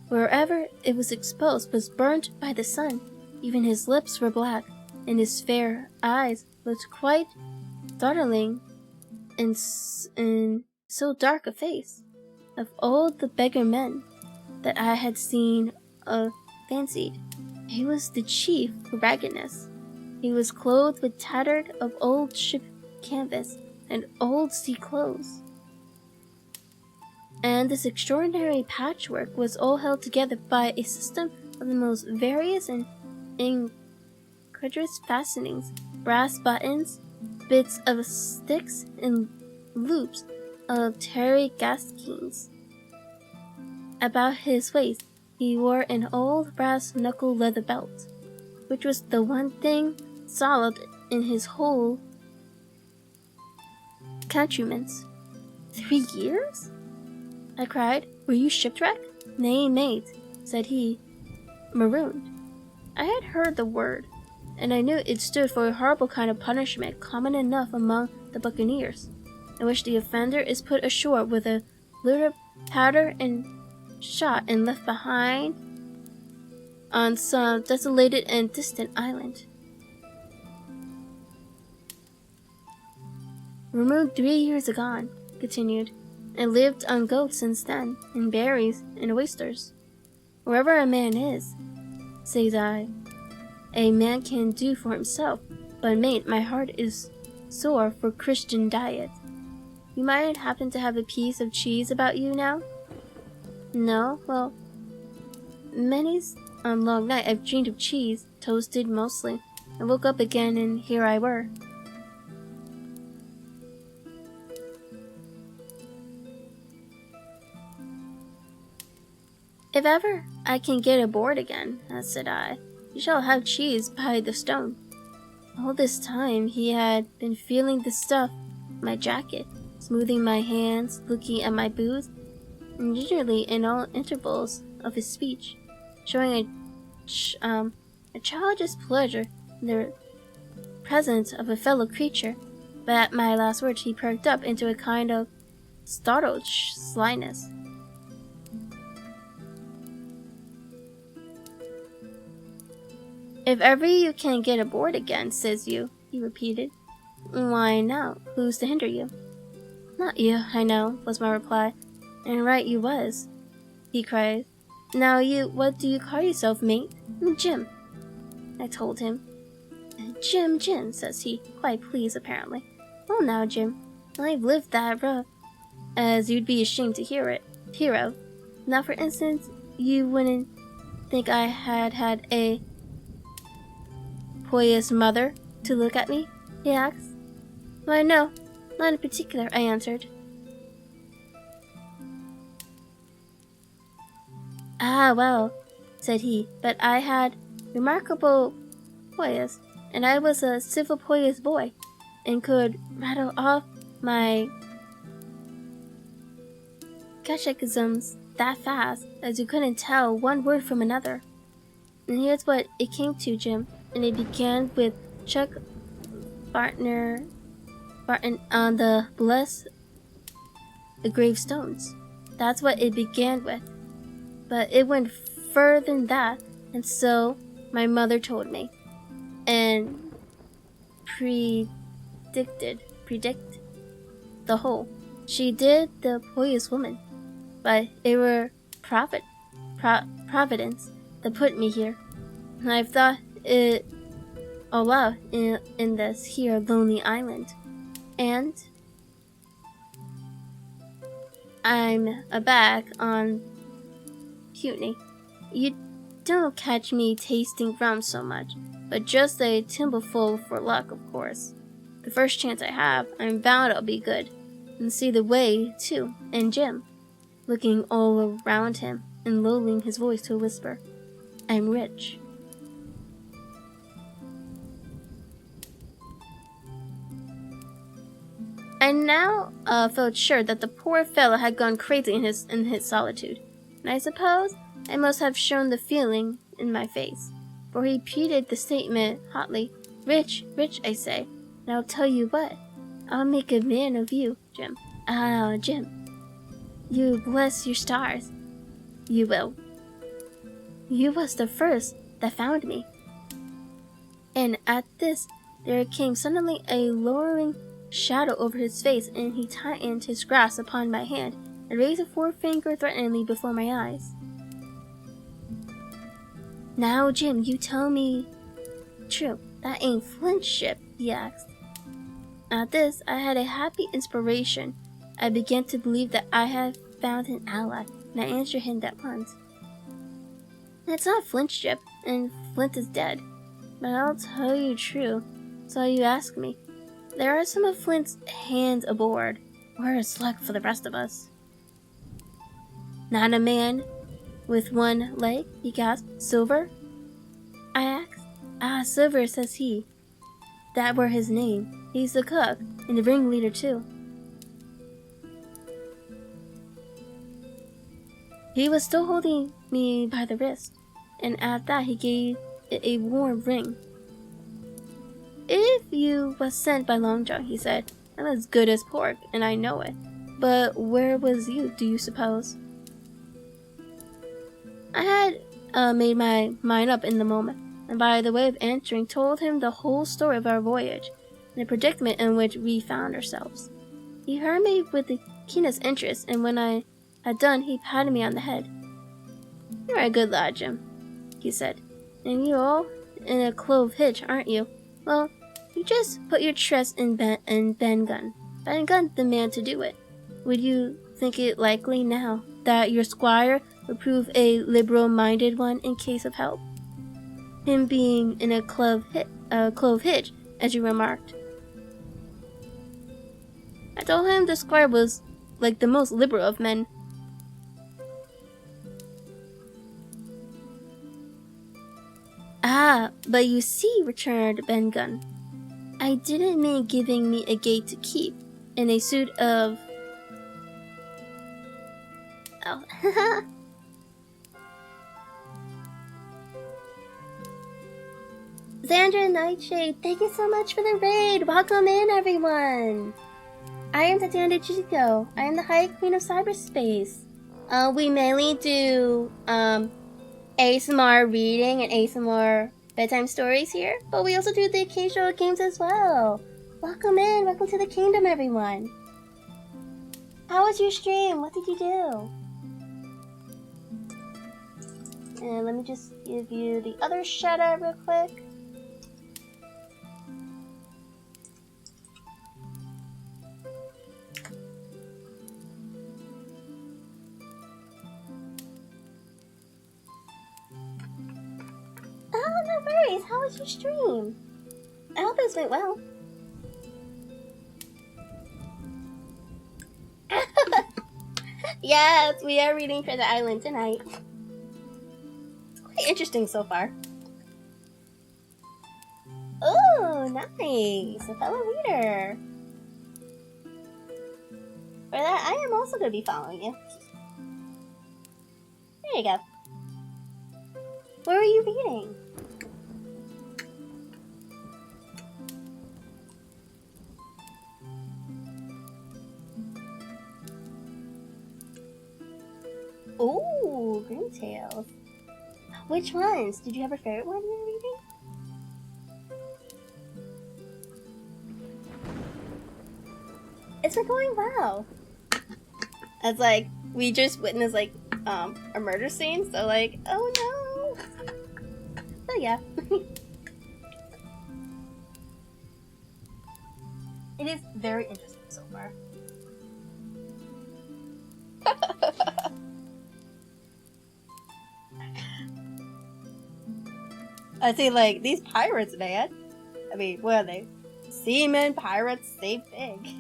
wherever it was exposed, was burnt by the sun, Even his lips were black, and his fair eyes looked quite startling in so dark a face. Of all the beggar men that I had seen or fancied, he was the chief for raggedness. He was clothed with tattered of old ship canvas and old sea clothes. And this extraordinary patchwork was all held together by a system of the most various and incredulous fastenings, brass buttons, bits of sticks, and loops of tarry gaskeens. About his waist he wore an old brass knuckle leather belt, which was the one thing solid in his whole countryman's. 3 years? I cried. Were you shipwrecked? Nay, mate, said he. Marooned. I had heard the word, and I knew it stood for a horrible kind of punishment common enough among the buccaneers, in which the offender is put ashore with a little powder and shot and left behind on some desolated and distant island. Removed 3 years agone, continued, and lived on goats since then, and berries and oysters. Wherever a man is, says I, a man can do for himself, but mate, my heart is sore for Christian diet. You might happen to have a piece of cheese about you now? No? Well, many's a long night I've dreamed of cheese, toasted mostly. I woke up again and here I were. If ever I can get aboard again, said I, you shall have cheese by the stone. All this time he had been feeling the stuff in my jacket, smoothing my hands, looking at my boots, and gingerly in all intervals of his speech, showing a childish pleasure in the presence of a fellow creature, but at my last words he perked up into a kind of startled slyness. If ever you can get aboard again, says you, he repeated. Why now, who's to hinder you? Not you, I know, was my reply. And right you was, he cried. Now you, what do you call yourself, mate? Jim, I told him. Jim, says he, quite pleased apparently. Well now, Jim, I've lived that rough, as you'd be ashamed to hear of. Now for instance, you wouldn't think I had a poyous mother to look at me, he asked. Why no, not in particular, I answered. Ah, well, said he, but I had remarkable poise, and I was a civil poyous boy, and could rattle off my catechisms that fast, as you couldn't tell one word from another. And here's what it came to, Jim, and it began with Chuck Barton on the blessed gravestones. That's what it began with. But it went further than that, and so my mother told me, and predict the whole. She did the poorest woman, but it were providence that put me here. And I've thought it all out in this here lonely island, and I'm back on Putney. You don't catch me tasting rum so much, but just a thimbleful for luck, of course. The first chance I have, I'm bound I'll be good, and see the way, too. And Jim, looking all around him, and lowering his voice to a whisper, I'm rich. I now felt sure that the poor fellow had gone crazy in his solitude, and I suppose I must have shown the feeling in my face, for he repeated the statement hotly. Rich, I say, and I'll tell you what, I'll make a man of you, Jim. Jim, you bless your stars. You will. You was the first that found me. And at this, there came suddenly a lowering shadow over his face, and he tightened his grasp upon my hand and raised a forefinger threateningly before my eyes. "Now, Jim, you tell me true, that ain't Flint's ship?" he asked. At this, I had a happy inspiration. I began to believe that I had found an ally, and I answered him at once. "It's not Flint's ship, and Flint is dead. But I'll tell you true, so you ask me. There are some of Flint's hands aboard. Worse luck for the rest of us." "Not a man with one leg?" he gasped. "Silver?" I asked. "Ah, Silver," says he. That were his name. He's the cook, and the ringleader too. He was still holding me by the wrist, and at that he gave it a warm ring. "If you was sent by Long John," he said, "I'm as good as pork, and I know it. But where was you, do you suppose?" I had made my mind up in the moment, and by the way of answering, told him the whole story of our voyage, and the predicament in which we found ourselves. He heard me with the keenest interest, and when I had done, he patted me on the head. "You're a good lad, Jim," he said, "and you all in a clove hitch, aren't you? Well, you just put your trust in Ben Gunn. Ben Gunn's the man to do it. Would you think it likely now that your squire would prove a liberal-minded one in case of help? Him being in a clove hitch, as you remarked." I told him the squire was like the most liberal of men. "Ah, but you see," returned Ben Gunn, "I didn't mean giving me a gate to keep, and a suit of..." Oh. Xandra Nightshade, thank you so much for the raid! Welcome in, everyone! I am Tatiana Chico. I am the High Queen of Cyberspace. We mainly do ASMR reading and ASMR bedtime stories here, but we also do the occasional games as well. Welcome in, welcome to the kingdom, everyone. How was your stream? What did you do? And let me just give you the other shout out real quick. Oh, no worries. How was your stream? I hope it went well. Yes, we are reading for the island tonight. It's quite interesting so far. Oh, nice. A fellow reader. For that, I am also going to be following you. There you go. What were you reading? Ooh, Green Tales. Which ones? Did you have a favorite one you were reading? It's been going well. It's like, we just witnessed like, a murder scene, so like, oh no! So yeah. It is very interesting so far. I see, like, these pirates, man. I mean, what are they? Seamen, pirates, save big.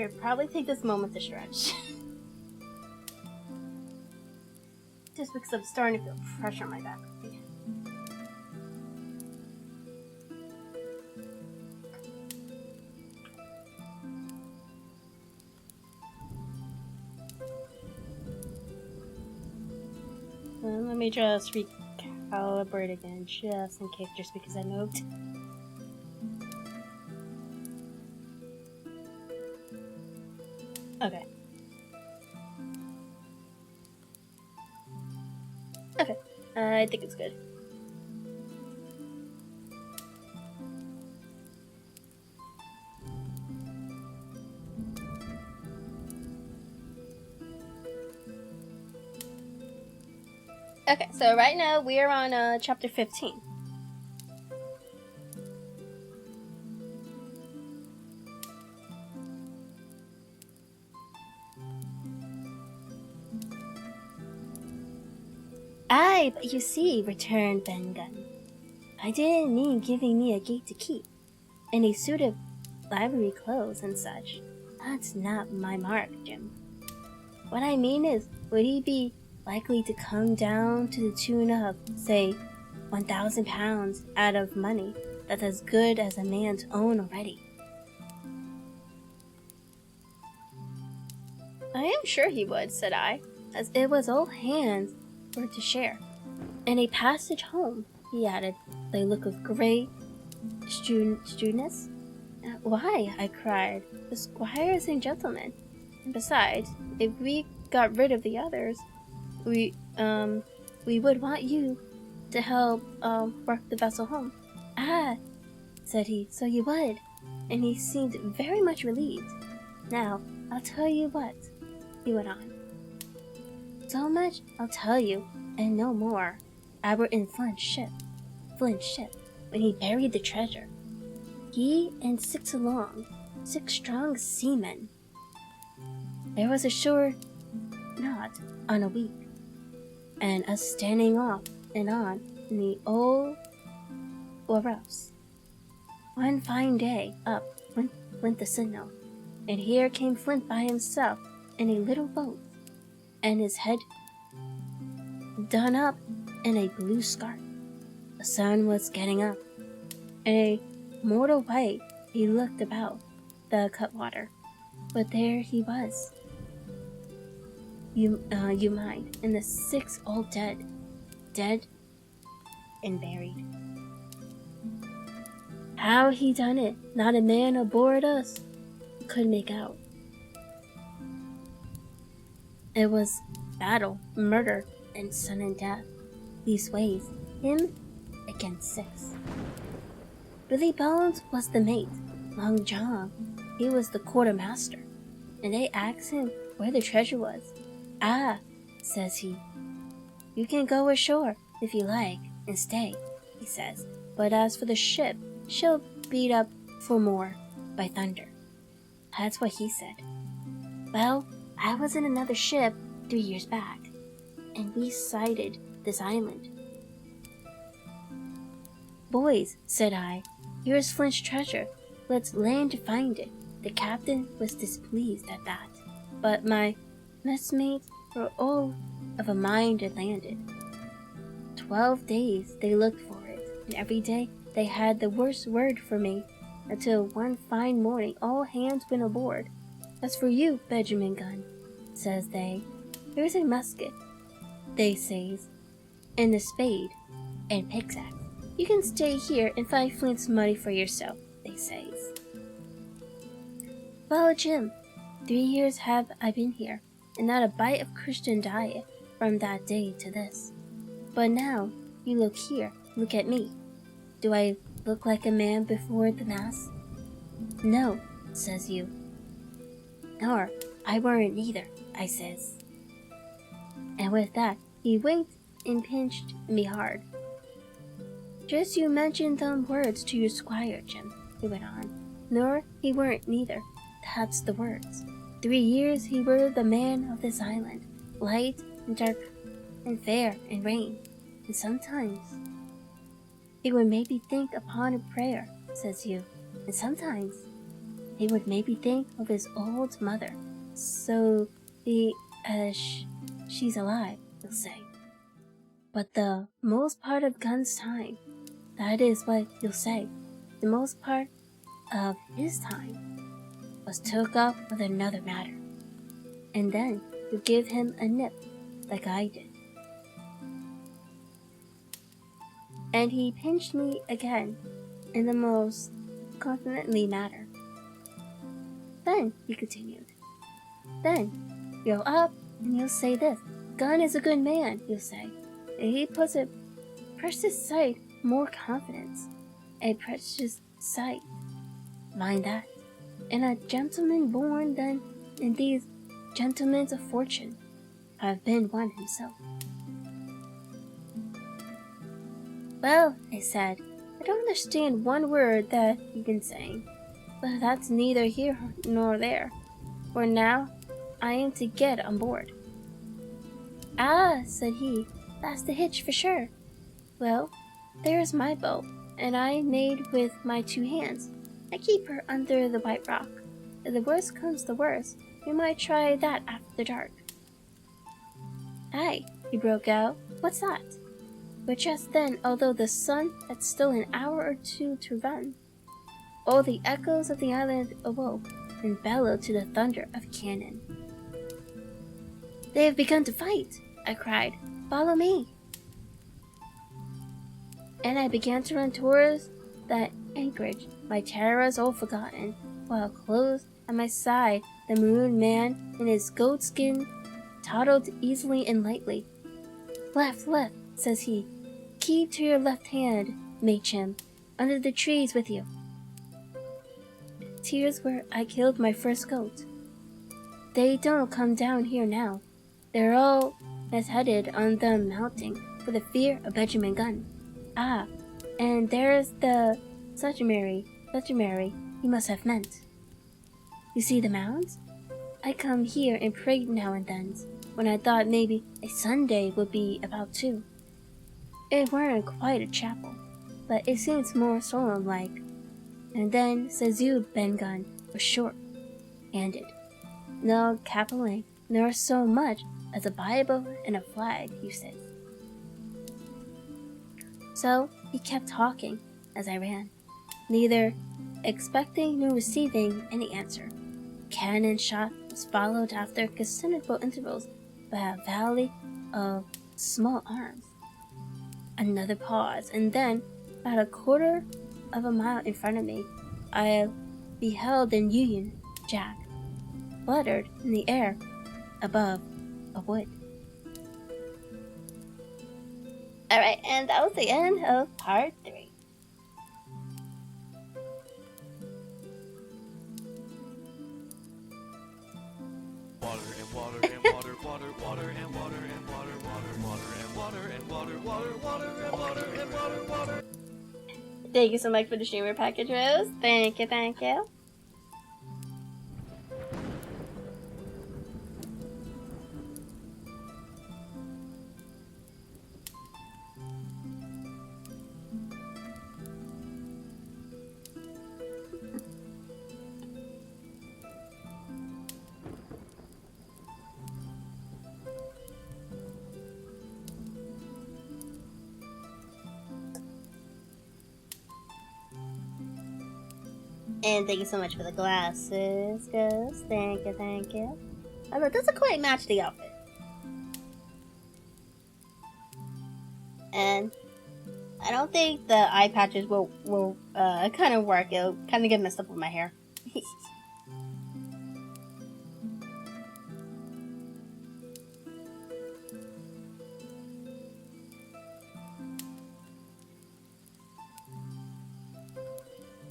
should probably take this moment to stretch. Just because I'm starting to feel pressure on my back. Let me just recalibrate again, just in case, just because I moved. Okay. Okay, I think it's good. Okay, so right now we are on chapter 15. Aye, but you see, returned Ben Gunn, I didn't mean giving me a gate to keep, and a suit of livery clothes and such. That's not my mark, Jim. What I mean is, would he be likely to come down to the tune of, say, 1,000 pounds out of money that's as good as a man's own already? I am sure he would, said I, as it was all hands were to share. And a passage home, he added, with a look of great shrewdness. Why, I cried, the squires and gentlemen. And besides, if we got rid of the others, we would want you to help work the vessel home. Ah, said he, so you would. And he seemed very much relieved. Now, I'll tell you what, he went on. So much I'll tell you, and no more. I were in Flint's ship, when he buried the treasure. He and 6 strong seamen. There was a sure knot on a week, and us standing off and on in the old Oros. One fine day up went the signal, and here came Flint by himself in a little boat, and his head done up in a blue scarf. The sun was getting up, and a mortal white he looked about the cutwater, but there he was. You mind, and the 6 all dead and buried. How he done it, not a man aboard us could make out. It was battle, murder, and sudden death. These ways, him against 6. Billy Bones was the mate. Long John, he was the quartermaster. And they asked him where the treasure was. Ah, says he, you can go ashore if you like and stay, he says. But as for the ship, she'll beat up for more by thunder. That's what he said. Well, I was in another ship 3 years back, and we sighted this island. Boys, said I, here's Flint's treasure. Let's land to find it. The captain was displeased at that, but my messmates were all of a mind and landed. 12 days they looked for it, and every day they had the worst word for me, until one fine morning all hands went aboard. As for you, Benjamin Gunn, says they, here's a musket, they says, and a spade, and pickaxe. You can stay here and find Flint's money for yourself, they says. Well, Jim, 3 years have I been here, and not a bite of Christian diet from that day to this. But now, you look here, look at me. Do I look like a man before the mass? No, says you. Nor I weren't neither, I says. And with that, he winked and pinched me hard. Just you mentioned them words to your squire, Jim, he went on. Nor he weren't neither, that's the words. 3 years he were the man of this island, light and dark and fair and rain, and sometimes he would maybe think upon a prayer, says you, and sometimes he would maybe think of his old mother. So she's alive, he'll say. But the most part of Gun's time, that is what he'll say, the most part of his time was took up with another matter. And then you give him a nip like I did. And he pinched me again in the most confidently manner. Then, he continued, then you'll up and you'll say this, Gun is a good man, you'll say. He puts a precious sight more confidence. A precious sight. Mind that. And a gentleman born then in these gentlemen of fortune have been one himself. Well, I said, I don't understand one word that you've been saying, but that's neither here nor there, for now I am to get on board. Ah, said he, that's the hitch for sure. Well, there's my boat, and I made with my 2 hands. I keep her under the white rock. If the worst comes to worst, we might try that after dark. Aye, he broke out, what's that? But just then, although the sun had still an hour or 2 to run, all the echoes of the island awoke and bellowed to the thunder of cannon. They have begun to fight, I cried. Follow me. And I began to run towards that anchorage, my terrors all forgotten, while close at my side the maroon man in his goatskin toddled easily and lightly. Left, says he. Keep to your left hand, Machem, under the trees with you. Tears where I killed my first goat. They don't come down here now. They're all as headed on them mounting for the fear of Benjamin Gunn. Ah, and there's the Usanekomemory he must have meant. You see the mounds? I come here and prayed now and then, when I thought maybe a Sunday would be about too. It weren't quite a chapel, but it seems more solemn-like. And then, says you, Ben Gunn, was short-handed. No capeling, nor so much as a Bible and a flag, you said. So he kept talking as I ran, neither expecting nor receiving any answer. Cannon shot was followed after considerable intervals by a volley of small arms. Another pause, and then, about a quarter of a mile in front of me, I beheld an Union Jack fluttered in the air above a wood. Alright, and that was the end of part 3. Thank you so much for the streamer package, Rose. Thank you, thank you. And thank you so much for the glasses, Ghost. Thank you, thank you. Although it doesn't quite match the outfit. And I don't think the eye patches will kind of work. It'll kind of get messed up with my hair.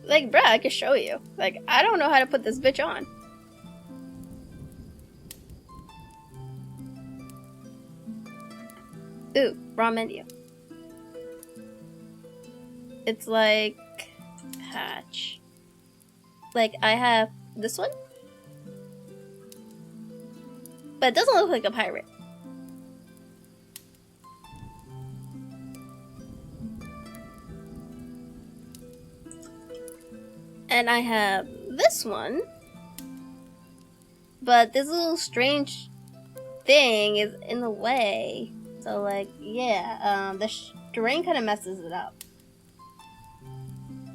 Like, bruh, I can show you. Like, I don't know how to put this bitch on. Ooh, wrong menu. It's like... patch. Like, I have this one. But it doesn't look like a pirate. And I have this one. But this little strange thing is in the way. So, like, yeah, the string kind of messes it up.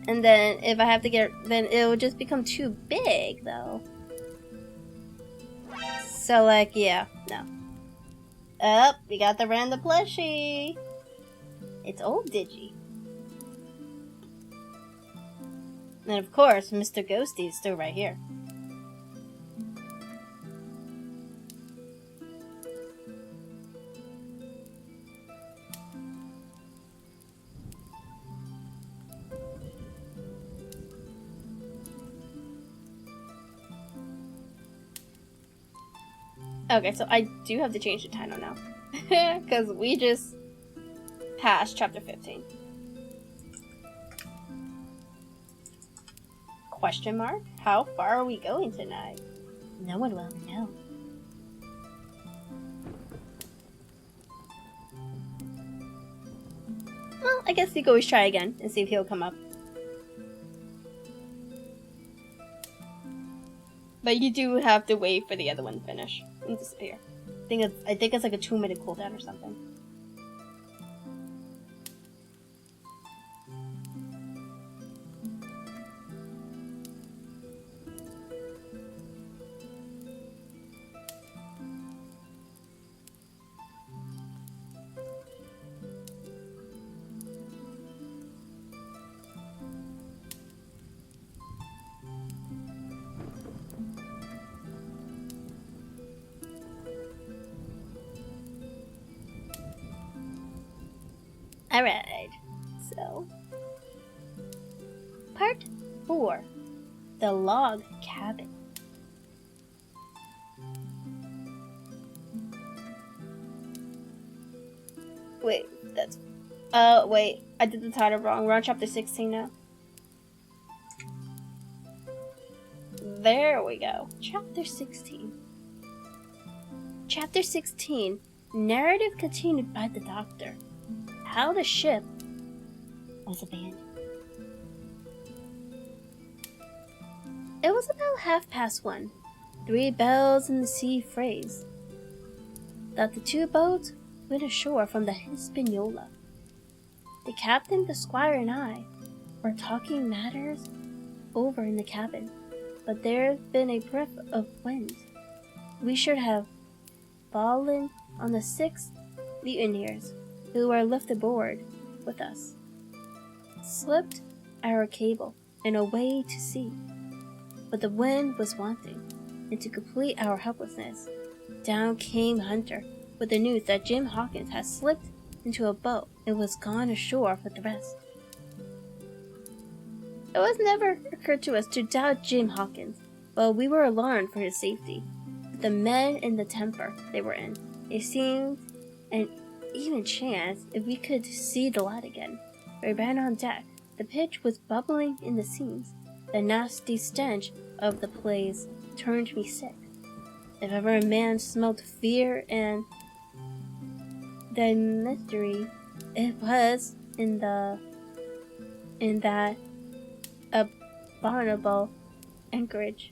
And then if I have to then it will just become too big, though. So, like, yeah, no. We got the random plushie. It's old Digi. And of course, Mr. Ghosty is still right here. Okay, so I do have to change the title now. Because we just passed chapter 15. Question mark? How far are we going tonight? No one will ever know. Well, I guess we can always try again and see if he'll come up. But you do have to wait for the other one to finish and disappear. I think it's like a 2-minute cooldown or something. Alright, so part 4, the log cabin. Wait, wait, I did the title wrong. We're on chapter 16 now. There we go. Chapter 16. Chapter 16, narrative continued by the Doctor. How the ship was abandoned. It was about 1:30. 3 bells in the sea phrase that the 2 boats went ashore from the Hispaniola. The captain, the squire, and I were talking matters over in the cabin, but there had been a breath of wind. We should have fallen on the 6 mutineers who were left aboard with us, slipped our cable, and away to sea. But the wind was wanting, and to complete our helplessness, down came Hunter with the news that Jim Hawkins had slipped into a boat and was gone ashore with the rest. It was never occurred to us to doubt Jim Hawkins, but we were alarmed for his safety. With the men and the temper they were in, it seemed an even chance if we could see the light again. We ran on deck. The pitch was bubbling in the seams. The nasty stench of the place turned me sick. If ever a man smelt fear and the mystery, it was in that abominable anchorage.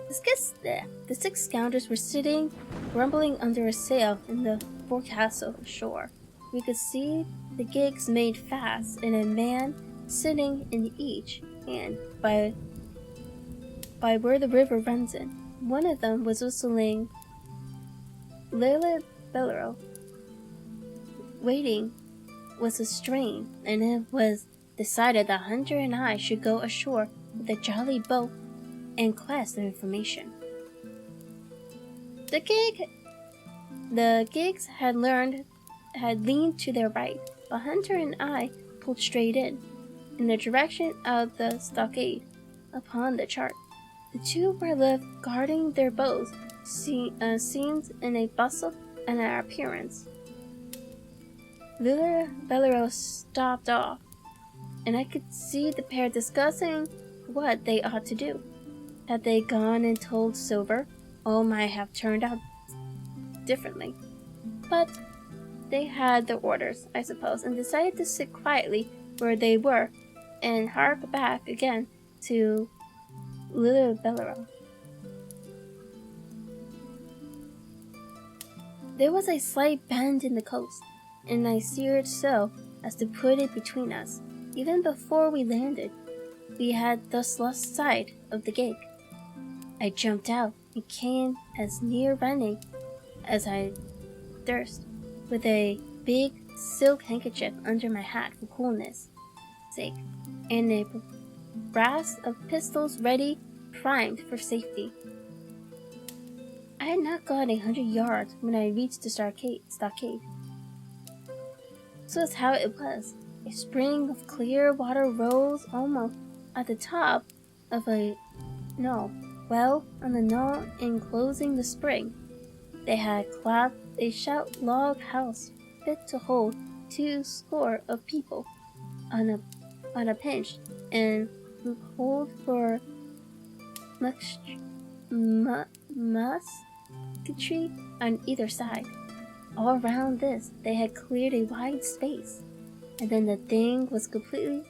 The 6 scoundrels were sitting, grumbling under a sail in the forecastle shore. We could see the gigs made fast, and a man sitting in each hand by where the river runs in. One of them was whistling Lila Bellero. Waiting was a strain, and it was decided that Hunter and I should go ashore with the jolly boat in quest of information. The gigs had leaned to their right, but Hunter and I pulled straight in the direction of the stockade upon the chart. The 2 were left guarding their boats, seemed in a bustle and our appearance. Lila Bellero stopped off, and I could see the pair discussing what they ought to do. Had they gone and told Silver, all might have turned out differently. But they had their orders, I suppose, and decided to sit quietly where they were and hark back again to Little Bellero. There was a slight bend in the coast, and I steered so as to put it between us. Even before we landed, we had thus lost sight of the gig. I jumped out and came as near running as I durst, with a big silk handkerchief under my hat for coolness' sake, and a brace of pistols ready, primed for safety. I had not gone 100 yards when I reached the stockade. So that's how it was. A spring of clear water rose almost at the top of a well on the knoll enclosing the spring. They had clapped a stout log house fit to hold 200 of people on a pinch, and who called for musketry on either side. All round this they had cleared a wide space, and then the thing was completed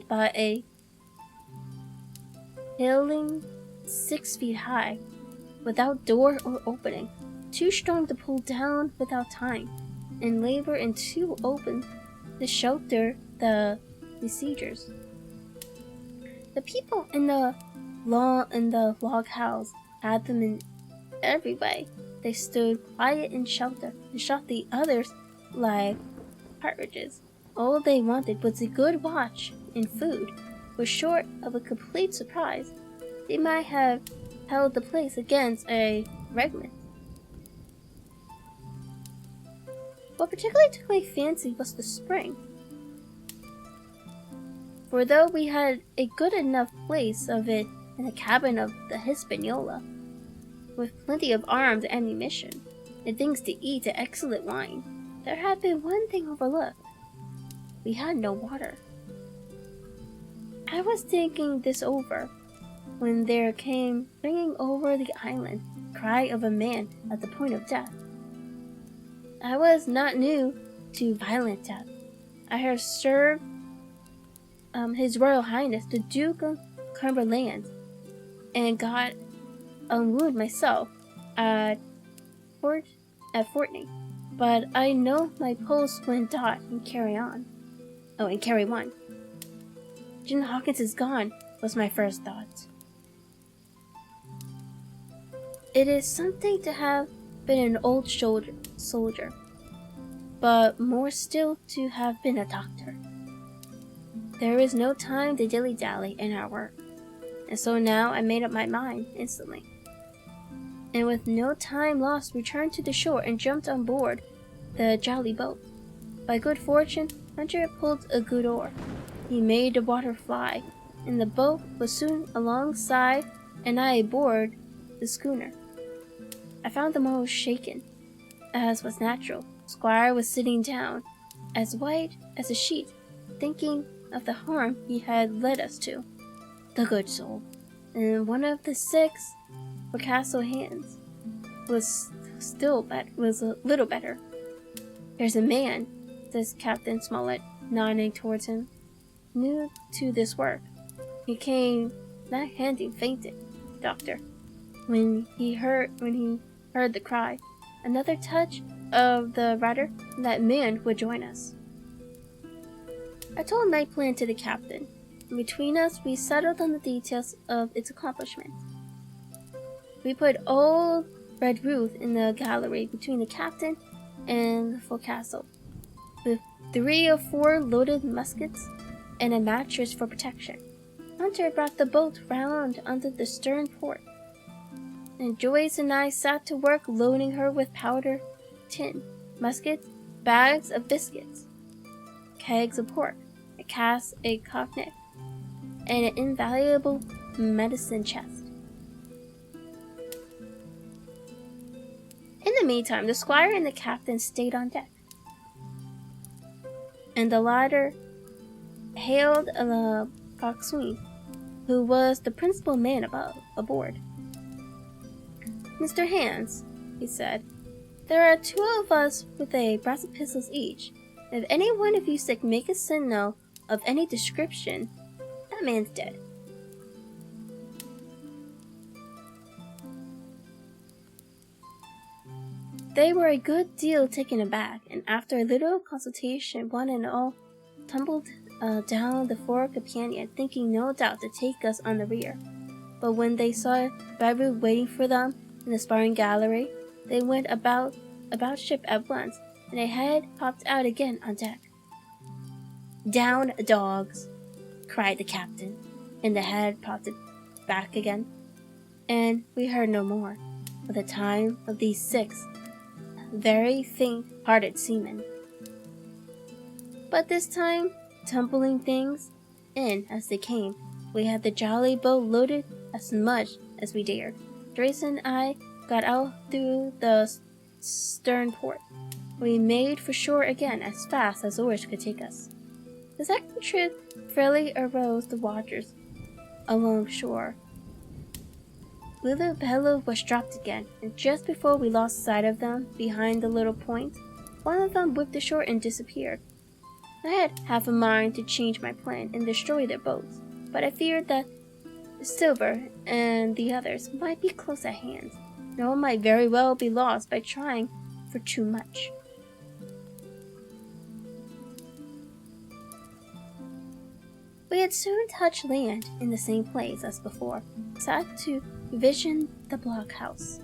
by a paling 6 feet high, without door or opening, too strong to pull down without time, and labor and too open to shelter the besiegers. The people in the log house had them in every way. They stood quiet in shelter and shot the others like partridges. All they wanted was a good watch and food, for short of a complete surprise, they might have held the place against a regiment. What particularly took my fancy was the spring. For though we had a good enough place of it in the cabin of the Hispaniola, with plenty of armed ammunition, and things to eat and excellent wine, there had been one thing overlooked. We had no water. I was thinking this over, when there came ringing over the island the cry of a man at the point of death. I was not new to violent death. I had served His Royal Highness the Duke of Cumberland, and got a wound myself at Fortney, but I know my post when dot and carry on. And carry one. Jim Hawkins is gone, was my first thought. It is something to have been an old soldier, but more still to have been a doctor. There is no time to dilly-dally in our work, and so now I made up my mind instantly, and with no time lost returned to the shore and jumped on board the jolly boat. By good fortune, Hunter pulled a good oar. He made the water fly, and the boat was soon alongside and I aboard the schooner. I found them all shaken, as was natural. Squire was sitting down, as white as a sheet, thinking of the harm he had led us to. The good soul. And one of the 6 forecastle hands was a little better. There's a man, says Captain Smollett, nodding towards him, new to this work. He came that handy fainted, doctor, when he heard the cry. Another touch of the rudder, and that man would join us. I told my plan to the captain, and between us we settled on the details of its accomplishment. We put old Red Ruth in the gallery between the captain and the forecastle, with 3 or 4 loaded muskets and a mattress for protection. Hunter brought the boat round under the stern port, and Joyce and I sat to work loading her with powder, tin, muskets, bags of biscuits, kegs of pork, a cask of cognac, and an invaluable medicine chest. In the meantime, the squire and the captain stayed on deck, and the latter hailed the coxswain, who was the principal man aboard. "Mr. Hans," he said, "there are 2 of us with a brace of pistols each. If any one of you sick make a signal of any description, that man's dead. They were a good deal taken aback, and after a little consultation, one and all tumbled down the fork canyon, thinking no doubt to take us on the rear. But when they saw Babu waiting for them in the sparring gallery, they went about ship at once, and a head popped out again on deck. "Down, dogs!" cried the captain, and the head popped back again, and we heard no more of the time of these 6 very faint-hearted seamen. But this time, tumbling things in as they came, we had the jolly boat loaded as much as we dared. Drace and I got out through the stern port. We made for shore again as fast as oars could take us. The second trip fairly arose the watchers along shore. Little Bello was dropped again, and just before we lost sight of them behind the little point, one of them whipped ashore and disappeared. I had half a mind to change my plan and destroy their boats, but I feared that Silver and the others might be close at hand, and one might very well be lost by trying for too much. We had soon touched land in the same place as before, sat to vision the blockhouse.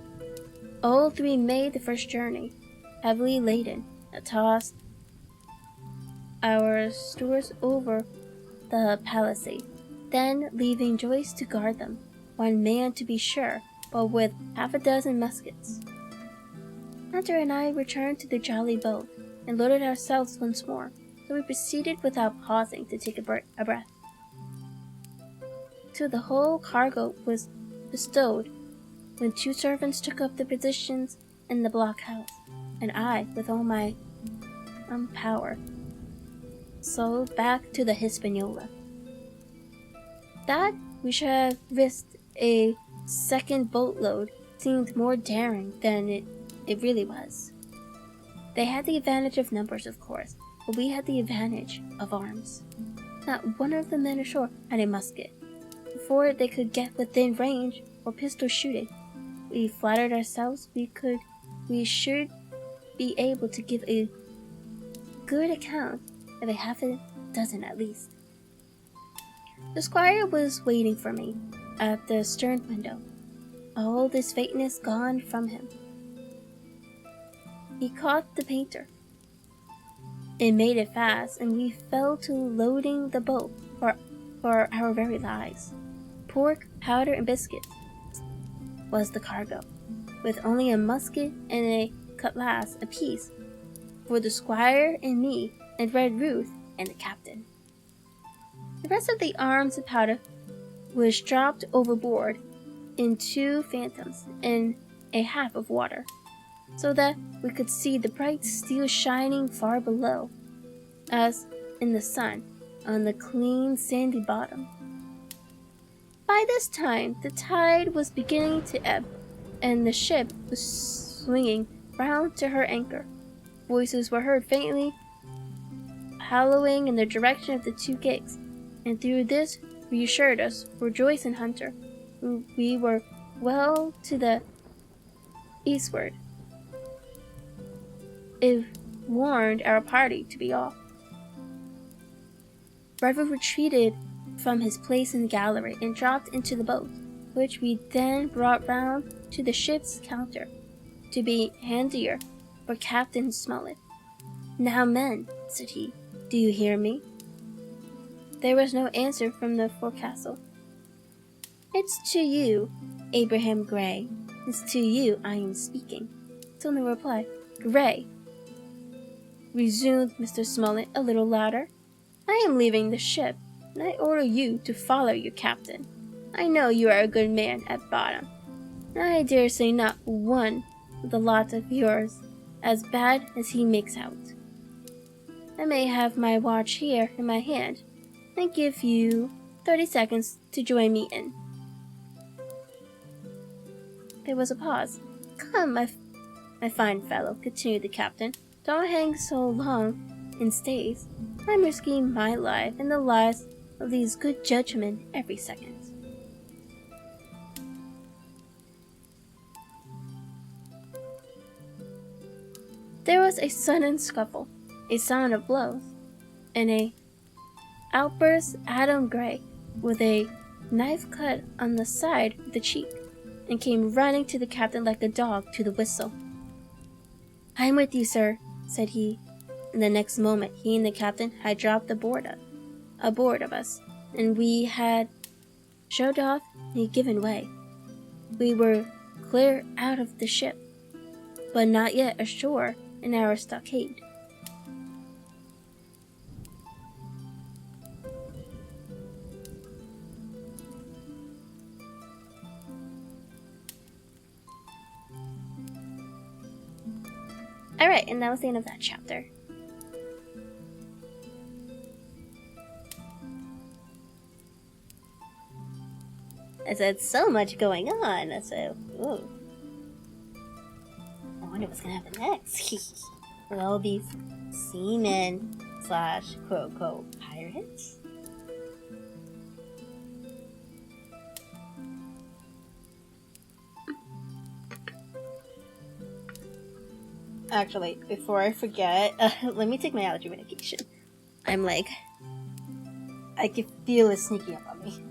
All 3 made the first journey, heavily laden, and tossed our stores over the palisade, then leaving Joyce to guard them, 1 man to be sure, but with half a dozen muskets. Hunter and I returned to the jolly boat and loaded ourselves once more, so we proceeded without pausing to take a breath, till the whole cargo was bestowed, when 2 servants took up the positions in the blockhouse, and I, with all my power, sailed back to the Hispaniola. That we should have risked a second boatload seemed more daring than it really was. They had the advantage of numbers, of course, but we had the advantage of arms. Not one of the men ashore had a musket. Before they could get within range or pistol shooting, we flattered ourselves we should be able to give a good account of a half a dozen at least. The squire was waiting for me at the stern window, all this faintness gone from him. He caught the painter and made it fast, and we fell to loading the boat for our very lives. Pork, powder, and biscuits was the cargo, with only a musket and a cutlass apiece for the squire and me, and Red Ruth and the captain. The rest of the arms and powder was dropped overboard in 2 phantoms and a half of water, so that we could see the bright steel shining far below us in the sun on the clean sandy bottom. By this time, the tide was beginning to ebb, and the ship was swinging round to her anchor. Voices were heard faintly hallooing in the direction of the 2 gigs, and through this reassured us for Joyce and Hunter. We were well to the eastward. It warned our party to be off. Rival retreated from his place in the gallery and dropped into the boat, which we then brought round to the ship's counter, to be handier for Captain Smollett. "Now, men," said he, "do you hear me?" There was no answer from the forecastle. "It's to you, Abraham Gray. It's to you I am speaking." So no reply. "Gray," resumed Mr. Smollett a little louder, "I am leaving the ship, and I order you to follow your captain. I know you are a good man at bottom, and I dare say not one of the lot of yours as bad as he makes out. I may have my watch here in my hand, and give you 30 seconds to join me in." There was a pause. "Come, my fine fellow," continued the captain, "don't hang so long in stays. I'm risking my life and the lives of these good gentlemen every second." There was a sudden scuffle, a sound of blows, and a outburst Adam Gray with a knife cut on the side of the cheek and came running to the captain like a dog to the whistle. "I am with you, sir," said he. And the next moment he and the captain had dropped aboard of us, and we had shoved off and given way. We were clear out of the ship, but not yet ashore in our stockade. Alright, and that was the end of that chapter. I said, so much going on. I said, ooh. I wonder what's gonna happen next. With all these seamen / quote unquote pirates. Actually, before I forget, let me take my allergy medication. I'm like, I can feel it sneaking up on me.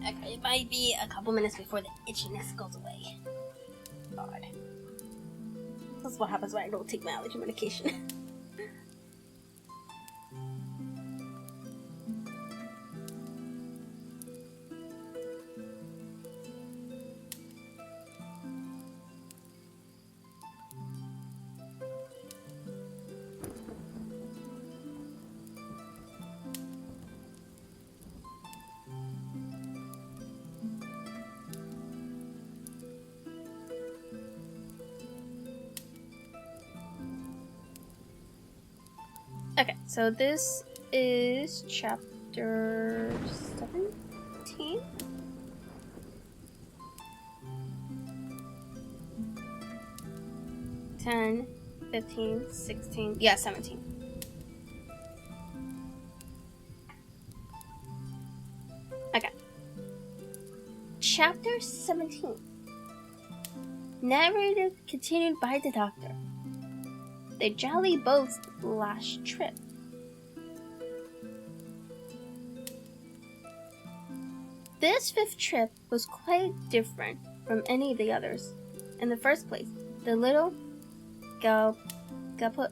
Okay, it might be a couple minutes before the itchiness goes away. God. That's what happens when I don't take my allergy medication. Okay, so this is chapter 17? $10, $15, $16, yeah, 17. Okay. Chapter 17. Narrative continued by the Doctor. The Jolly Boat's last trip. This fifth trip was quite different from any of the others. In the first place, the little galley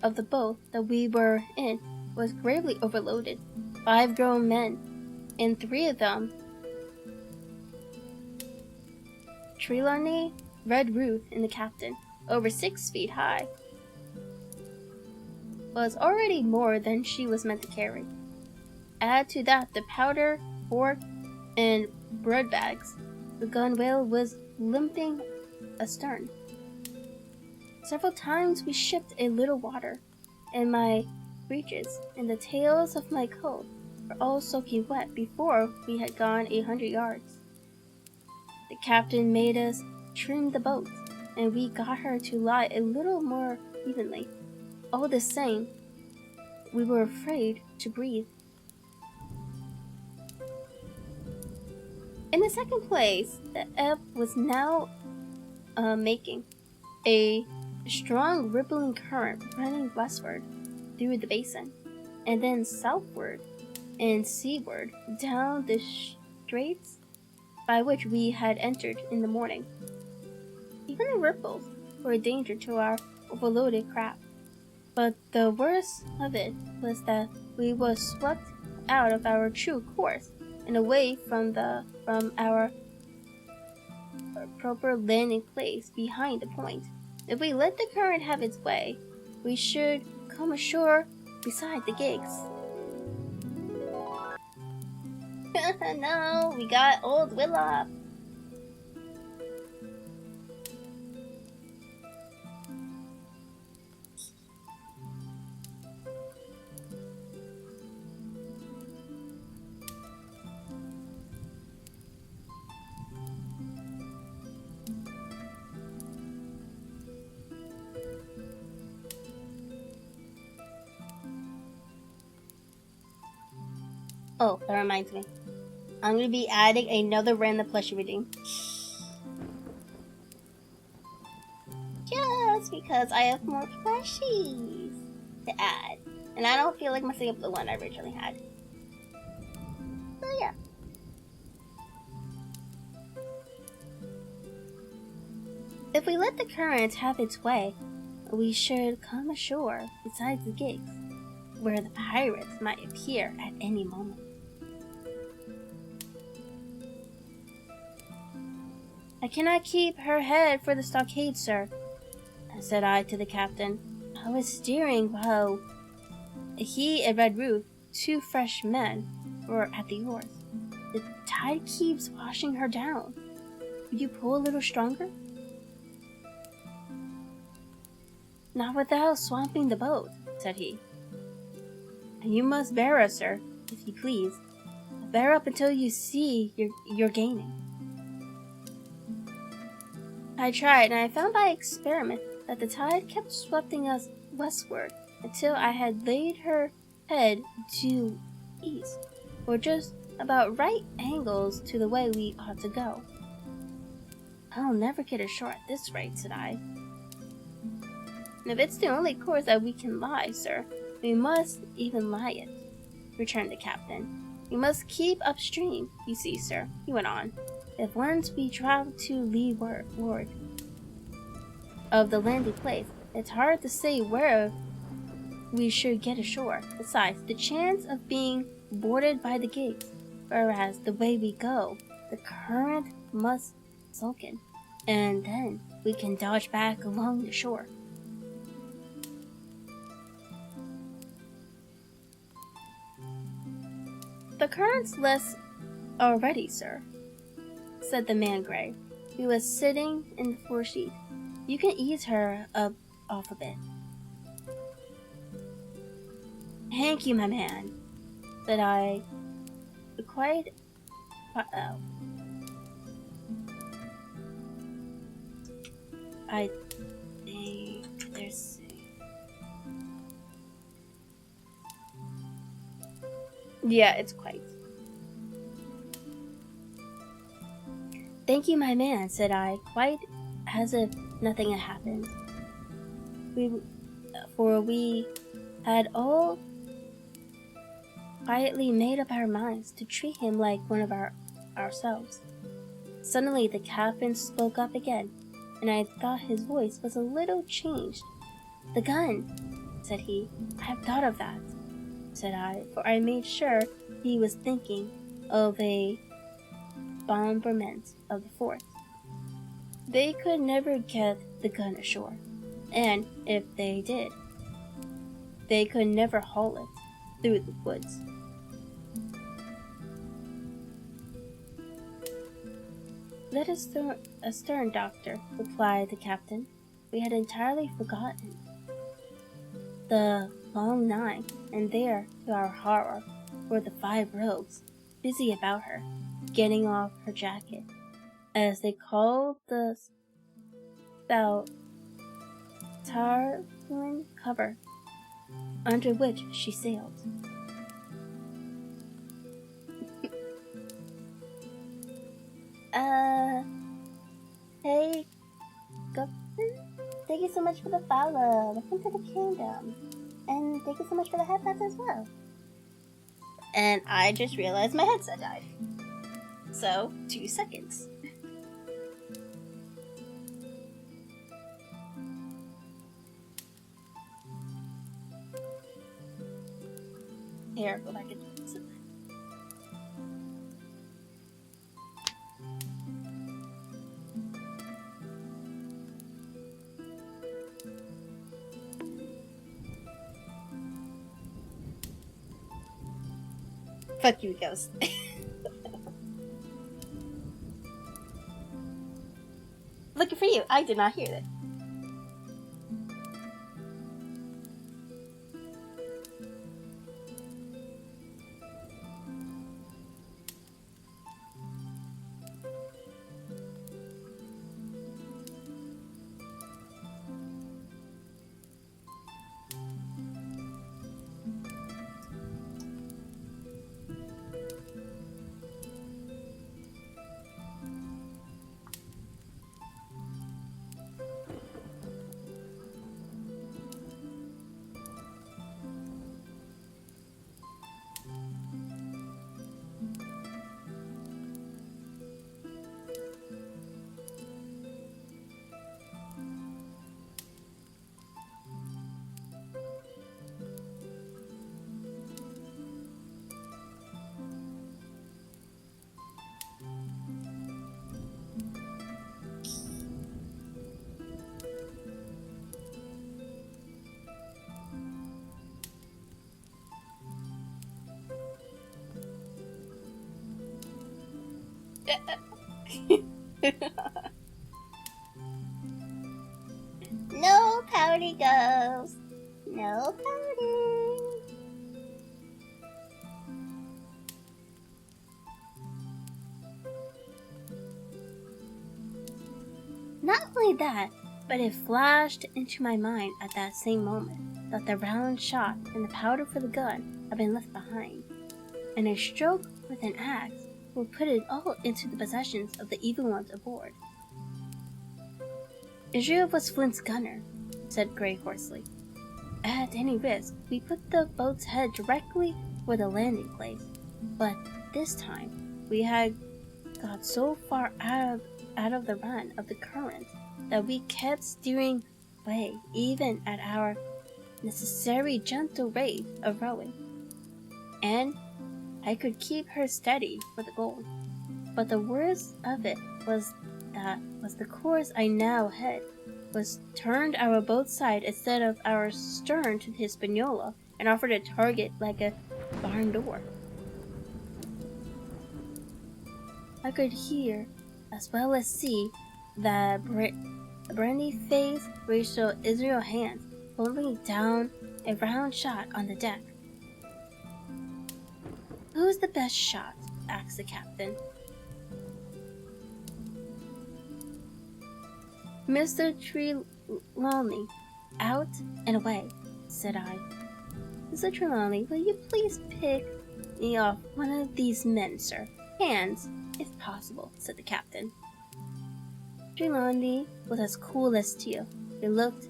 of the boat that we were in was gravely overloaded. 5 grown men, and 3 of them Trelawney, Red Ruth, and the captain, over 6 feet high, was already more than she was meant to carry. Add to that the powder, fork, and bread bags. The gunwale was limping astern. Several times we shipped a little water, and my breeches and the tails of my coat were all soaking wet before we had gone 800 yards. The captain made us trim the boat, and we got her to lie a little more evenly. All the same, we were afraid to breathe. In the second place, the ebb was now making a strong rippling current running westward through the basin, and then southward and seaward down the straits by which we had entered in the morning. Even the ripples were a danger to our overloaded craft, but the worst of it was that we were swept out of our true course and away from our proper landing place behind the point. If we let the current have its way, we should come ashore beside the gigs. No, we got old Willow. Oh, that reminds me. I'm going to be adding another random plushie redeem. Just because I have more plushies to add. And I don't feel like messing up the one I originally had. So yeah. If we let the current have its way, we should come ashore beside the gigs, where the pirates might appear at any moment. I cannot keep her head for the stockade, sir, said I to the captain. I was steering while he and Red Roof, 2 fresh men, were at the oars. The tide keeps washing her down. Would you pull a little stronger? Not without swamping the boat, said he. And you must bear us, sir, if you please. Bear up until you see you're gaining. I tried, and I found by experiment that the tide kept sweeping us westward until I had laid her head due east, or just about right angles to the way we ought to go. I'll never get ashore at this rate, said I. And if it's the only course that we can lie, sir, we must even lie it, returned the captain. We must keep upstream, you see, sir, he went on. If once we travel to leeward of the landing place, it's hard to say where we should get ashore. Besides, the chance of being boarded by the gigs, whereas the way we go, the current must sulken, and then we can dodge back along the shore. The current's less already, sir, said the man Gray, who was sitting in the foresheet. You can ease her up off a bit. Thank you, my man, said I. Quite. I think there's. Yeah, it's quite. Thank you, my man, said I, quite as if nothing had happened. For we had all quietly made up our minds to treat him like one of ourselves. Suddenly the captain spoke up again, and I thought his voice was a little changed. The gun, said he. I have thought of that, said I, for I made sure he was thinking of a bombardment of the fort. They could never get the gun ashore, and if they did, they could never haul it through the woods. Let us a stern, doctor, replied the captain. We had entirely forgotten the long night, and there, to our horror, were the 5 rogues, busy about her, getting off her jacket, as they called the spout tarpaulin cover under which she sailed. Hey, Gupton? Thank you so much for the follow. Welcome to the kingdom. And thank you so much for the headphones as well. And I just realized my headset died. So, 2 seconds. Here, go back and fix it. Fuck you, Ghost. Looking for you. I did not hear that. No pouty, Ghost. No pouting. Not only that, but it flashed into my mind at that same moment that the round shot and the powder for the gun had been left behind, and a stroke with an axe would put it all into the possessions of the evil ones aboard. Israel was Flint's gunner, said Gray hoarsely. At any risk, we put the boat's head directly for the landing place, but this time we had got so far out of the run of the current that we kept steering way even at our necessary gentle rate of rowing, and I could keep her steady for the goal. But the worst of it was the course I now had was turned our boat side instead of our stern to the Hispaniola and offered a target like a barn door. I could hear as well as see the brandy-faced racial Israel hands holding down a round shot on the deck. Who's the best shot? Asked the captain. Mr. Trelawney, out and away, said I. Mr. Trelawney, will you please pick me off one of these men, sir? Hands, if possible, said the captain. Trelawney was as cool as steel. He looked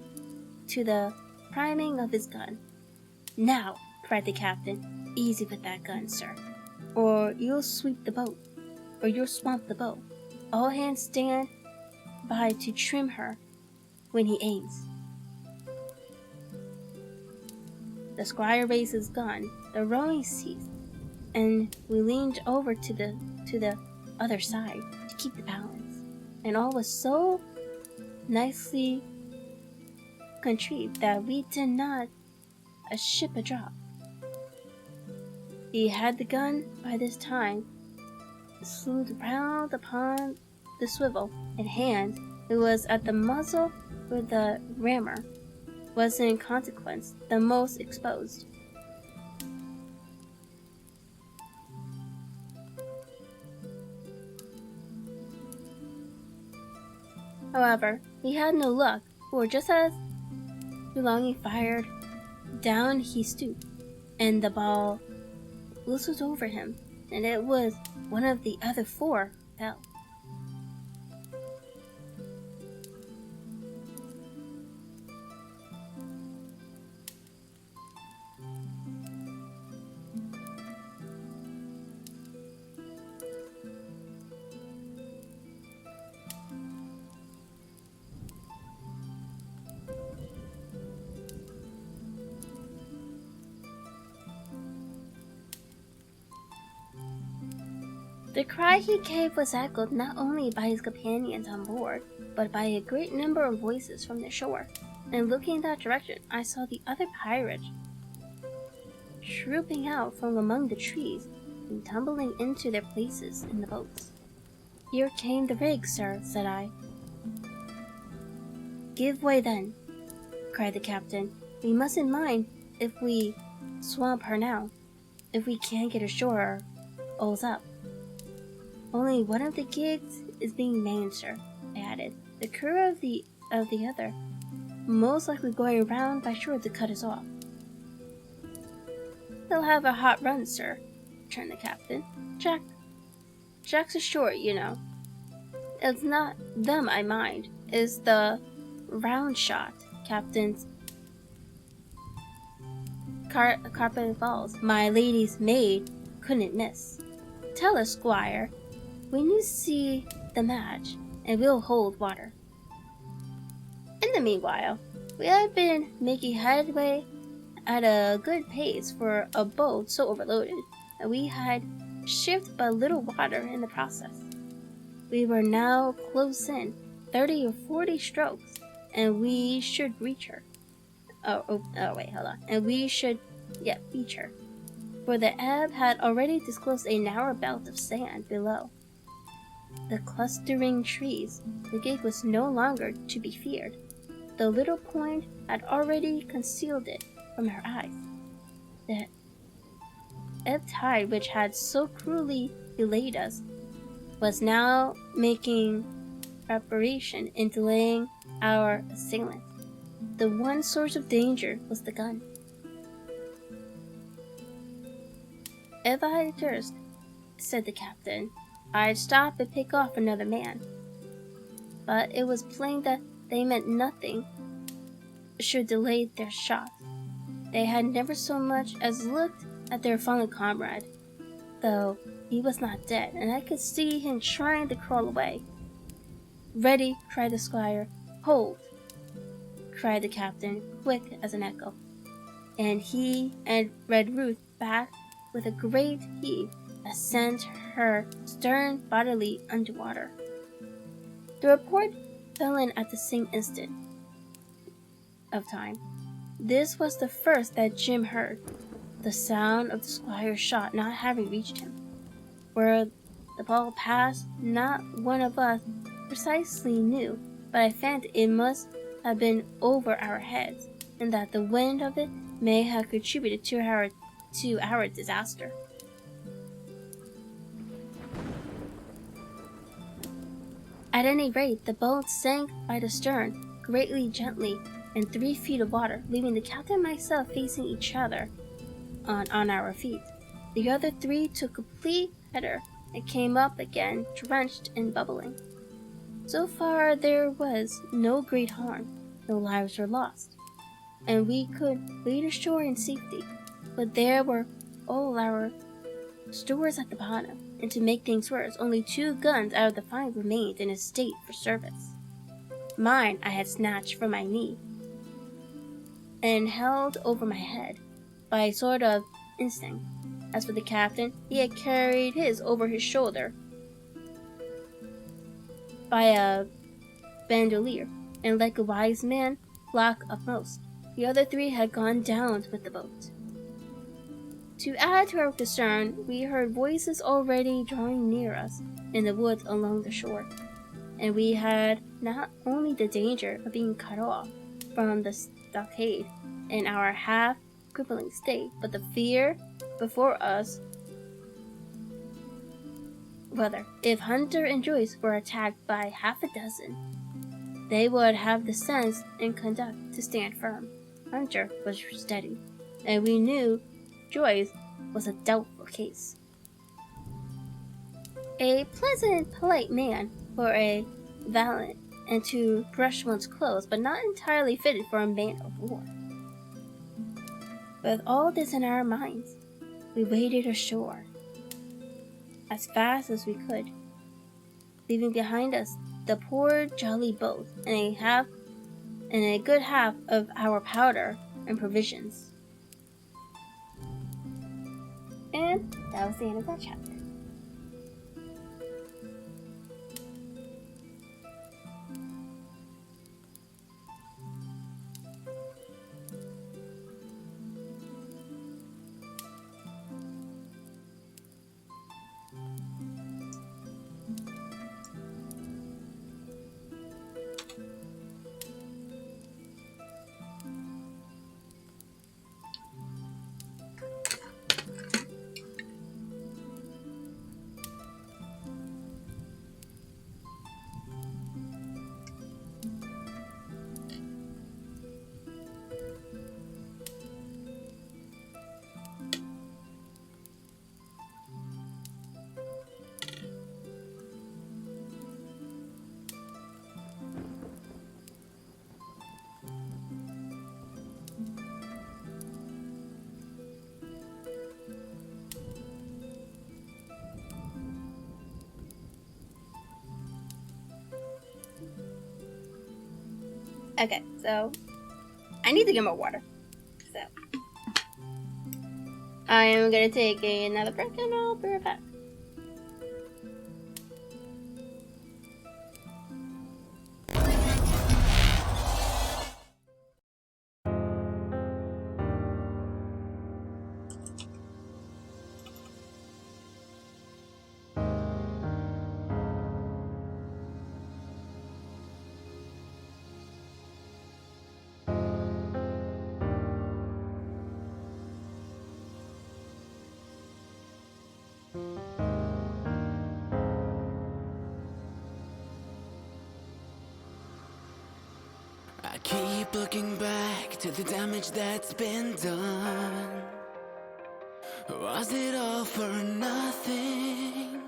to the priming of his gun. Now, cried the captain, easy with that gun, sir, or you'll sweep the boat, or you'll swamp the boat. All hands stand by to trim her when he aims. The squire raised his gun, the rowing ceased, and we leaned over to the other side to keep the balance, and all was so nicely contrived that we did not ship a drop. He had the gun by this time slewed round upon the swivel, and hand, who was at the muzzle where the rammer was in consequence the most exposed. However, he had no luck, for just as Belonging fired, down he stooped, and the ball whistled over him, and it was one of the other four fell. The cry he gave was echoed not only by his companions on board, but by a great number of voices from the shore, and looking in that direction, I saw the other pirates trooping out from among the trees and tumbling into their places in the boats. "Here came the rig, sir," said I. "Give way then," cried the captain. "We mustn't mind if we swamp her now. If we can't get ashore, all's up. Only one of the gigs is being manned, sir," I added. "The crew of the other, most likely going round by shore to cut us off." "They'll have a hot run, sir," returned the captain. Jack's ashore, you know. It's not them I mind, it's the round shot captain's carpet balls my lady's maid couldn't miss. Tell us, squire, when you see the match, and we'll hold water." In the meanwhile, we had been making headway at a good pace for a boat so overloaded, and we had shipped but little water in the process. We were now close in, 30 or 40 strokes, and we should reach her. And we should reach her, for the ebb had already disclosed a narrow belt of sand below the clustering trees. The gig was no longer to be feared. The little point had already concealed it from her eyes. The ebb tide, which had so cruelly delayed us, was now making preparation in delaying our assailant. The one source of danger was the gun. "If I durst," said the captain, "I'd stop and pick off another man." But it was plain that they meant nothing should delay their shot. They had never so much as looked at their fallen comrade, though he was not dead, and I could see him trying to crawl away. "Ready!" cried the squire. "Hold!" cried the captain, quick as an echo, and he and Red Ruth back with a great heave that sent her stern bodily underwater. The report fell in at the same instant of time. This was the first that Jim heard, the sound of the squire's shot not having reached him. Where the ball passed, not one of us precisely knew, but I fancied it must have been over our heads, and that the wind of it may have contributed to our disaster. At any rate, the boat sank by the stern, greatly gently, in 3 feet of water, leaving the captain and myself facing each other on our feet. The other 3 took complete header and came up again, drenched and bubbling. So far there was no great harm, no lives were lost, and we could wade ashore in safety. But there were all our stores at the bottom, and to make things worse, only 2 guns out of the 5 remained in a state for service. Mine I had snatched from my knee and held over my head by a sort of instinct. As for the captain, he had carried his over his shoulder by a bandolier, and like a wise man, flock upmost, the other 3 had gone down with the boat. To add to our concern, we heard voices already drawing near us in the woods along the shore, and we had not only the danger of being cut off from the stockade in our half-crippling state, but the fear before us whether, if Hunter and Joyce were attacked by half a dozen they would have the sense and conduct to stand firm. Hunter was steady, and we knew Joyce was a doubtful case. A pleasant, polite man for a valet and to brush one's clothes, but not entirely fitted for a man of war. With all this in our minds, we waded ashore as fast as we could, leaving behind us the poor jolly boat and a good half of our powder and provisions. And that was the end of that chapter. Okay, so I need to get more water. So I am gonna take another break and I'll be right back. I keep looking back to the damage that's been done. Was it all for nothing?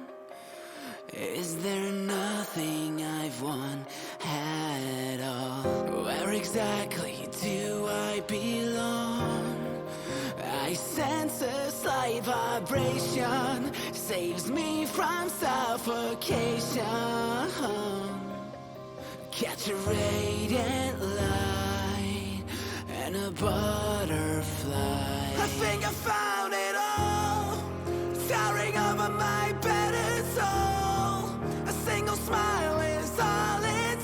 Is there nothing I've won at all? Where exactly do I belong? I sense a slight vibration, saves me from suffocation. Catch a radiant light and a butterfly. I think I found it all, towering over my battered soul. A single smile is all it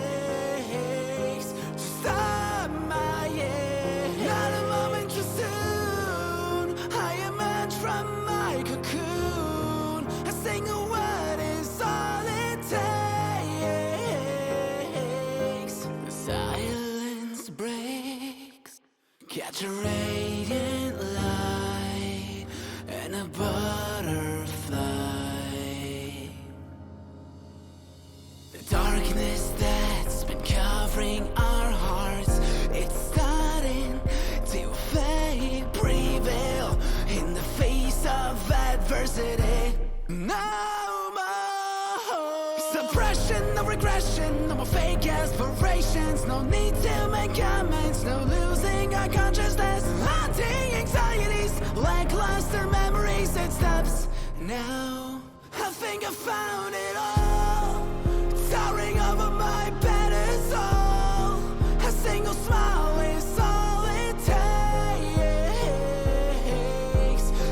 takes to stop my years. Not a moment too soon, I emerge from my cocoon. A single word is all it takes. Silence breaks, catch a radiant light and a butterfly. The darkness that's been covering our hearts, it's starting to fade, prevail in the face of adversity. No more suppression, no regression, no more fake aspirations. No need to make comments, no losing our consciousness. Haunting anxieties, lackluster memories. It stops now. I think I found it all, towering over my battered soul. A single smile is all it takes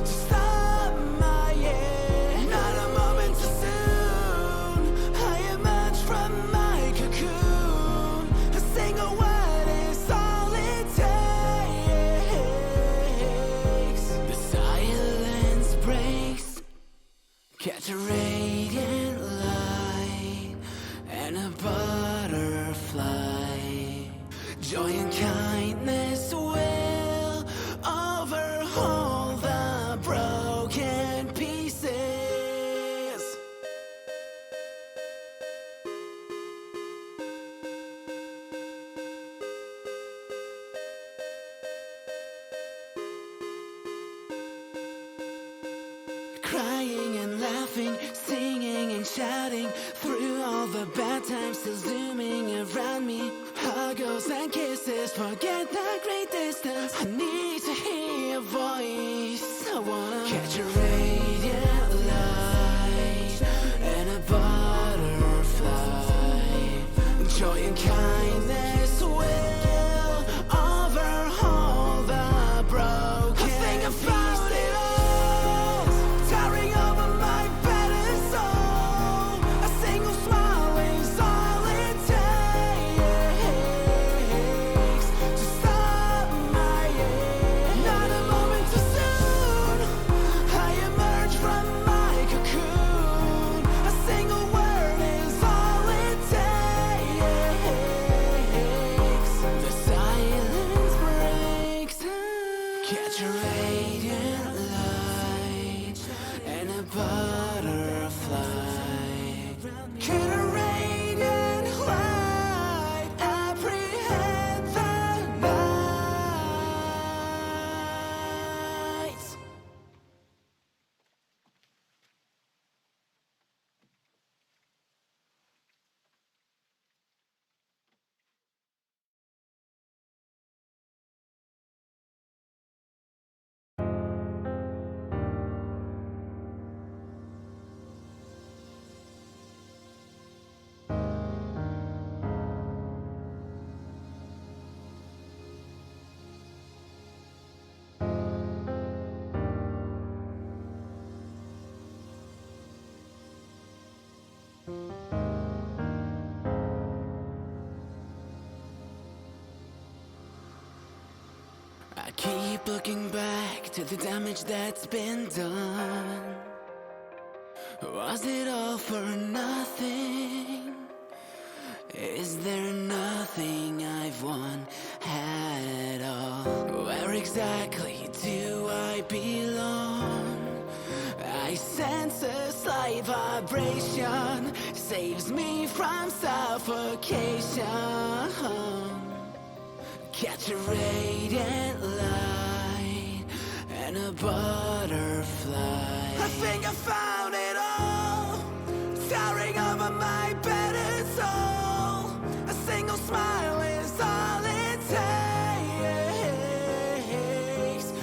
to stop my years. Not a moment too soon, I emerge from my cocoon. A single word is all it takes. The silence breaks, catch a radiant light and a butterfly. Joy and Crying and laughing, singing and shouting through all the bad times, still zooming around me. Huggles and kisses, forget the great distance. I need to hear your voice. I wanna catch a radiant light and a butterfly. Joy and kindness will overhaul the broken. I think I found it all, towering over my battered soul. A single smile is all it takes to stop my end. Not a moment too soon, I emerge from my cocoon. A single word is all it takes. The silence breaks. Catch a radiant light and a butterfly. Catch a radiant light, apprehend the night. I keep looking back to the damage that's been done. Was it all for nothing? Is there nothing I've won at all? Where exactly do I belong? I sense a slight vibration, saves me from suffocation. Catch a radiant light and a butterfly. I think I found it all, towering over my battered soul. A single smile is all it takes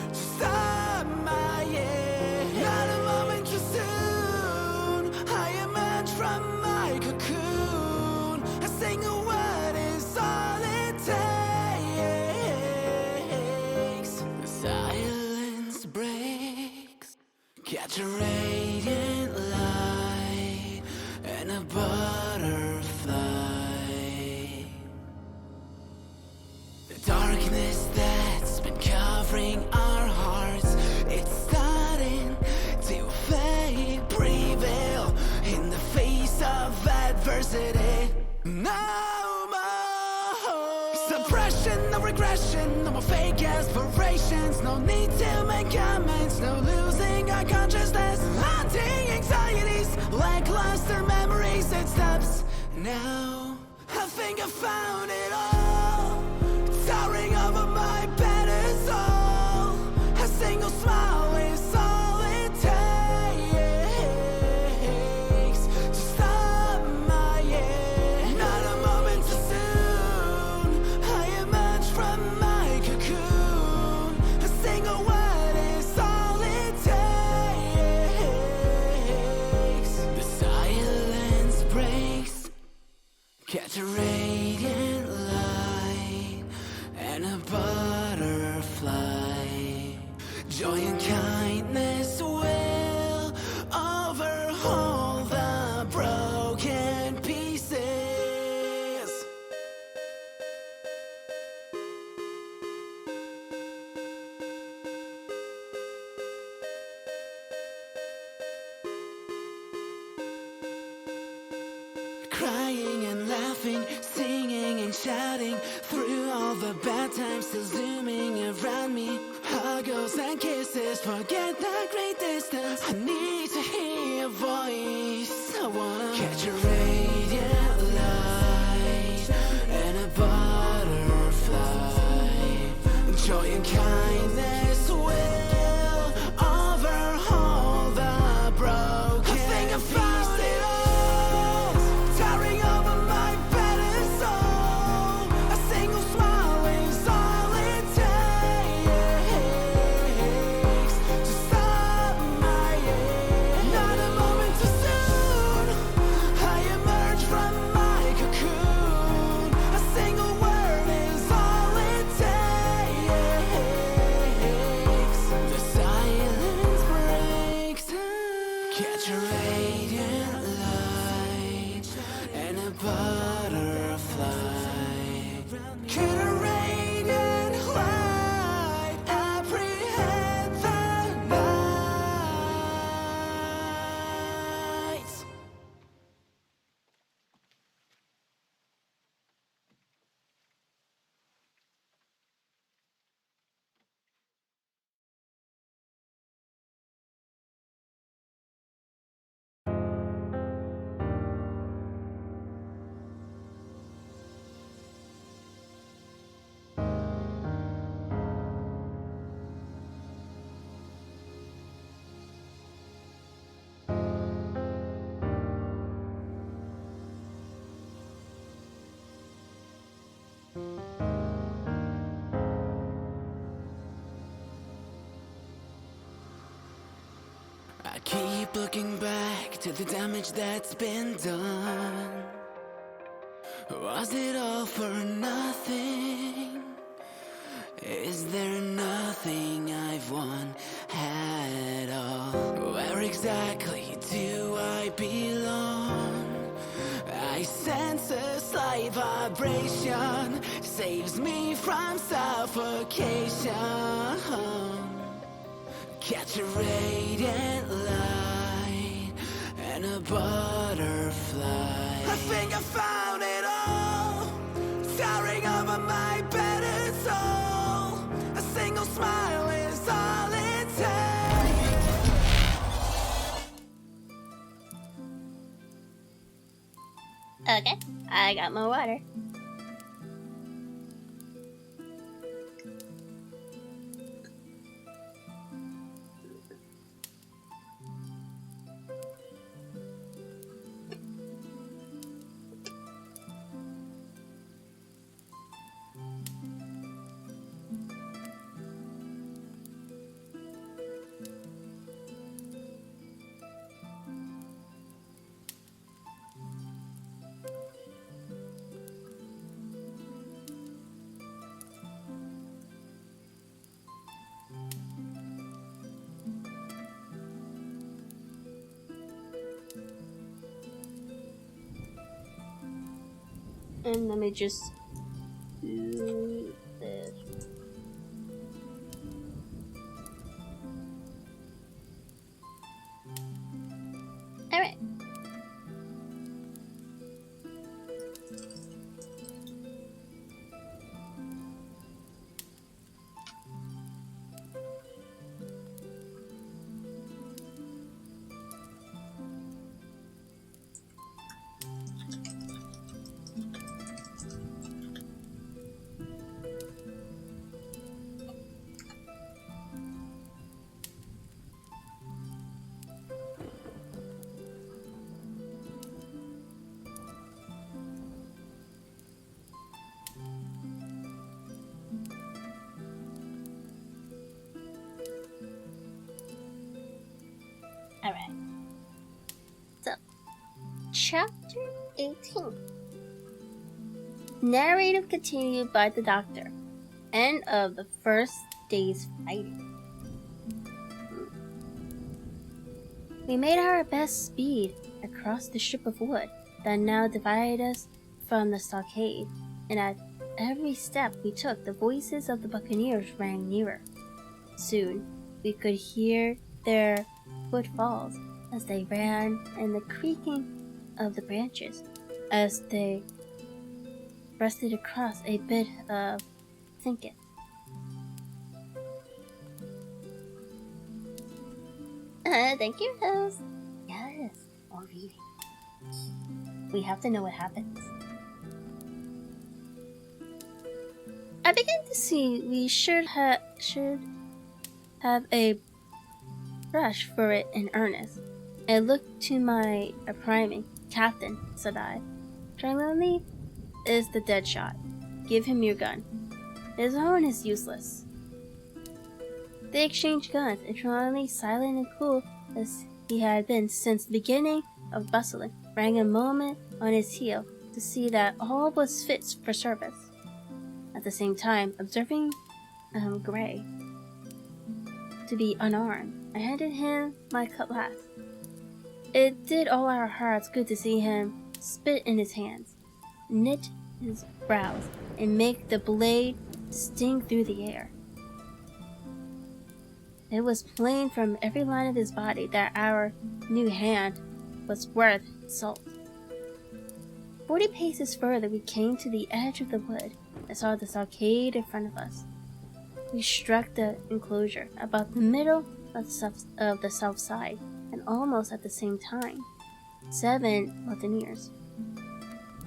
to stop my end. Not a moment too soon, I emerge from my cocoon. A single word is all it takes. The silence breaks. Catch a radiant light and a butterfly. The darkness that's been covering our hearts, it's starting to fade, prevail in the face of adversity. No more suppression, no regression, no more fake aspirations. No need to make comments, no losing our consciousness. Haunting anxieties, lackluster memories, it stops now. I think I found it all, towering over my battered soul. A single smile is all it takes to stop my end. Not a moment too soon, I emerge from my cocoon. A single word is all it takes. The silence breaks. Catch a radiant light and a butterfly. Joy and kindness will overhaul the broken pieces. Crying and laughing, singing and shouting through all the bad times, still zooming around me. Huggles and kisses, forget the great distance. I need to hear your voice. I wanna catch a radiant light and a butterfly. Joy and kindness will overhaul the keep looking back to the damage that's been done. Was it all for nothing? Is there nothing I've won at all? Where exactly do I belong? I sense a slight vibration, saves me from suffocation. Catch a radiant light and a butterfly. I think I found it all, towering over my battered soul. A single smile is all it takes. Okay, I got more water. And let me just do this. Alright. Alright. So, Chapter 18. Narrative continued by the Doctor. End of the first day's fighting. We made our best speed across the strip of wood that now divided us from the stockade, and at every step we took, the voices of the buccaneers rang nearer. Soon, we could hear their footfalls as they ran and the creaking of the branches as they rested across a bit of thicket. Thank you, Rose. Yes, more reading. We have to know what happens. I began to see we should have a rush for it in earnest. I looked to my priming. Captain, said I. Trelawney is the dead shot. Give him your gun. His own is useless. They exchanged guns, and Trelawney, silent and cool as he had been since the beginning of bustling, rang a moment on his heel to see that all was fit for service. At the same time, observing Gray to be unarmed, I handed him my cutlass. It did all our hearts good to see him spit in his hands, knit his brows, and make the blade sting through the air. It was plain from every line of his body that our new hand was worth salt. 40 paces further, we came to the edge of the wood and saw the stockade in front of us. We struck the enclosure about the middle of the south side, and almost at the same time, 7 mutineers.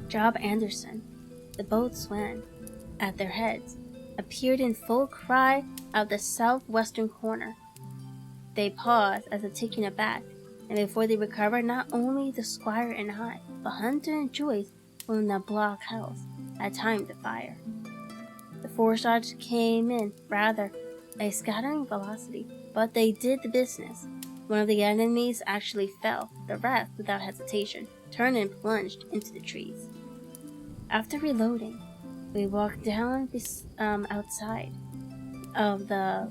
Job Anderson, the boatswain, at their heads, appeared in full cry out the southwestern corner. They paused as if taken aback, and before they recovered, not only the squire and I, but Hunter and Joyce from the blockhouse had time to fire. The 4 shots came in rather a scattering velocity, but they did the business. One of the enemies actually fell. The rest, without hesitation, turned and plunged into the trees. After reloading, we walked down this outside of the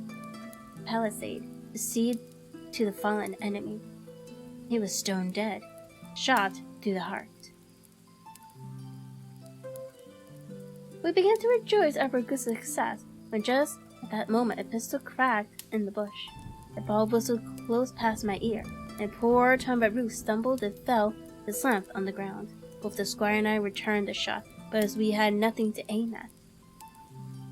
palisade to see to the fallen enemy. He was stone dead, shot through the heart. We began to rejoice over good success when just at that moment a pistol cracked in the bush. The ball whistled close past my ear, and poor Tom Baru stumbled and fell and slumped on the ground. Both the squire and I returned the shot, but as we had nothing to aim at,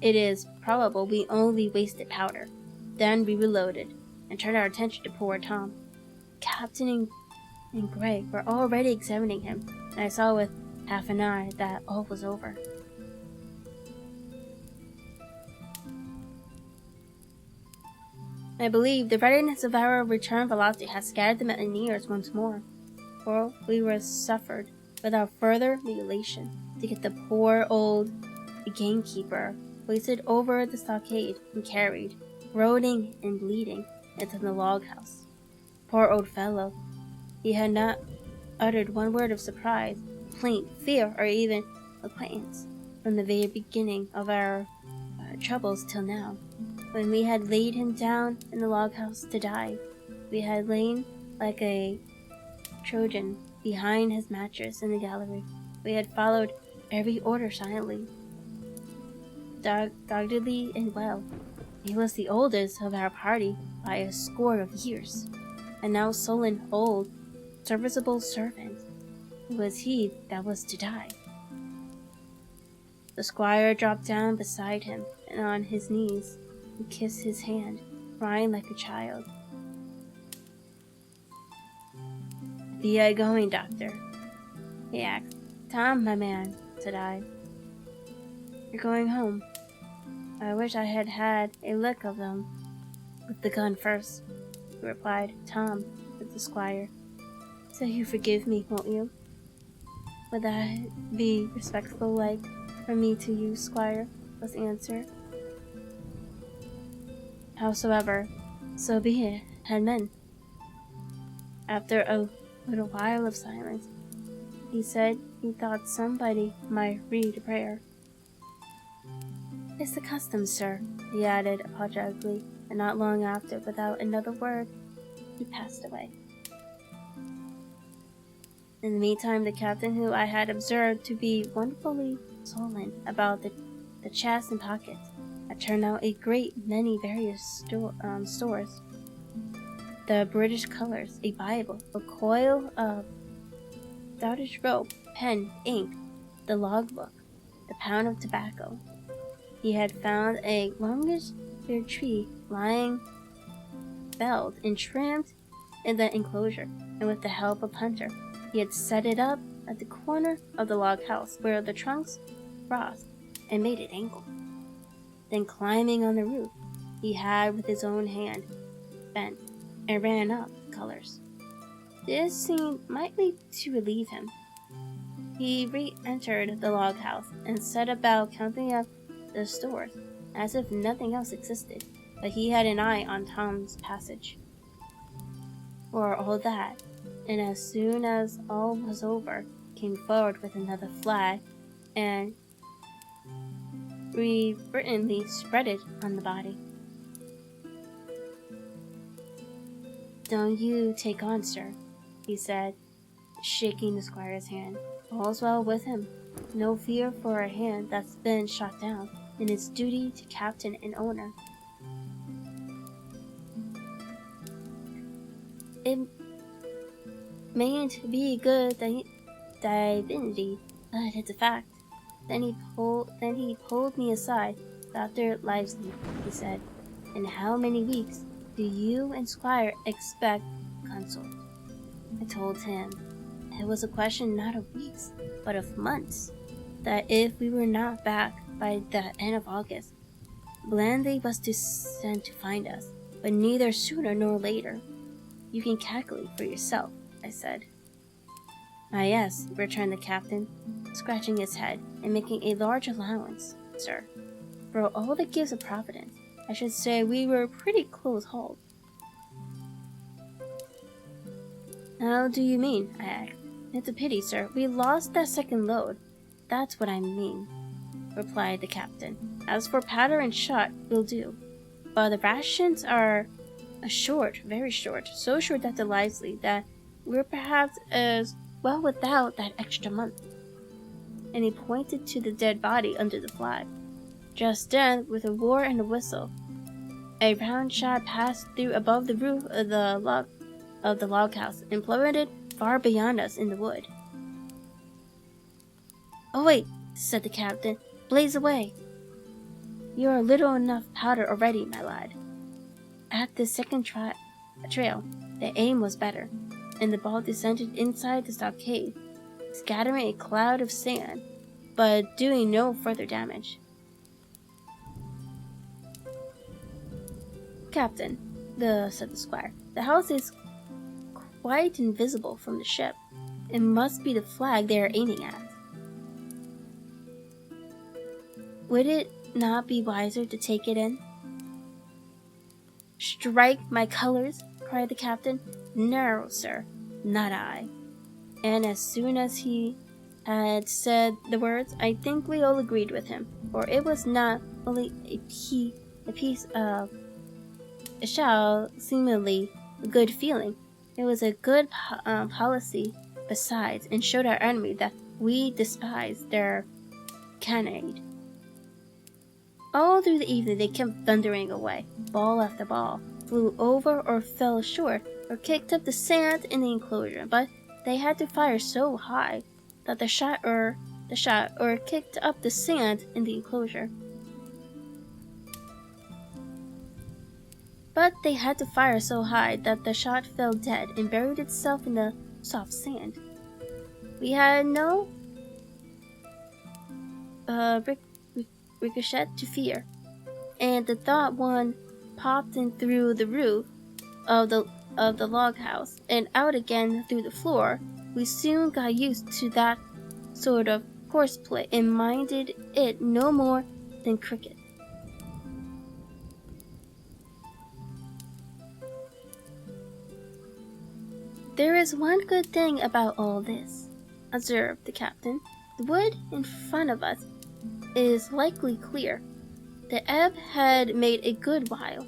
it is probable we only wasted powder. Then we reloaded and turned our attention to poor Tom. Captain and Greg were already examining him, and I saw with half an eye that all was over. I believe the readiness of our return velocity had scared the mutineers once more, for we were suffered without further mutilation to get the poor old gamekeeper hoisted over the stockade and carried, groaning and bleeding, into the log house. Poor old fellow, he had not uttered one word of surprise, complaint, fear, or even acquaintance from the very beginning of our troubles till now. When we had laid him down in the log house to die, we had lain like a Trojan behind his mattress in the gallery. We had followed every order silently, doggedly and well. He was the oldest of our party by a score of years, and now sullen, old, serviceable servant. It was he that was to die. The squire dropped down beside him, and on his knees he kissed his hand, crying like a child. "Be I going, doctor?" he asked. "Tom, my man," said I. "You're going home. I wish I had had a look of them with the gun first," he replied. "Tom," said the squire, "so you forgive me, won't you?" "Would that be respectful like from me to you, squire?" was the answer. "Howsoever, so be it, Headman." After a little while of silence, he said he thought somebody might read a prayer. "It's the custom, sir," he added apologetically, and not long after, without another word, he passed away. In the meantime, the captain, who I had observed to be wonderfully sullen about the chests and pockets, had turned out a great many various stores. The British colours, a Bible, a coil of stoutish rope, pen, ink, the logbook, the pound of tobacco. He had found a longish fir tree lying felled and trimmed in the enclosure, and with the help of Hunter, he had set it up at the corner of the log house where the trunks crossed and made it angle. Then climbing on the roof, he had with his own hand bent and ran up the colors. This seemed mightily to relieve him. He re-entered the log house and set about counting up the stores as if nothing else existed, but he had an eye on Tom's passage. For all that, and as soon as all was over, came forward with another flag and reverently spread it on the body. "Don't you take on, sir," he said, shaking the squire's hand. "All's well with him. No fear for a hand that's been shot down in its duty to captain and owner. It mayn't be good divinity, but it's a fact." Then he pulled me aside. "Dr. Livesley," he said, "in how many weeks do you and Squire expect consult?" I told him it was a question not of weeks, but of months, that if we were not back by the end of August, Blandley was to send to find us, but neither sooner nor later. "You can calculate for yourself," I said. "Ah, yes," returned the captain, scratching his head and making a large allowance, "sir. For all the gifts of Providence, I should say we were pretty close hauled." How do you mean? I asked. It's a pity, sir. We lost that second load. That's what I mean, replied the captain. As for powder and shot, we'll do. But the rations are short, very short. So short that the lively that we're perhaps as well without that extra month. And he pointed to the dead body under the flag. Just then, with a roar and a whistle, a round shot passed through above the roof of the log house and plummeted far beyond us in the wood. Oh wait, said the captain. Blaze away. You're little enough powder already, my lad. At the second trail, the aim was better, and the ball descended inside the stockade, scattering a cloud of sand, but doing no further damage. Captain, said the squire, the house is quite invisible from the ship. It must be the flag they are aiming at. Would it not be wiser to take it in? Strike my colors, cried the captain. No, sir, not I. And as soon as he had said the words, I think we all agreed with him, for it was not only a piece of seemingly good feeling, it was a good policy besides, and showed our enemy that we despised their cannonade. All through the evening they kept thundering away. Ball after ball flew over or fell short or kicked up the sand in the enclosure, but they had to fire so high that the shot kicked up the sand in the enclosure. But they had to fire so high that the shot fell dead and buried itself in the soft sand. We had no ricochet to fear, and the thought one popped in through the roof of the log house and out again through the floor. We soon got used to that sort of horseplay and minded it no more than cricket. There is one good thing about all this, observed the captain. The wood in front of us is likely clear. The ebb had made a good while.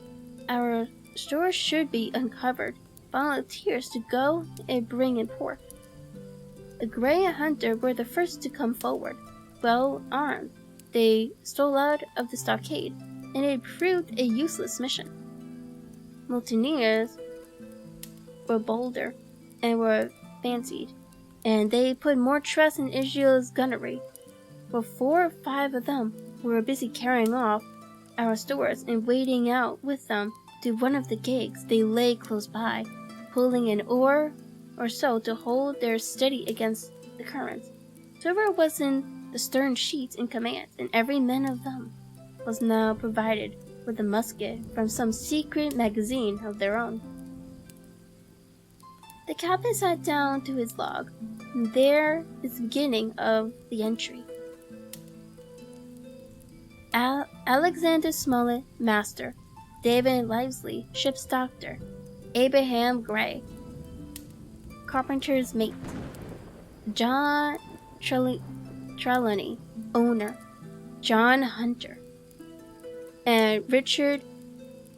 Our stores should be uncovered. Volunteers to go and bring in pork. The Gray and Hunter were the first to come forward, well armed. They stole out of the stockade, and it proved a useless mission. Mutineers were bolder and were fancied, and they put more trust in Israel's gunnery. For 4 or 5 of them were busy carrying off our stores and wading out with them to one of the gigs they lay close by, pulling an oar or so to hold their steady against the current. Silver was in the stern sheets in command, and every man of them was now provided with a musket from some secret magazine of their own. The captain sat down to his log, and there is the beginning of the entry. Alexander Smollett, master. David Livesley, ship's doctor. Abraham Gray, carpenter's mate. John Trelawney, owner. John Hunter. And Richard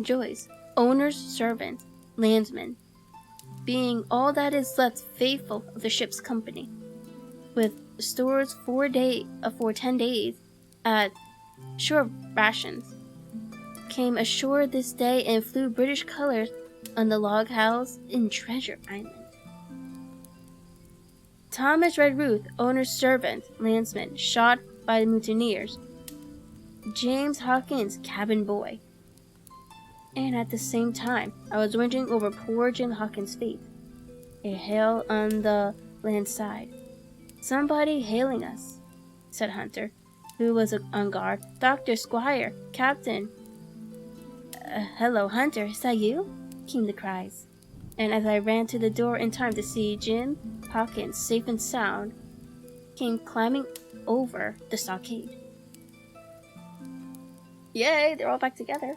Joyce, owner's servant, landsman, being all that is left faithful of the ship's company, with stores for 10 days at shore rations, came ashore this day and flew British colors on the log house in Treasure Island. Thomas Redruth, owner's servant, landsman, shot by the mutineers. James Hawkins, cabin boy. And at the same time, I was wondering over poor Jim Hawkins' fate. A hail on the land side. Somebody hailing us, said Hunter, who was on guard. Doctor, Squire, Captain. Hello, Hunter, is that you? Came the cries. And as I ran to the door in time to see Jim Hawkins, safe and sound, came climbing over the stockade. Yay, they're all back together.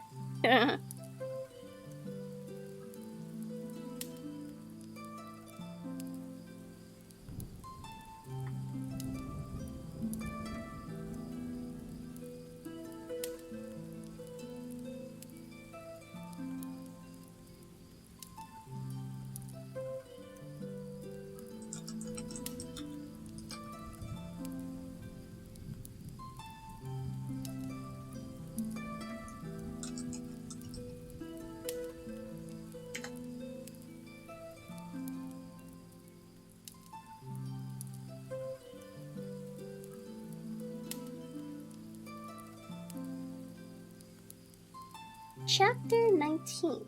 Chapter 19.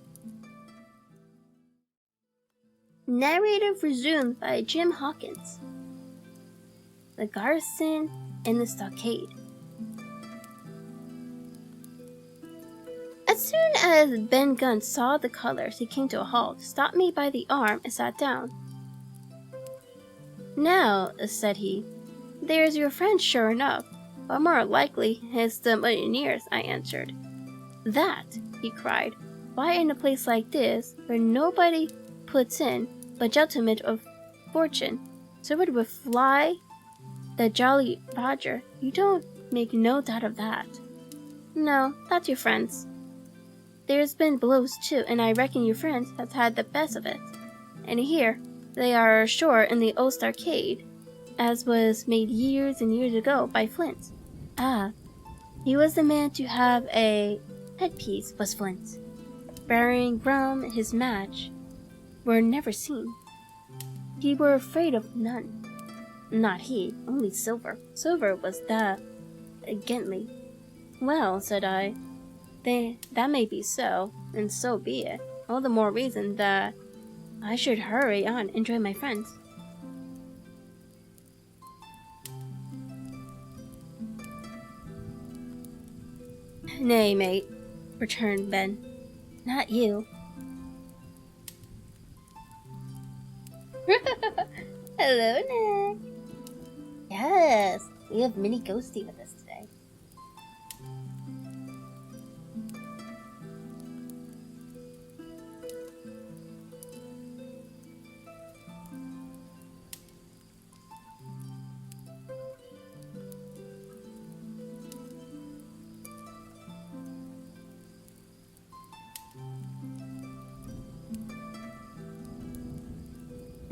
Narrative resumed by Jim Hawkins. The Garrison and the Stockade. As soon as Ben Gunn saw the colors, he came to a halt, stopped me by the arm, and sat down. "Now," said he, "there's your friend sure enough, but more likely it's the mutineers," I answered. "That," he cried, "why in a place like this, where nobody puts in but gentlemen of fortune, so it would fly the Jolly Roger, you don't make no doubt of that. No, that's your friends. There's been blows too, and I reckon your friends has had the best of it. And here, they are ashore in the old stockade, as was made years and years ago by Flint. Ah, he was the man to have a headpiece, was Flint. Bearing rum in his match were never seen. He were afraid of none. Not he, only Silver. Silver was the Gentley. Well, said I, that may be so, and so be it. All the more reason that I should hurry on and join my friends. Nay, mate, returned Ben. Not you. Hello, Nick. Yes, we have Mini Ghosty with us today.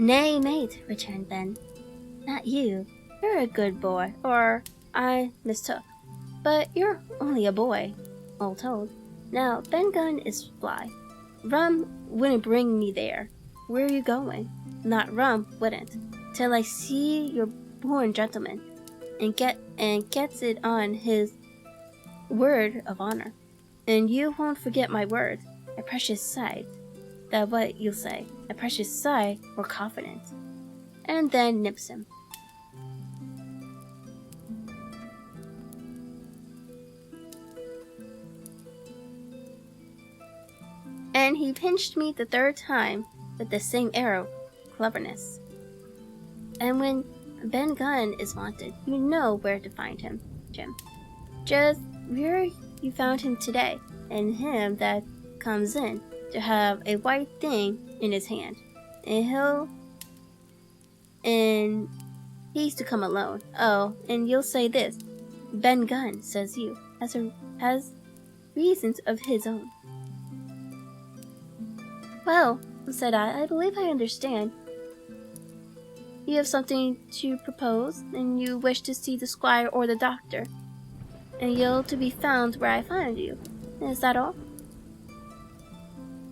Nay, mate, returned Ben. Not you. You're a good boy, or I mistook. But you're only a boy, all told. Now, Ben Gunn is fly. Rum wouldn't bring me there. Where are you going? Not rum wouldn't, till I see you're born gentleman, and gets it on his word of honor. And you won't forget my word, a precious sight. That what you'll say, a precious sigh or confident, and then nips him. And he pinched me the third time with the same air of cleverness. And when Ben Gunn is wanted, you know where to find him, Jim. Just where you found him today, and him that comes in to have a white thing in his hand, and he's to come alone. Oh, and you'll say this, Ben Gunn, says you, has reasons of his own. Well, said I believe I understand. You have something to propose, and you wish to see the squire or the doctor, and you're to be found where I found you. Is that all?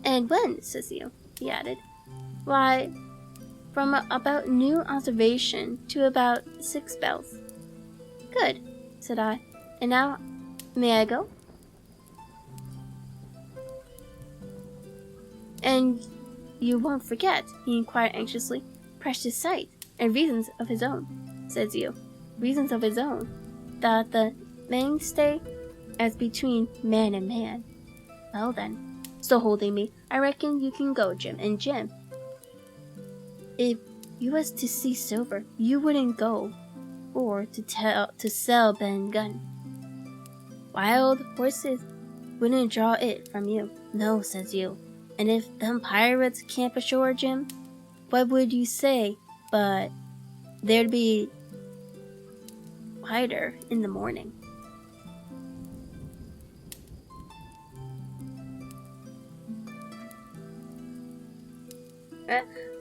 And when, says you, he added. Why, from about new observation to about 6 bells. Good, said I. And now, may I go? And you won't forget, he inquired anxiously, precious sight, and reasons of his own, says you. Reasons of his own, that the mainstay as between man and man. Well then, still holding me, I reckon you can go, Jim. And Jim, if you was to see Silver, you wouldn't go, or to sell Ben Gunn. Wild horses wouldn't draw it from you. No, says you. And if them pirates camp ashore, Jim, what would you say but there'd be lighter in the morning?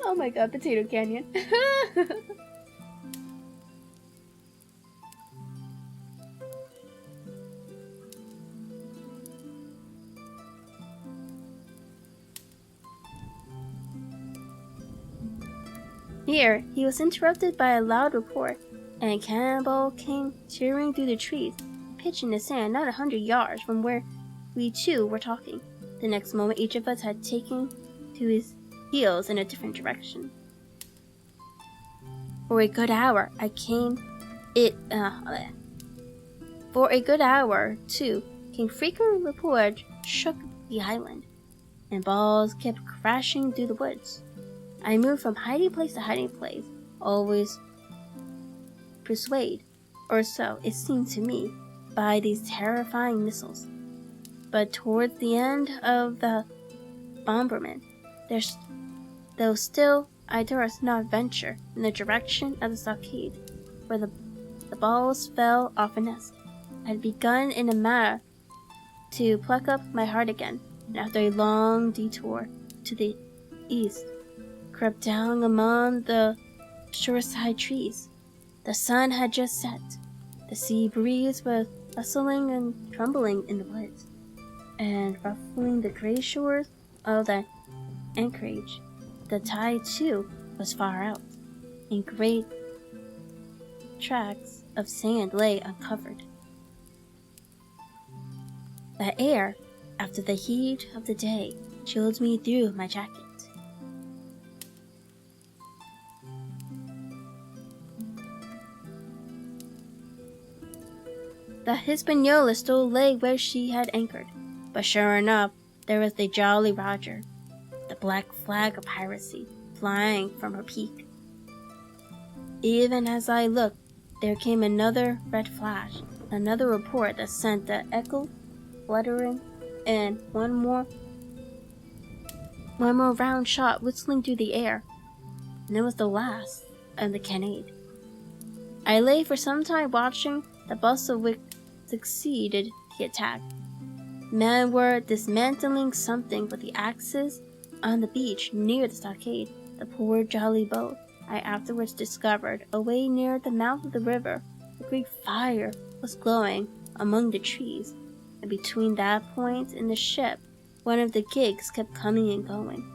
Oh my god, Potato Canyon. Here, he was interrupted by a loud report, and a cannonball came tearing through the trees, pitched in the sand not 100 yards from where we two were talking. The next moment, each of us had taken to his heels in a different direction. For a good hour, too, came frequent reports shook the island, and balls kept crashing through the woods. I moved from hiding place to hiding place, always persuaded, or so it seemed to me, by these terrifying missiles. But towards the end of the bombardment, though still I durst not venture in the direction of the stockade, where the balls fell off a nest. I had begun in a manner to pluck up my heart again, and after a long detour to the east, crept down among the shoreside trees. The sun had just set. The sea breeze was rustling and trembling in the woods, and ruffling the gray shores of the anchorage. The tide, too, was far out, and great tracts of sand lay uncovered. The air, after the heat of the day, chilled me through my jacket. The Hispaniola still lay where she had anchored, but sure enough, there was the Jolly Roger, the black flag of piracy, flying from her peak. Even as I looked, there came another red flash, another report that sent the echo fluttering, and one more round shot whistling through the air, and it was the last of the cannonade. I lay for some time watching the bustle which succeeded the attack. Men were dismantling something with the axes on the beach near the stockade. The poor jolly boat, I afterwards discovered, away near the mouth of the river. A great fire was glowing among the trees, and between that point and the ship, one of the gigs kept coming and going.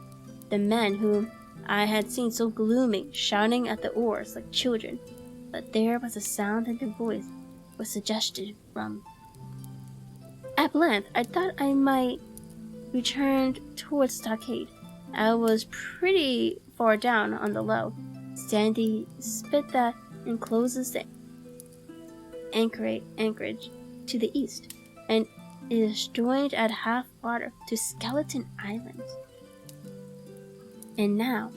The men whom I had seen so gloomy, shouting at the oars like children, but there was a sound in their voice which suggested rum. At length, I thought I might return towards the stockade. I was pretty far down on the low, sandy spit that encloses the anchorage to the east, and is joined at half water to Skeleton Island. And now,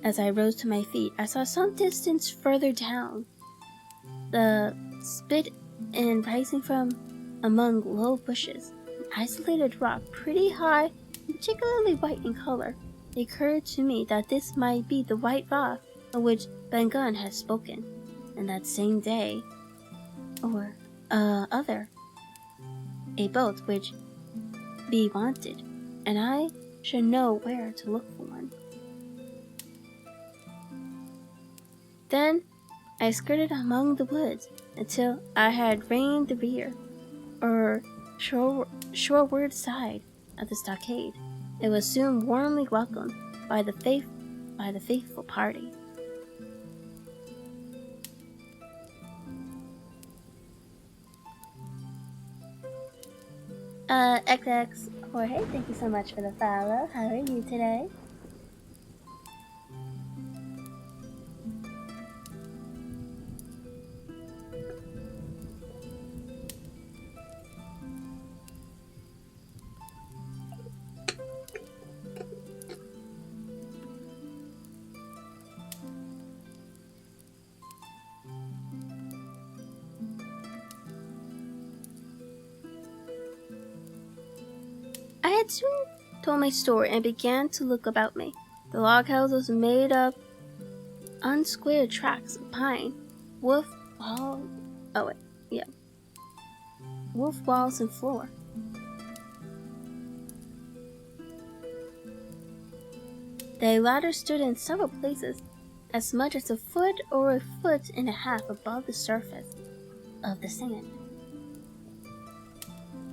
as I rose to my feet, I saw some distance further down the spit and rising from among low bushes, an isolated rock pretty high and particularly white in color. It occurred to me that this might be the white rock of which Ben Gunn had spoken, and that same day, or a boat which be wanted, and I should know where to look for one. Then I skirted among the woods until I had reined the rear, or shoreward side of the stockade. It was soon warmly welcomed by the faithful party. XX Jorge, thank you so much for the follow. How are you today? I had soon told my story and began to look about me. The log house was made of unsquared tracts of pine, wolf walls and floor. The latter stood in several places, as much as a foot or a foot and a half above the surface of the sand.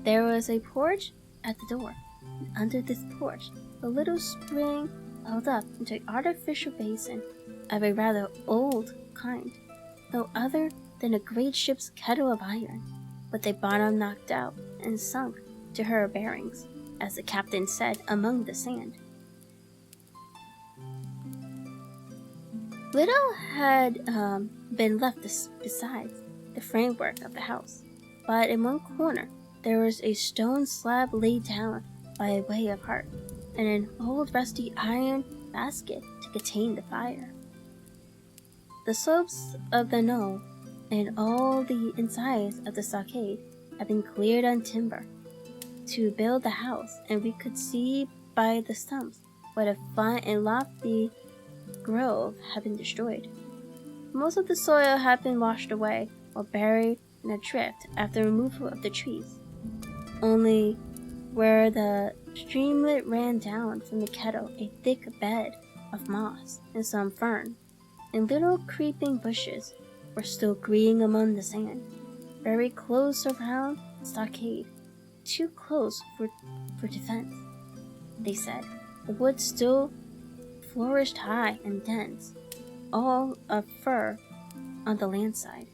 There was a porch at the door, and under this porch, a little spring held up into an artificial basin of a rather old kind, no other than a great ship's kettle of iron, with a bottom knocked out and sunk to her bearings, as the captain said, among the sand. Little had been left beside the framework of the house, but in one corner there was a stone slab laid down by way of hearth, and an old rusty iron basket to contain the fire. The slopes of the knoll and all the insides of the stockade had been cleared on timber to build the house, and we could see by the stumps what a fine and lofty grove had been destroyed. Most of the soil had been washed away or buried in a drift after removal of the trees. Only where the streamlet ran down from the kettle, a thick bed of moss and some fern, and little creeping bushes were still green among the sand, very close around the stockade, too close for defense. They said the woods still flourished high and dense, all of fir on the land side.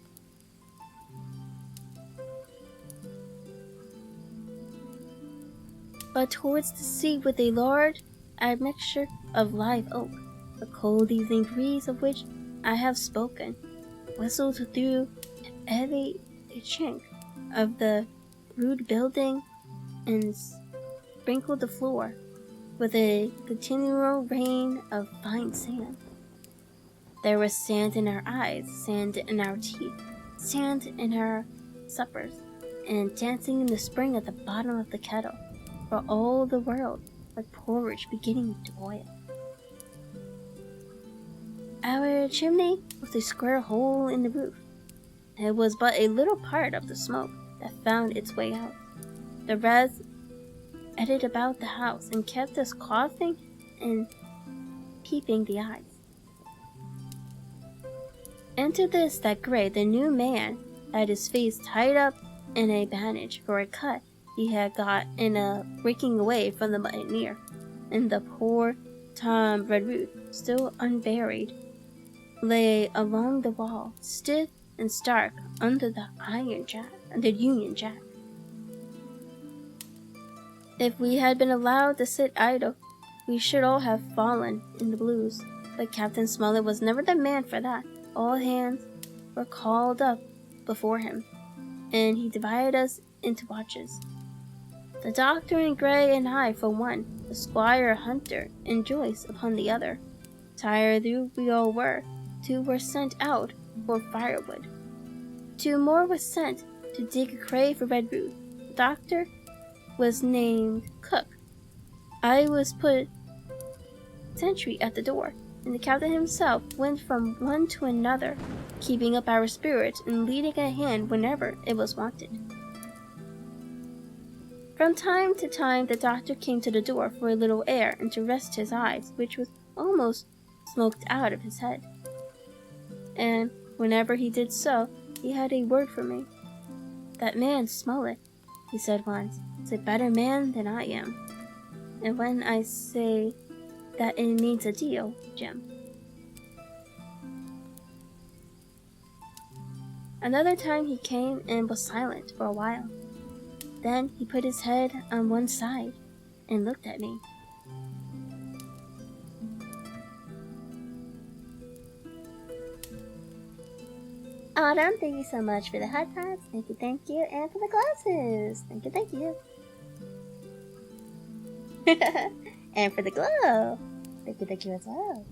But towards the sea, with a large admixture of live oak, the cold evening breeze of which I have spoken, whistled through every chink of the rude building and sprinkled the floor with a continual rain of fine sand. There was sand in our eyes, sand in our teeth, sand in our suppers, and dancing in the spring at the bottom of the kettle, for all the world like porridge beginning to boil. Our chimney was a square hole in the roof. It was but a little part of the smoke that found its way out. The rest eddied about the house and kept us coughing and peeping the eyes. Into this that grate the new man had his face tied up in a bandage for a cut he had got in a breaking away from the mutineer, and the poor Tom Redruth, still unburied, lay along the wall, stiff and stark under the Union Jack. If we had been allowed to sit idle, we should all have fallen in the blues, but Captain Smollett was never the man for that. All hands were called up before him, and he divided us into watches. The doctor and Gray and I for one, the Squire Hunter and Joyce upon the other. Tired though we all were, 2 were sent out for firewood. 2 more were sent to dig a grave for Redruth. The doctor was named Cook. I was put sentry at the door, and the captain himself went from one to another, keeping up our spirits and leading a hand whenever it was wanted. From time to time the doctor came to the door for a little air and to rest his eyes, which was almost smoked out of his head. And whenever he did so, he had a word for me. "That man, Smollett," he said once, "is a better man than I am. And when I say that, it means a deal, Jim." Another time he came and was silent for a while. Then he put his head on one side and looked at me. Autumn, thank you so much for the hot pots. Thank you, and for the glasses. Thank you. And for the glow. Thank you as well.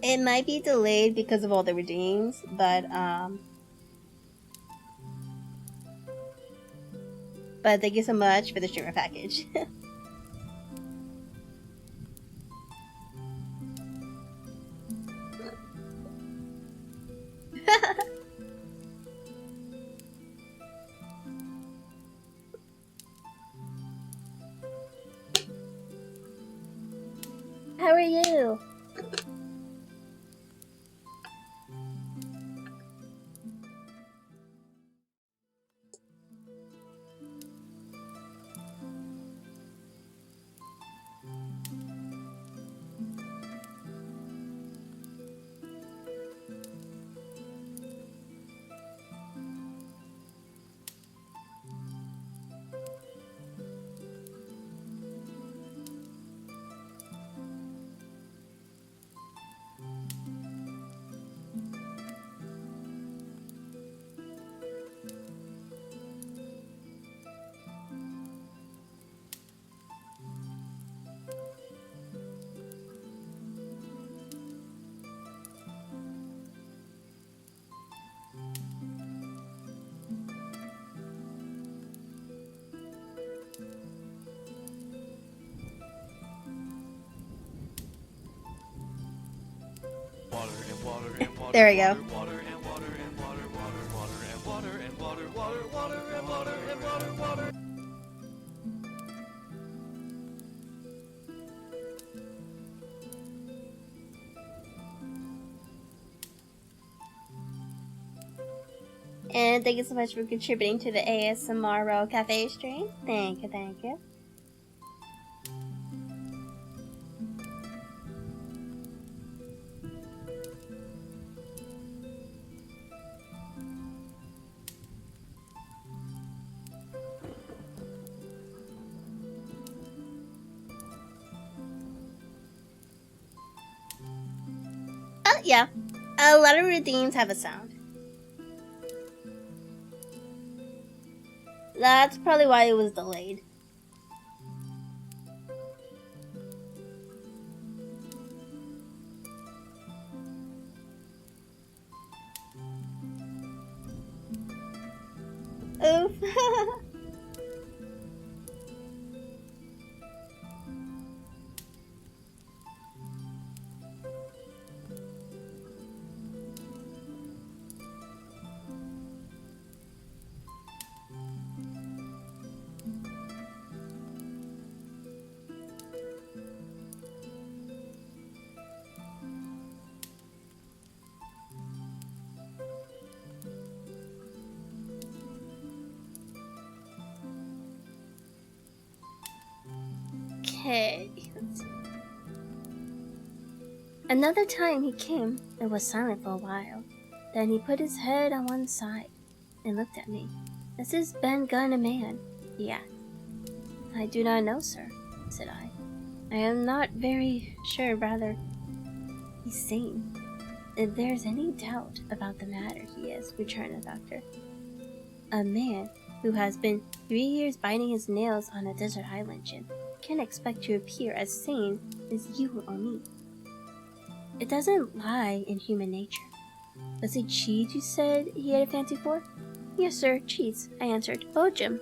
It might be delayed because of all the redeems, but thank you so much for the streamer package. How are you? There we go. And thank you so much for contributing to the ASMR Roll Cafe stream. Thank you, thank you. Yeah. A lot of routines have a sound. That's probably why it was delayed. Oof. Okay. Another time he came and was silent for a while. Then he put his head on one side and looked at me. "Is this Ben Gunn a man?" he asked. "I do not know, sir," said I. "I am not very sure, rather. He's sane. If there's any doubt about the matter, he is," returned the doctor. "A man who has been 3 years biting his nails on a desert island, Jim, can't expect to appear as sane as you or me. It doesn't lie in human nature. Was it cheese you said he had a fancy for?" "Yes, sir, cheese," I answered. "Oh, Jim,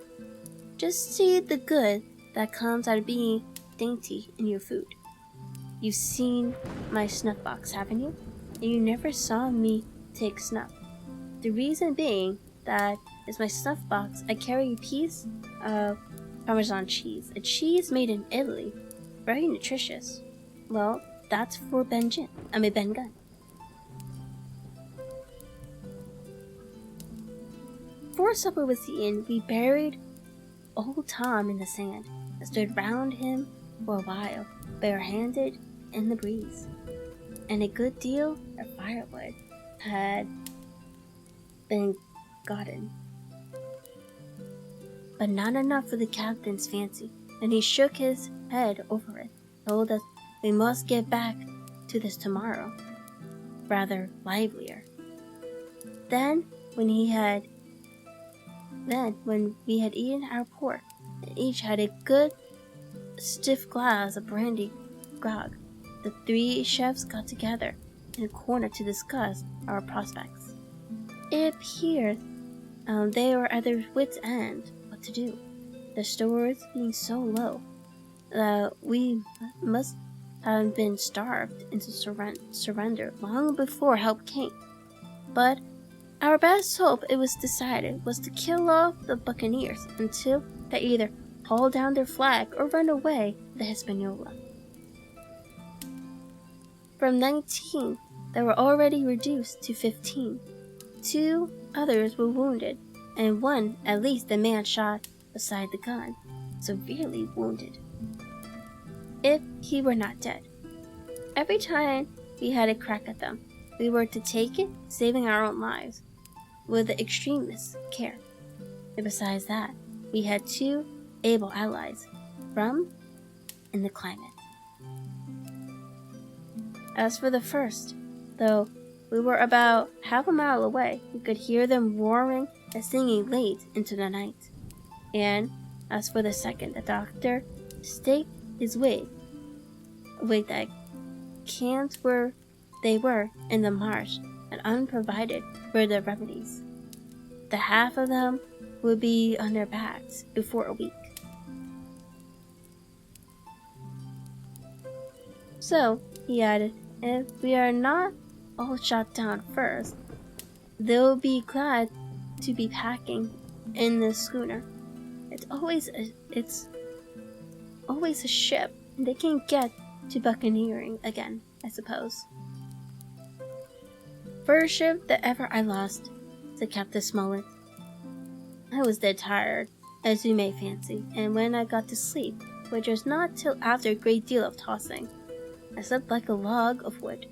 just see the good that comes out of being dainty in your food. You've seen my snuff box, haven't you? And you never saw me take snuff. The reason being that is my snuff box. I carry a piece of Parmesan cheese, a cheese made in Italy, very nutritious. Well, that's for Ben Gunn. Before supper was eaten, we buried old Tom in the sand and stood round him for a while, barehanded in the breeze. And a good deal of firewood had been gotten, but not enough for the captain's fancy, and he shook his head over it, told us we must get back to this tomorrow, rather livelier. Then, when we had eaten our pork, and each had a good stiff glass of brandy grog, the 3 chefs got together in a corner to discuss our prospects. It appeared they were at their wits' end what to do, the stores being so low that we must have been starved into surrender long before help came. But our best hope, it was decided, was to kill off the buccaneers until they either hauled down their flag or run away with the Hispaniola. From 19, they were already reduced to 15. 2 others were wounded, and one, at least the man shot beside the gun, severely wounded, if he were not dead. Every time we had a crack at them, we were to take it, saving our own lives, with the extremest care. And besides that, we had 2 able allies, rum and the climate. As for the first, though we were about half a mile away, we could hear them roaring and singing late into the night. And as for the second, the doctor staked his wig that cans where they were in the marsh and unprovided for the remedies. The half of them would be on their backs before a week. So, he added, if we are not all shot down first, they'll be glad to be packing in the schooner. It's always a ship, and they can get to buccaneering again, I suppose. First ship that ever I lost, said Captain Smollett. I was dead tired, as you may fancy, and when I got to sleep, which was not till after a great deal of tossing, I slept like a log of wood.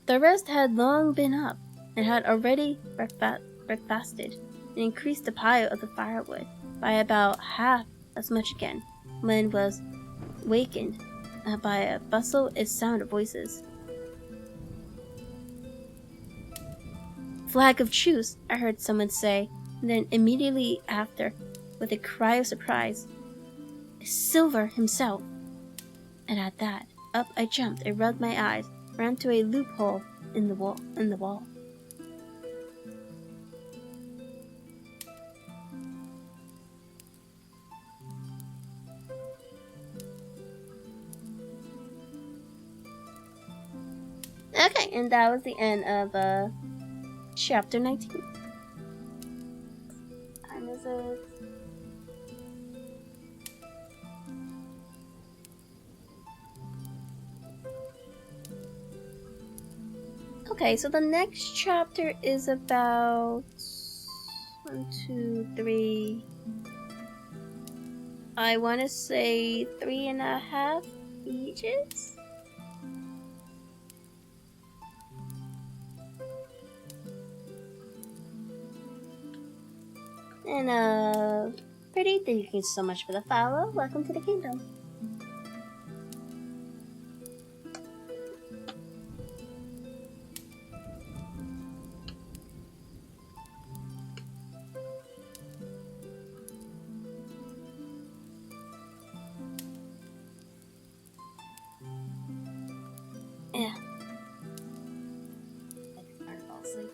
The rest had long been up, and had already breakfasted, and increased the pile of the firewood by about half as much again, when was wakened by a bustle and sound of voices. Flag of truce, I heard someone say, and then immediately after, with a cry of surprise, Silver himself! And at that, up I jumped and rubbed my eyes, ran to a loophole in the wall. Okay, and that was the end of chapter 19. And this is okay, so the next chapter is about 1, 2, 3. I want to say 3.5 pages. And Pretty, thank you so much for the follow. Welcome to the kingdom. Yeah. I can fall asleep.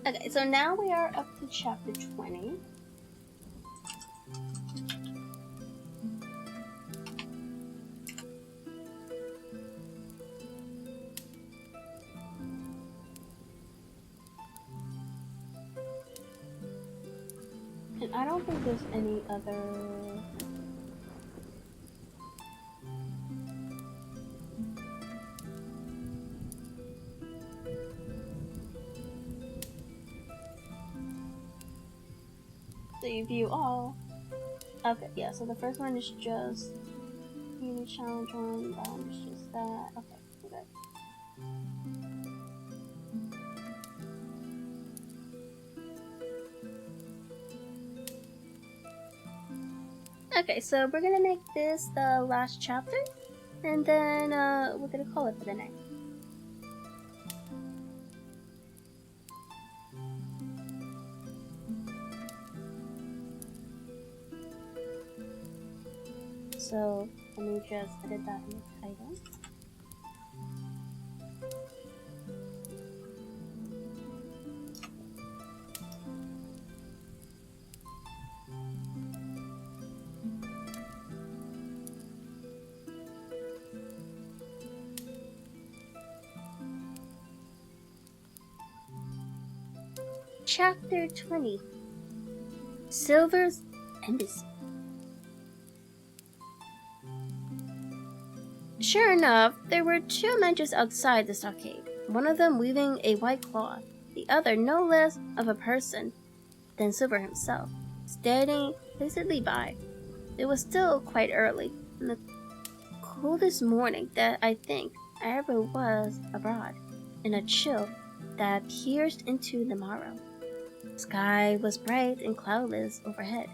Okay, so now we are up to chapter 20. And I don't think there's any other... So you view all. Okay, yeah, so the first one is just unit challenge one, that one is just that. Okay, good. Okay, so we're gonna make this the last chapter, and then we're gonna call it for the night. So let me just edit that in the title. Chapter 20. Silver's Embassy. Sure enough, there were 2 men just outside the stockade, one of them weaving a white cloth, the other no less of a person than Silver himself, standing placidly by. It was still quite early, and the coldest morning that I think I ever was abroad, and a chill that pierced into the marrow. The sky was bright and cloudless overhead,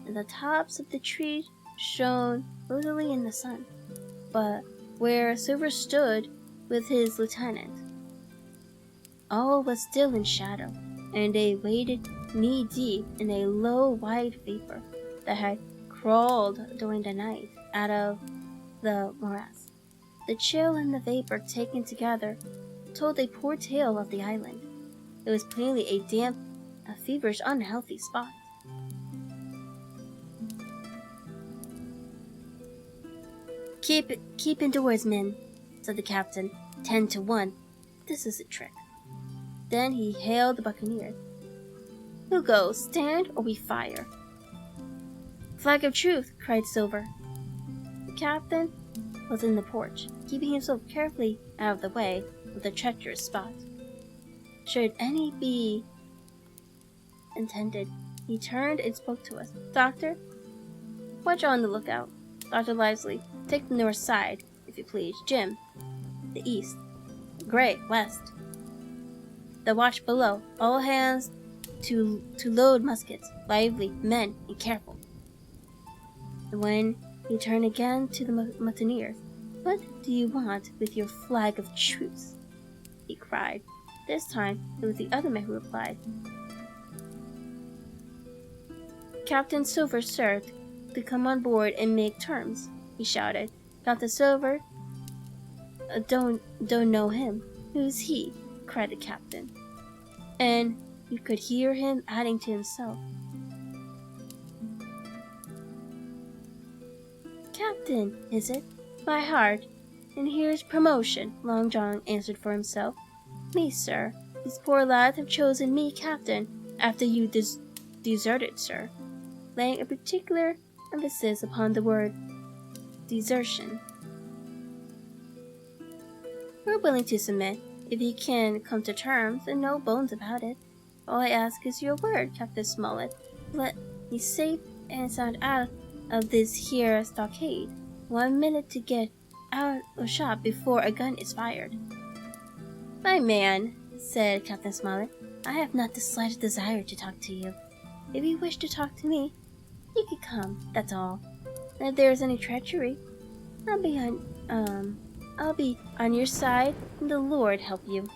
and the tops of the trees shone rosily in the sun. But where Silver stood with his lieutenant, all was still in shadow, and they waded knee-deep in a low white vapor that had crawled during the night out of the morass. The chill and the vapor taken together told a poor tale of the island. It was plainly a damp a feverish, unhealthy spot. Keep indoors, men, said the captain. 10 to 1. This is a trick. Then he hailed the buccaneers. Who goes, stand or we fire? Flag of truth, cried Silver. The captain was in the porch, keeping himself carefully out of the way of the treacherous spot. Should any be intended, he turned and spoke to us. Doctor, watch on the lookout. Dr. Lively, take the north side, if you please. Jim, the east. Gray, west. The watch below. All hands to load muskets. Lively, men, and careful. And when he turned again to the mutineers, what do you want with your flag of truce? He cried. This time it was the other man who replied. Captain Silver, sir, to come on board and make terms, he shouted. Captain Silver, don't know him. Who's he? Cried the captain. And you could hear him adding to himself. Captain, is it? My heart. And here's promotion, Long John answered for himself. Me, sir. These poor lads have chosen me captain after you deserted, sir, laying a particular emphasis upon the word desertion. We're willing to submit, if you can come to terms, and no bones about it. All I ask is your word, Captain Smollett. Let me safe and sound out of this here stockade. 1 minute to get out of shot before a gun is fired. My man, said Captain Smollett, I have not the slightest desire to talk to you. If you wish to talk to me, you can come, that's all. And if there is any treachery, I'll be on your side, and the Lord help you.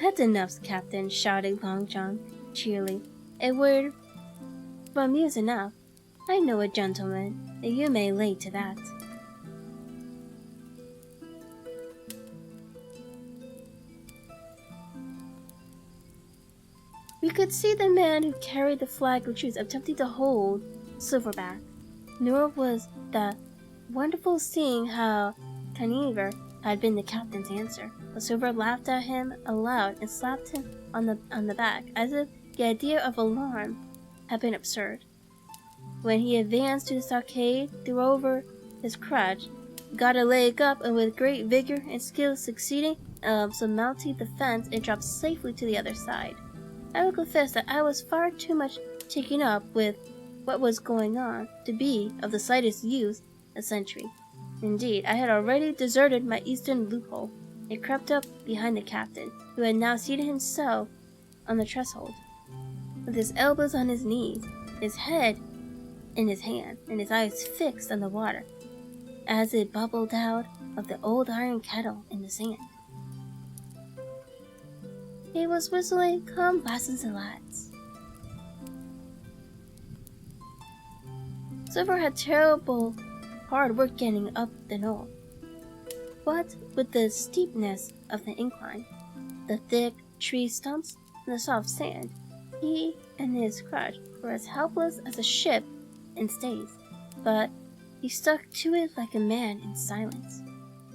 That's enough, Captain, shouted Long John cheerily. A word from you's enough. I know a gentleman, and you may lay to that. We could see the man who carried the flag of truce attempting to hold Silverback. Nor was that wonderful seeing how Kanadedigitals had been the captain's answer. But Silver laughed at him aloud and slapped him on the back, as if the idea of alarm had been absurd. When he advanced to the stockade, threw over his crutch, got a leg up, and with great vigor and skill succeeding surmounted the fence and dropped safely to the other side. I will confess that I was far too much taken up with what was going on to be of the slightest use a sentry. Indeed, I had already deserted my eastern loophole and crept up behind the captain, who had now seated himself on the threshold, with his elbows on his knees, his head in his hand, and his eyes fixed on the water, as it bubbled out of the old iron kettle in the sand. He was whistling "Come, Lassens and Lads." Silver had terrible hard work getting up the knoll. What with the steepness of the incline, the thick tree stumps, and the soft sand, he and his crutch were as helpless as a ship in stays. But he stuck to it like a man in silence,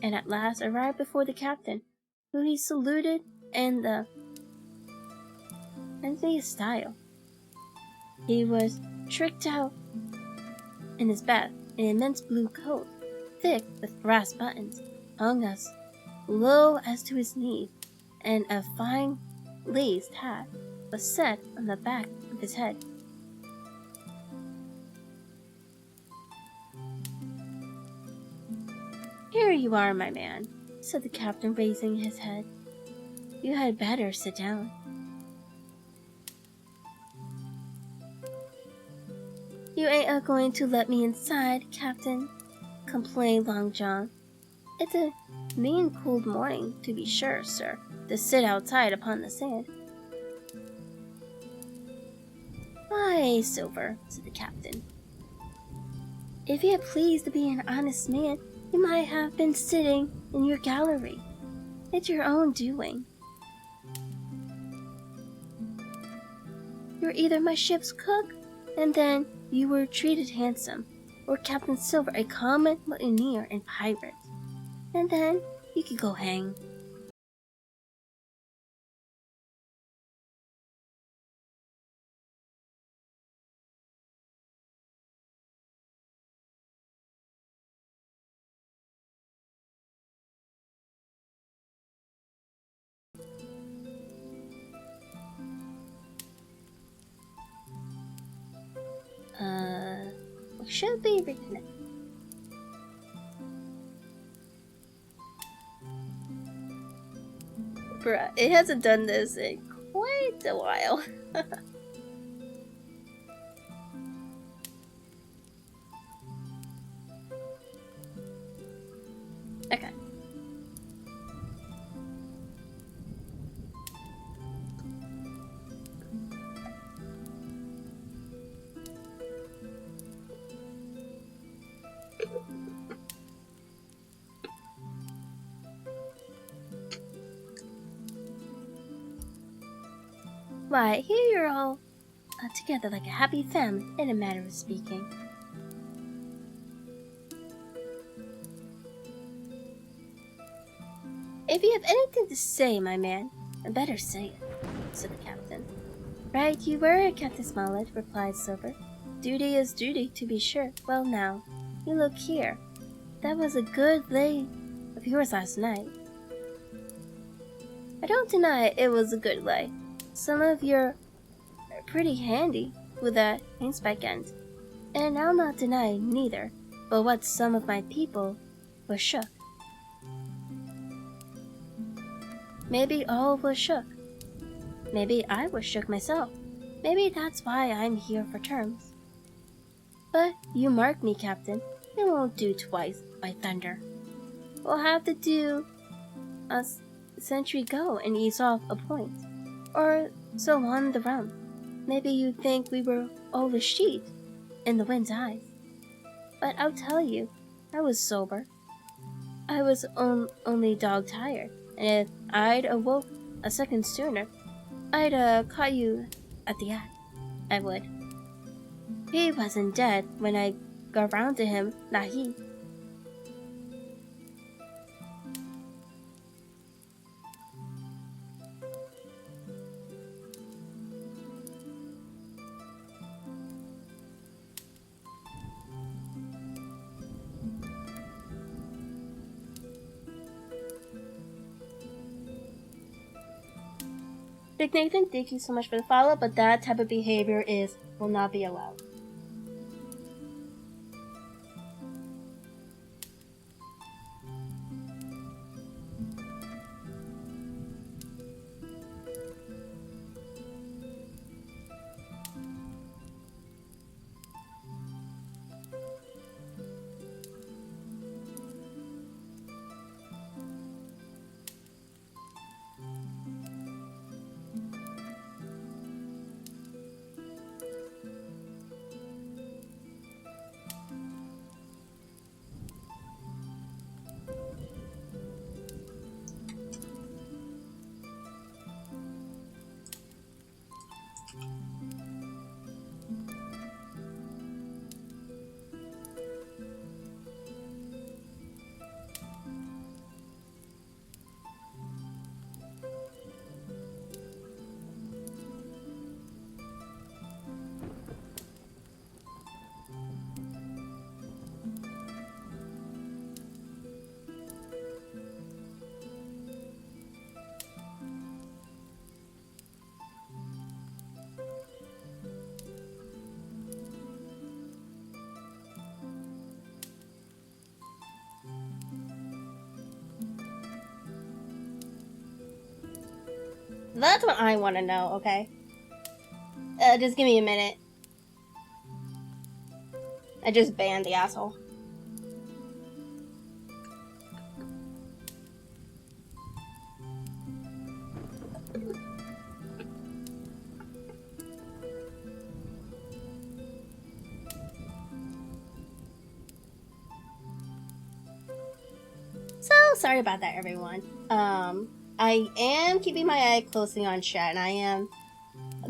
and at last arrived before the captain, who he saluted in the friendliest style. He was tricked out in his best, an immense blue coat, thick with brass buttons, hung as low as to his knees, and a fine laced hat was set on the back of his head. Here you are, my man, said the captain, raising his head. You had better sit down. You ain't a-going to let me inside, Captain, complained Long John. It's a mean cold morning, to be sure, sir, to sit outside upon the sand. Why, Silver, said the captain, If you had pleased to be an honest man, you might have been sitting in your gallery. It's your own doing. You're either my ship's cook, and then you were treated handsome, or Captain Silver, a common mutineer and pirate, and then you could go hang. We should be reconnected. Bruh, it hasn't done this in quite a while. Okay. Why, here you're all together like a happy family, in a manner of speaking. If you have anything to say, my man, better say it, said the captain. Right you were, Captain Smollett, replied Silver. Duty is duty, to be sure. Well now, you look here. That was a good lay of yours last night. I don't deny it was a good lay. Some of you're pretty handy with that handspike end. And I'll not deny neither, but what some of my people were shook. Maybe all was shook. Maybe I was shook myself. Maybe that's why I'm here for terms. But you mark me, Captain, it won't do twice, by thunder. We'll have to do a sentry go and ease off a point, or so on the run. Maybe you'd think we were all a sheet in the wind's eyes. But I'll tell you, I was sober. I was only dog-tired, and if I'd awoke a second sooner, I'd caught you at the act. I would. He wasn't dead when I got round to him, not he. Big Nathan, thank you so much for the follow, but that type of behavior will not be allowed. That's what I want to know, okay? Just give me a minute. I just banned the asshole. sorry about that, everyone. I am keeping my eye closely on chat, and I am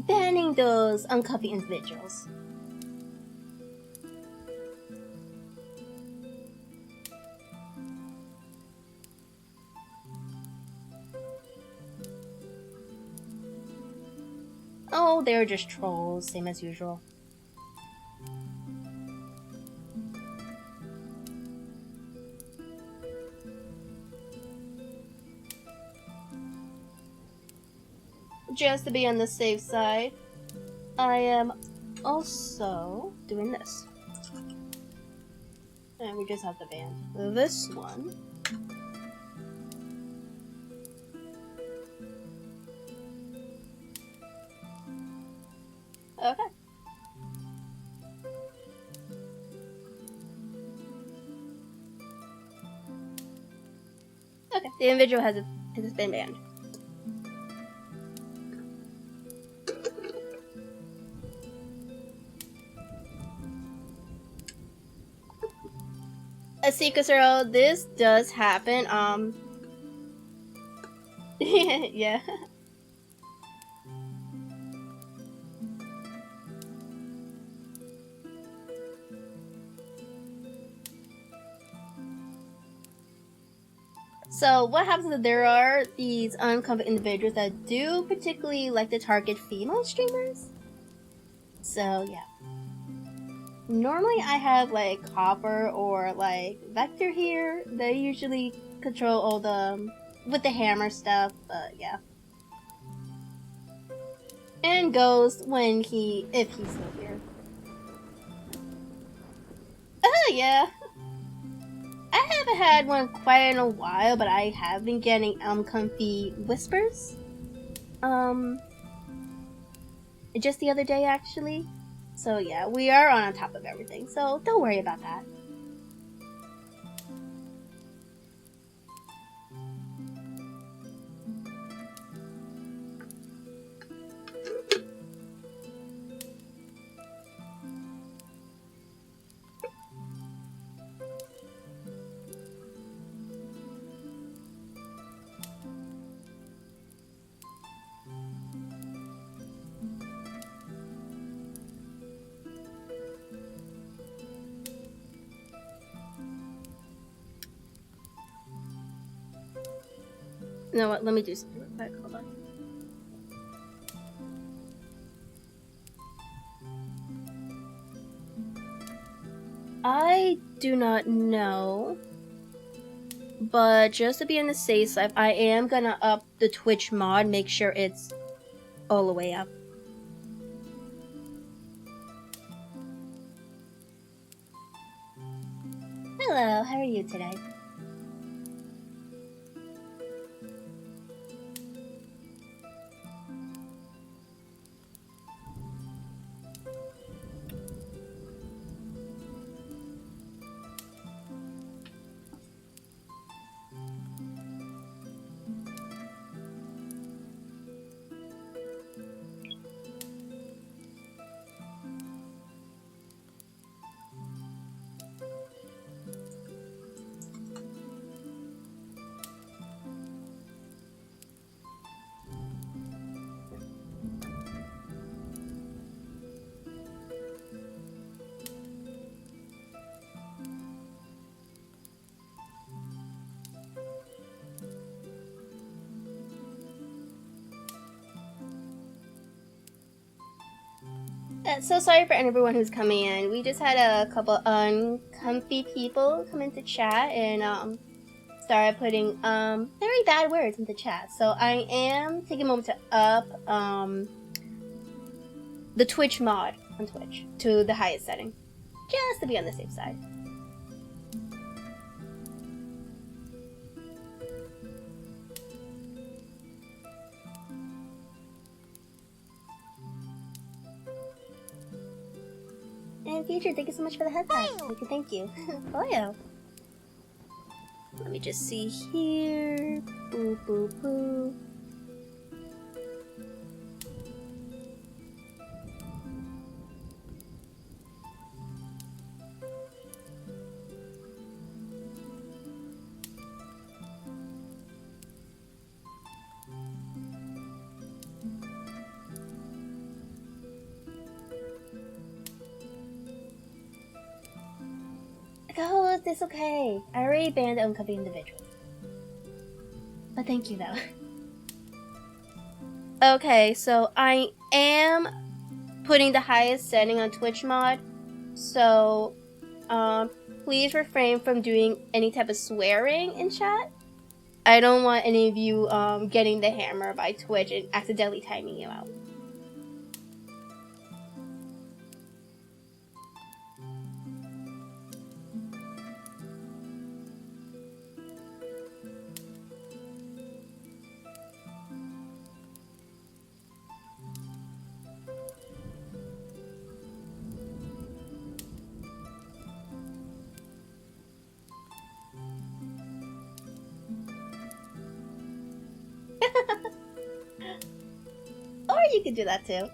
banning those uncomfy individuals. Oh, they're just trolls, same as usual. Just to be on the safe side, I am also doing this. And we just have to ban this one. Okay. Okay, the individual has been banned. A secret zero, this does happen. Yeah. So what happens is there are these uncommon individuals that do particularly like to target female streamers. So yeah. Normally I have like Copper or like Vector here. They usually control all the with the hammer stuff, but yeah. And Ghost when if he's still here. Yeah. I haven't had one quite in a while, but I have been getting comfy whispers. Just the other day actually. So yeah, we are on top of everything, so don't worry about that. You know what? Let me do something real quick. Hold on. I do not know, but just to be on the safe side, I am gonna up the Twitch mod, make sure it's all the way up. Hello, how are you today? So sorry for everyone who's coming in. We just had a couple uncomfy people come into chat and started putting very bad words into chat. So I am taking a moment to up the Twitch mod on Twitch to the highest setting, just to be on the safe side. And Future, thank you so much for the head pack. Thank you. Boyo. Let me just see here. Boo, boo, boo. it's okay. I already banned uncovered individuals. But thank you, though. Okay, so I am putting the highest setting on Twitch mod. So, please refrain from doing any type of swearing in chat. I don't want any of you getting the hammer by Twitch and accidentally timing you out. Or you could do that too.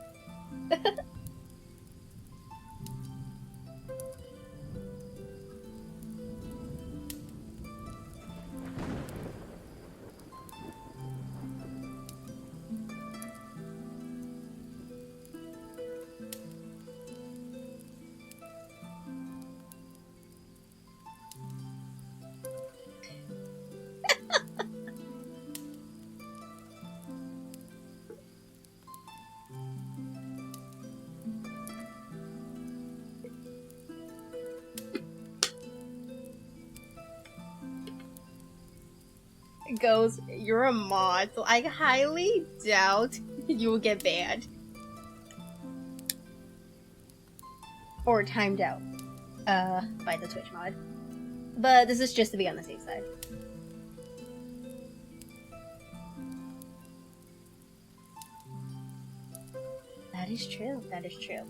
Goes, you're a mod, so I highly doubt you will get banned. Or timed out by the Twitch mod. But this is just to be on the safe side. That is true, that is true.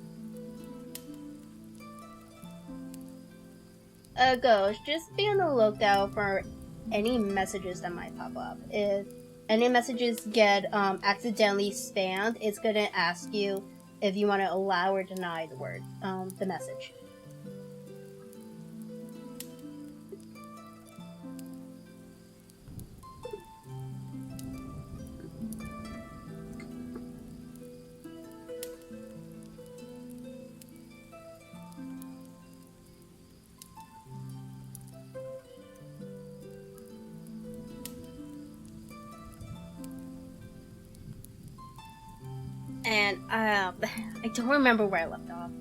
Ghost, just be on the lookout for any messages that might pop up. If any messages get accidentally spammed, it's gonna ask you if you want to allow or deny the message. And I don't remember where I left off.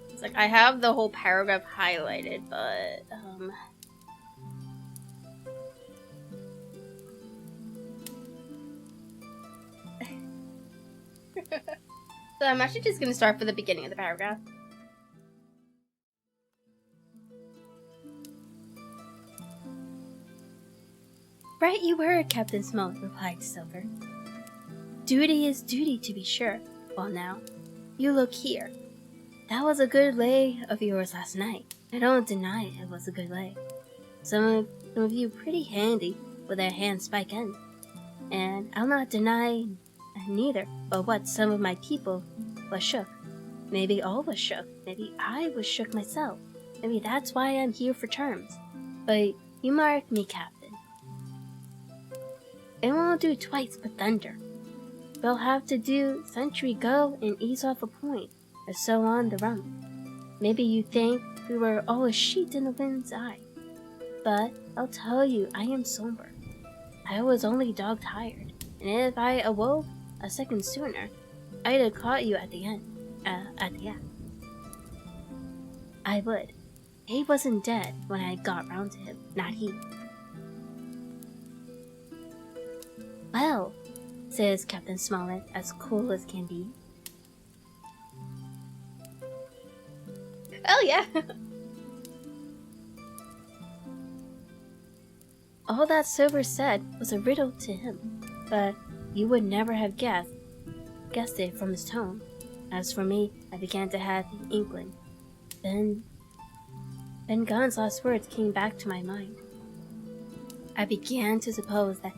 It's like I have the whole paragraph highlighted, but so I'm actually just gonna start from the beginning of the paragraph. Right you were, Captain Smoke, replied Silver. Duty is duty, to be sure. Well now, you look here. That was a good lay of yours last night. I don't deny it was a good lay. Some of you pretty handy with that hand spike end. And I'll not deny neither, but what some of my people was shook. Maybe all was shook. Maybe I was shook myself. Maybe that's why I'm here for terms. But you mark me, Captain. It won't do twice but thunder. We'll have to do sentry go and ease off a point, or so on the run. Maybe you think we were all a sheet in the wind's eye. But I'll tell you, I am sober. I was only dog-tired, and if I awoke a second sooner, I'd have caught you at the end. I would. He wasn't dead when I got round to him, not he. Well, says Captain Smollett, as cool as can be. Oh yeah! All that Silver said was a riddle to him, but you would never have guessed it from his tone. As for me, I began to have the inkling. Then Gunn's last words came back to my mind. I began to suppose that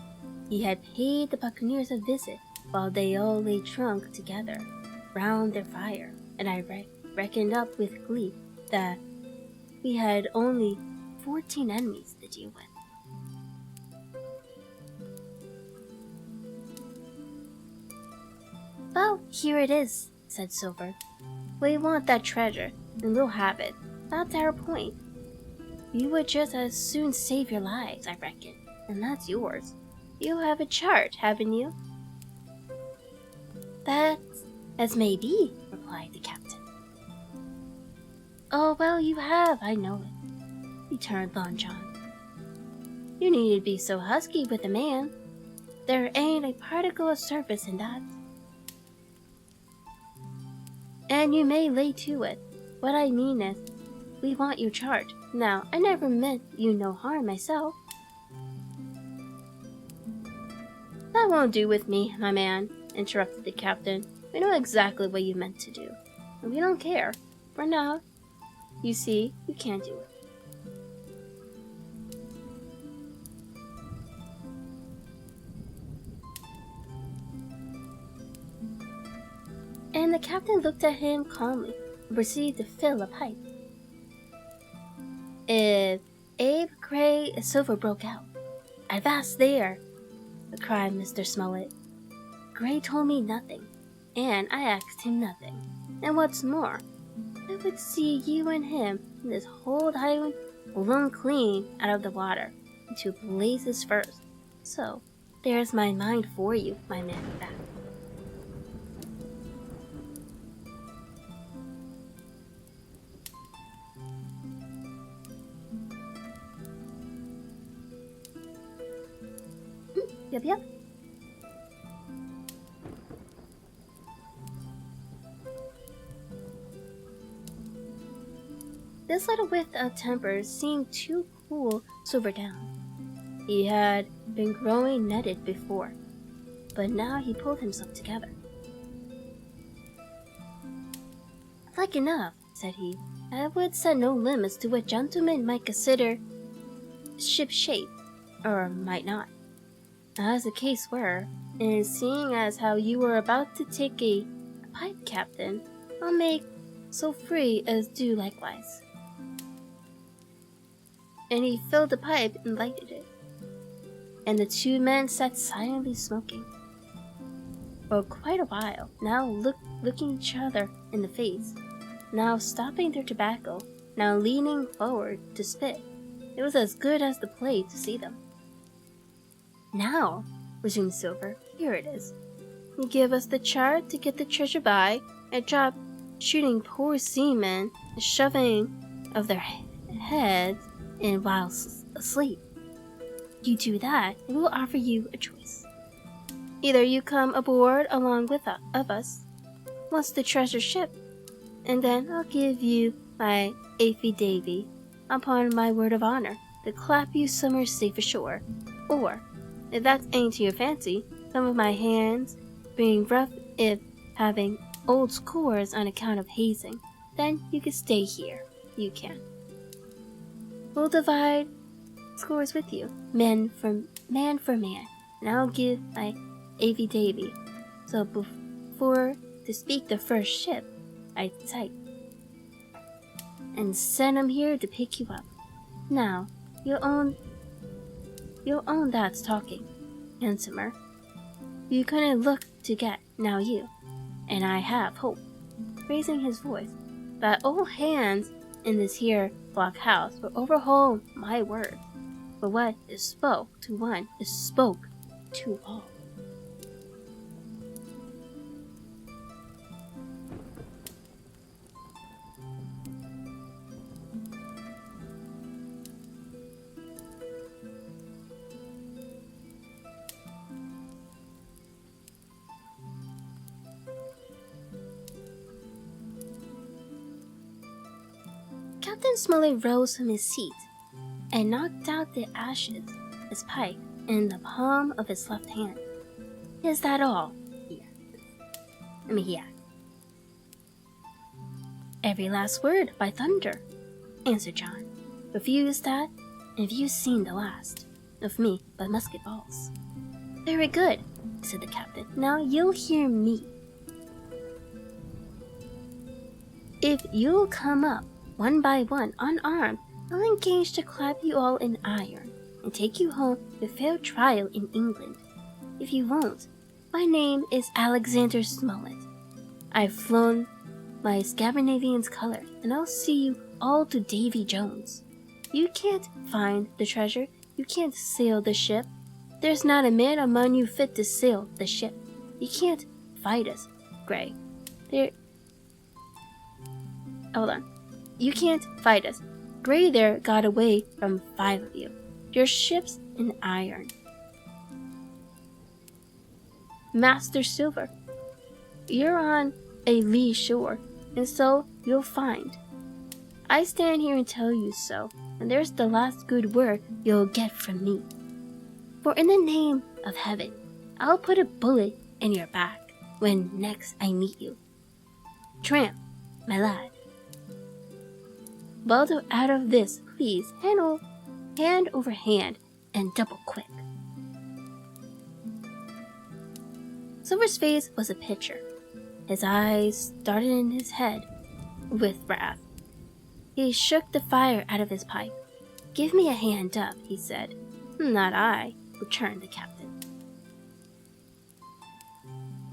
he had paid the Buccaneers a visit while they all lay drunk together round their fire, and I reckoned up with glee that we had only 14 enemies to deal with. Well, here it is, said Silver. We want that treasure, and we'll have it. That's our point. You would just as soon save your lives, I reckon, and that's yours. You have a chart, haven't you? That's as may be, replied the captain. Oh, well, you have, I know it, returned Lon John. You needn't be so husky with a man. There ain't a particle of surface in that. And you may lay to it. What I mean is, we want your chart. Now, I never meant you no harm myself. That won't do with me, my man, interrupted the captain. We know exactly what you meant to do, and we don't care. For now, you see, you can't do it. And the captain looked at him calmly and proceeded to fill a pipe. If Abe Gray Silver broke out, "Avast there!" cried Mr. Smollett. "Gray told me nothing, and I asked him nothing. And what's more, I would see you and him and this whole island blown clean out of the water into blazes first. So, there's my mind for you, my man back." Yep. This little whiff of temper seemed too cool Silver down. He had been growing netted before, but now he pulled himself together. "Like enough," said he. "I would set no limits to what gentlemen might consider ship-shape, or might not. As the case were, and seeing as how you were about to take a pipe, Captain, I'll make so free as do likewise." And he filled the pipe and lighted it, and the two men sat silently smoking for quite a while, now looking each other in the face, now stopping their tobacco, now leaning forward to spit. It was as good as the play to see them. "Now," resumed Silver, "here it is. You give us the chart to get the treasure by, and drop shooting poor seamen and shoving of their heads in while asleep. You do that, and we'll offer you a choice. Either you come aboard along with us, once the treasure ship, and then I'll give you my affidavit upon my word of honor to clap you somewhere safe ashore, or, if that ain't to your fancy, some of my hands being rough if having old scores on account of hazing, then you can stay here. You can. We'll divide scores with you, man for man, and I'll give my affidavit. So before to speak the first ship, I type and send 'em here to pick you up. Now, you'll own that's talking, handsomer. You couldn't look to get, now you, and I have hope," raising his voice, "that all hands in this here blockhouse will overhaul my word. For what is spoke to one is spoke to all." Captain Smollett rose from his seat and knocked out the ashes, his pipe, in the palm of his left hand. "Is that all?" he asked. "Every last word, by thunder," answered John. "Refuse that, and you've seen the last of me by musket balls." "Very good," said the captain. "Now you'll hear me. If you'll come up one by one, unarmed, I'll engage to clap you all in iron, and take you home to fair trial in England. If you won't, my name is Alexander Smollett. I've flown my Scandinavian's color, and I'll see you all to Davy Jones. You can't find the treasure, you can't sail the ship. There's not a man among you fit to sail the ship. You can't fight us, Gray. Hold on. You can't fight us. Gray there got away from 5 of you. Your ship's in iron. Master Silver, you're on a lee shore, and so you'll find. I stand here and tell you so, and there's the last good word you'll get from me. For in the name of heaven, I'll put a bullet in your back when next I meet you. Tramp, my lad. Well, out of this, please, hand over hand, and double quick. Silver's face was a picture. His eyes started in his head with wrath. He shook the fire out of his pipe. Give me a hand up, he said. Not I, returned the captain.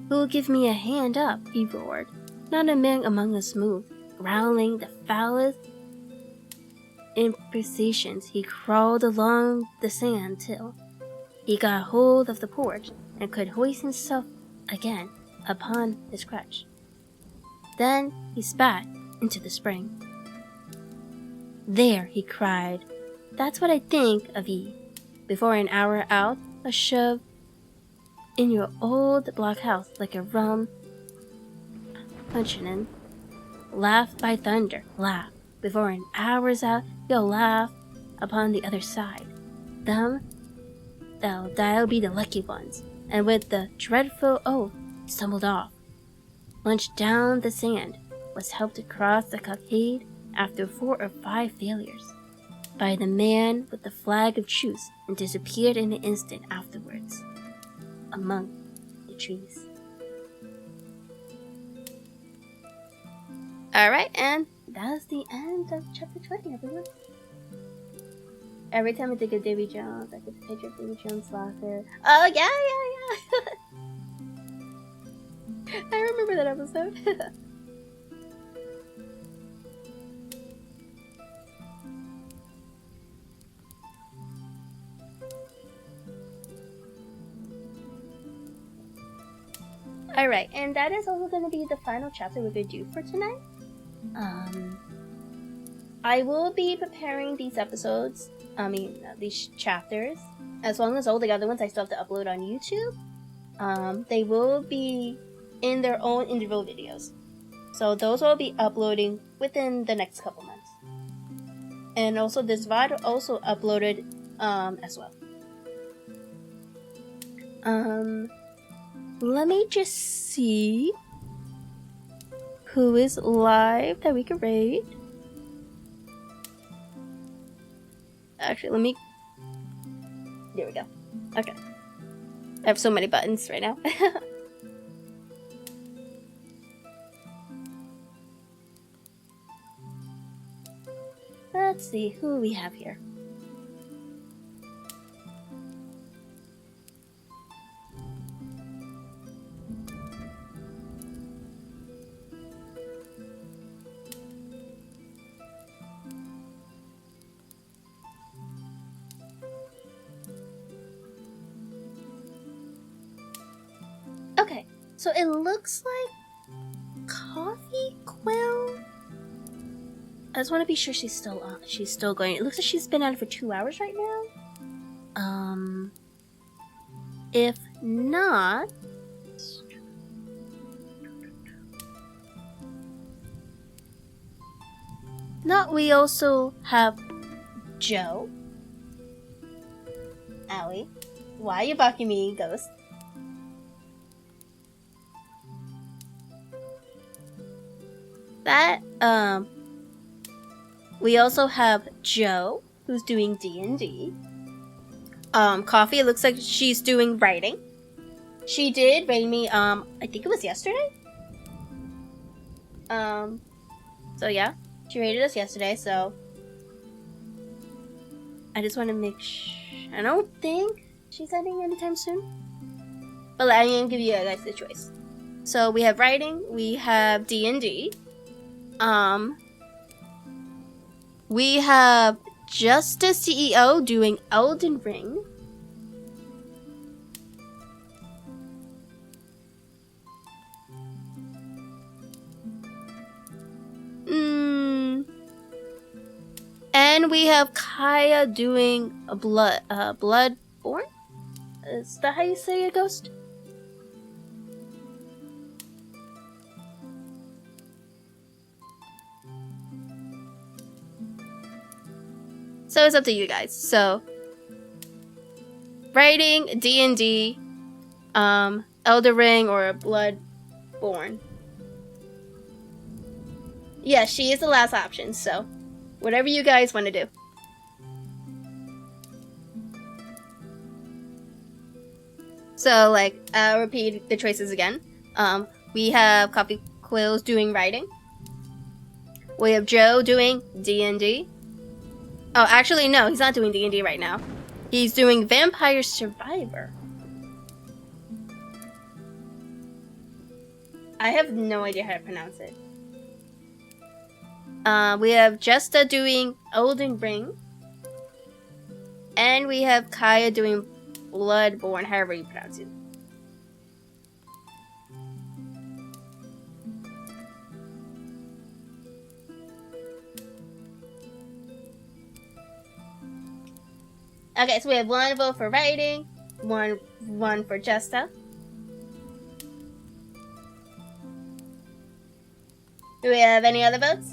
Who'll give me a hand up, he roared. Not a man among us moved, growling the foulest imprecations. He crawled along the sand till he got hold of the porch and could hoist himself again upon his crutch. Then he spat into the spring. There, he cried, that's what I think of ye. Before an hour out, a shove in your old blockhouse like a rum puncheon. Laugh by thunder, laugh. Before an hour's out, you'll laugh upon the other side. They'll be the lucky ones. And with the dreadful oath, stumbled off, lunched down the sand, was helped across the cockade after 4 or 5 failures by the man with the flag of truce, and disappeared in an instant afterwards among the trees. Alright, and that's the end of chapter 20, everyone. Every time I think of Davy Jones, I get the picture of Davy Jones laughing. Oh, yeah. I remember that episode. Alright, and that is also going to be the final chapter we're going to do for tonight. I will be preparing these episodes, these chapters, as long as all the other ones I still have to upload on YouTube. They will be in their own individual videos. So those will be uploading within the next couple months. And also this VOD also uploaded as well. Let me just see who is live that we can raid. Actually, there we go. Okay. I have so many buttons right now. Let's see who we have here. Okay, so it looks like Coffee Quill. I just want to be sure she's still on. She's still going. It looks like she's been on for 2 hours right now. If not, we also have Joe. Owie, why are you barking me, Ghost? That, we also have Joe, who's doing D&D. Coffee, it looks like she's doing writing. She did raid me, I think it was yesterday? So yeah, she raided us yesterday, so I just want to make sure. I don't think she's ending anytime soon. But I'm going to give you guys the choice. So we have writing, we have D&D. We have Justice CEO doing Elden Ring. And we have Kaya doing a Bloodborne? Is that how you say it, Ghost? So it's up to you guys. So writing, D&D, Elder Ring, or Bloodborne. Yeah, she is the last option, so whatever you guys want to do. So, like, I'll repeat the choices again. We have Coffee Quills doing writing. We have Joe doing D&D. Oh, actually, no, he's not doing D&D right now. He's doing Vampire Survivor. I have no idea how to pronounce it. We have Jesta doing Elden Ring. And we have Kaya doing Bloodborne, however you pronounce it. Okay, so we have 1 vote for writing, one for Jesta. Do we have any other votes?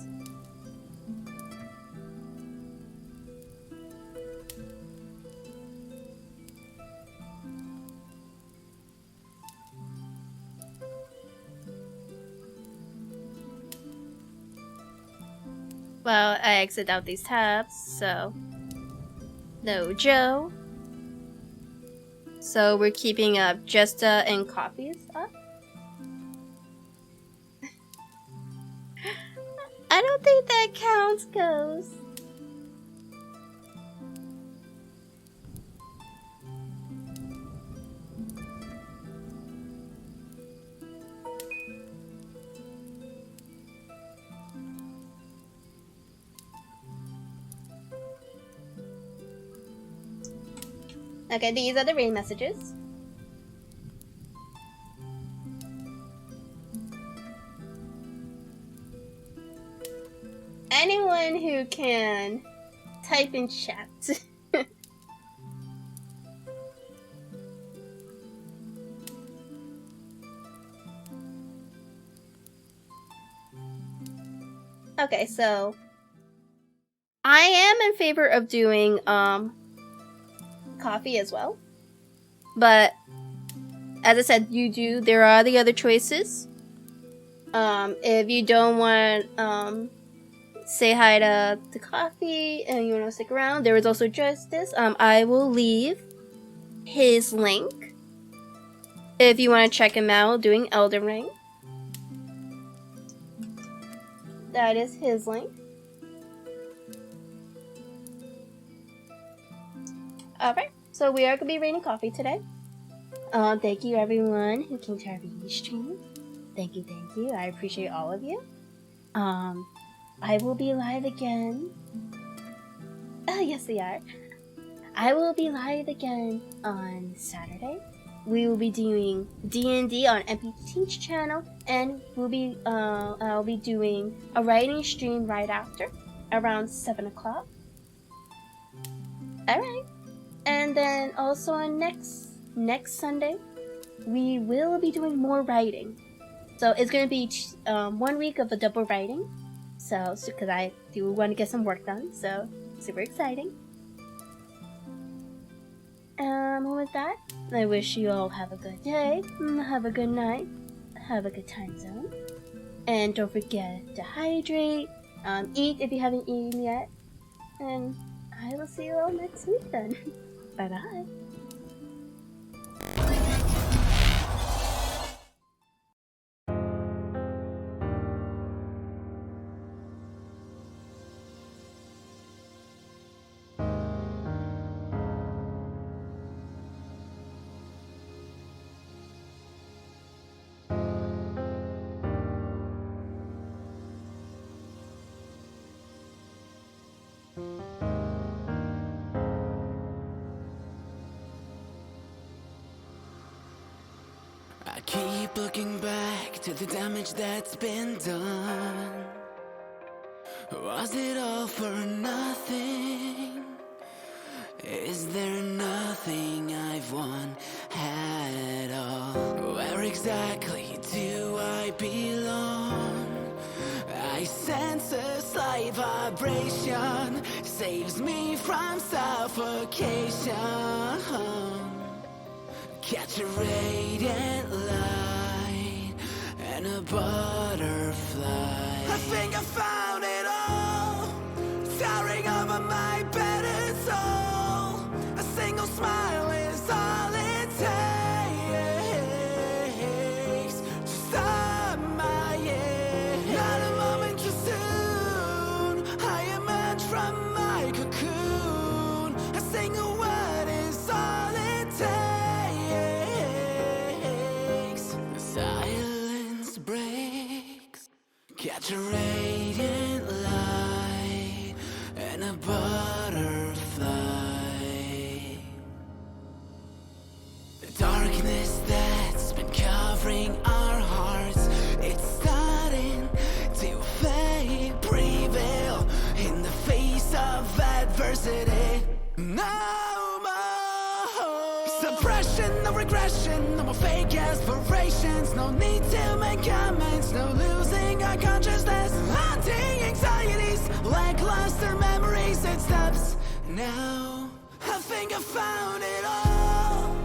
Well, I exit out these tabs, so no Joe. So we're keeping up Jesta and Coffees up. I don't think that counts, Ghost. Okay, these are the rain messages. Anyone who can type in chat. Okay, so I am in favor of doing coffee as well, but as I said, there are the other choices. If you don't want say hi to Coffee and you want to stick around, there is also Justice. I will leave his link if you want to check him out doing Elden Ring. That is his link. Alright, so we are going to be rating coffee today. Thank you everyone who came to our VOD stream. Thank you. I appreciate all of you. I will be live again. Yes, they are. I will be live again on Saturday. We will be doing D&D on MPT's channel, and I'll be doing a writing stream right after, around 7 o'clock. Alright. And then also on next Sunday, we will be doing more writing. So it's going to be 1 week of a double writing. So because I do want to get some work done, so super exciting. With that, I wish you all have a good day, have a good night, have a good time zone, and don't forget to hydrate, eat if you haven't eaten yet, and I will see you all next week then. Bye bye. keep looking back to the damage that's been done. Was it all for nothing? Is there nothing I've won at all? Where exactly do I belong? I sense a slight vibration, saves me from suffocation. Catch a radiant light and a butterfly. I think I found it all, towering over my battered soul. A single smile is all it takes to stop my years. Not a moment too soon, I emerge from my cocoon. A single word is all it takes. The silence breaks. Catch a radiant light and a butterfly. The darkness that's been covering our hearts, it's starting to fade, prevail in the face of adversity. No more suppression, no regression, no more fake aspirations. No need to make comments, no losing our consciousness. Haunting anxieties, lackluster memories, it stops now. I think I found it all,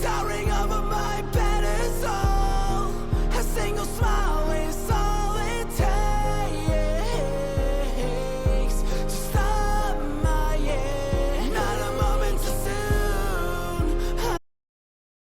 towering over my battered soul. A single smile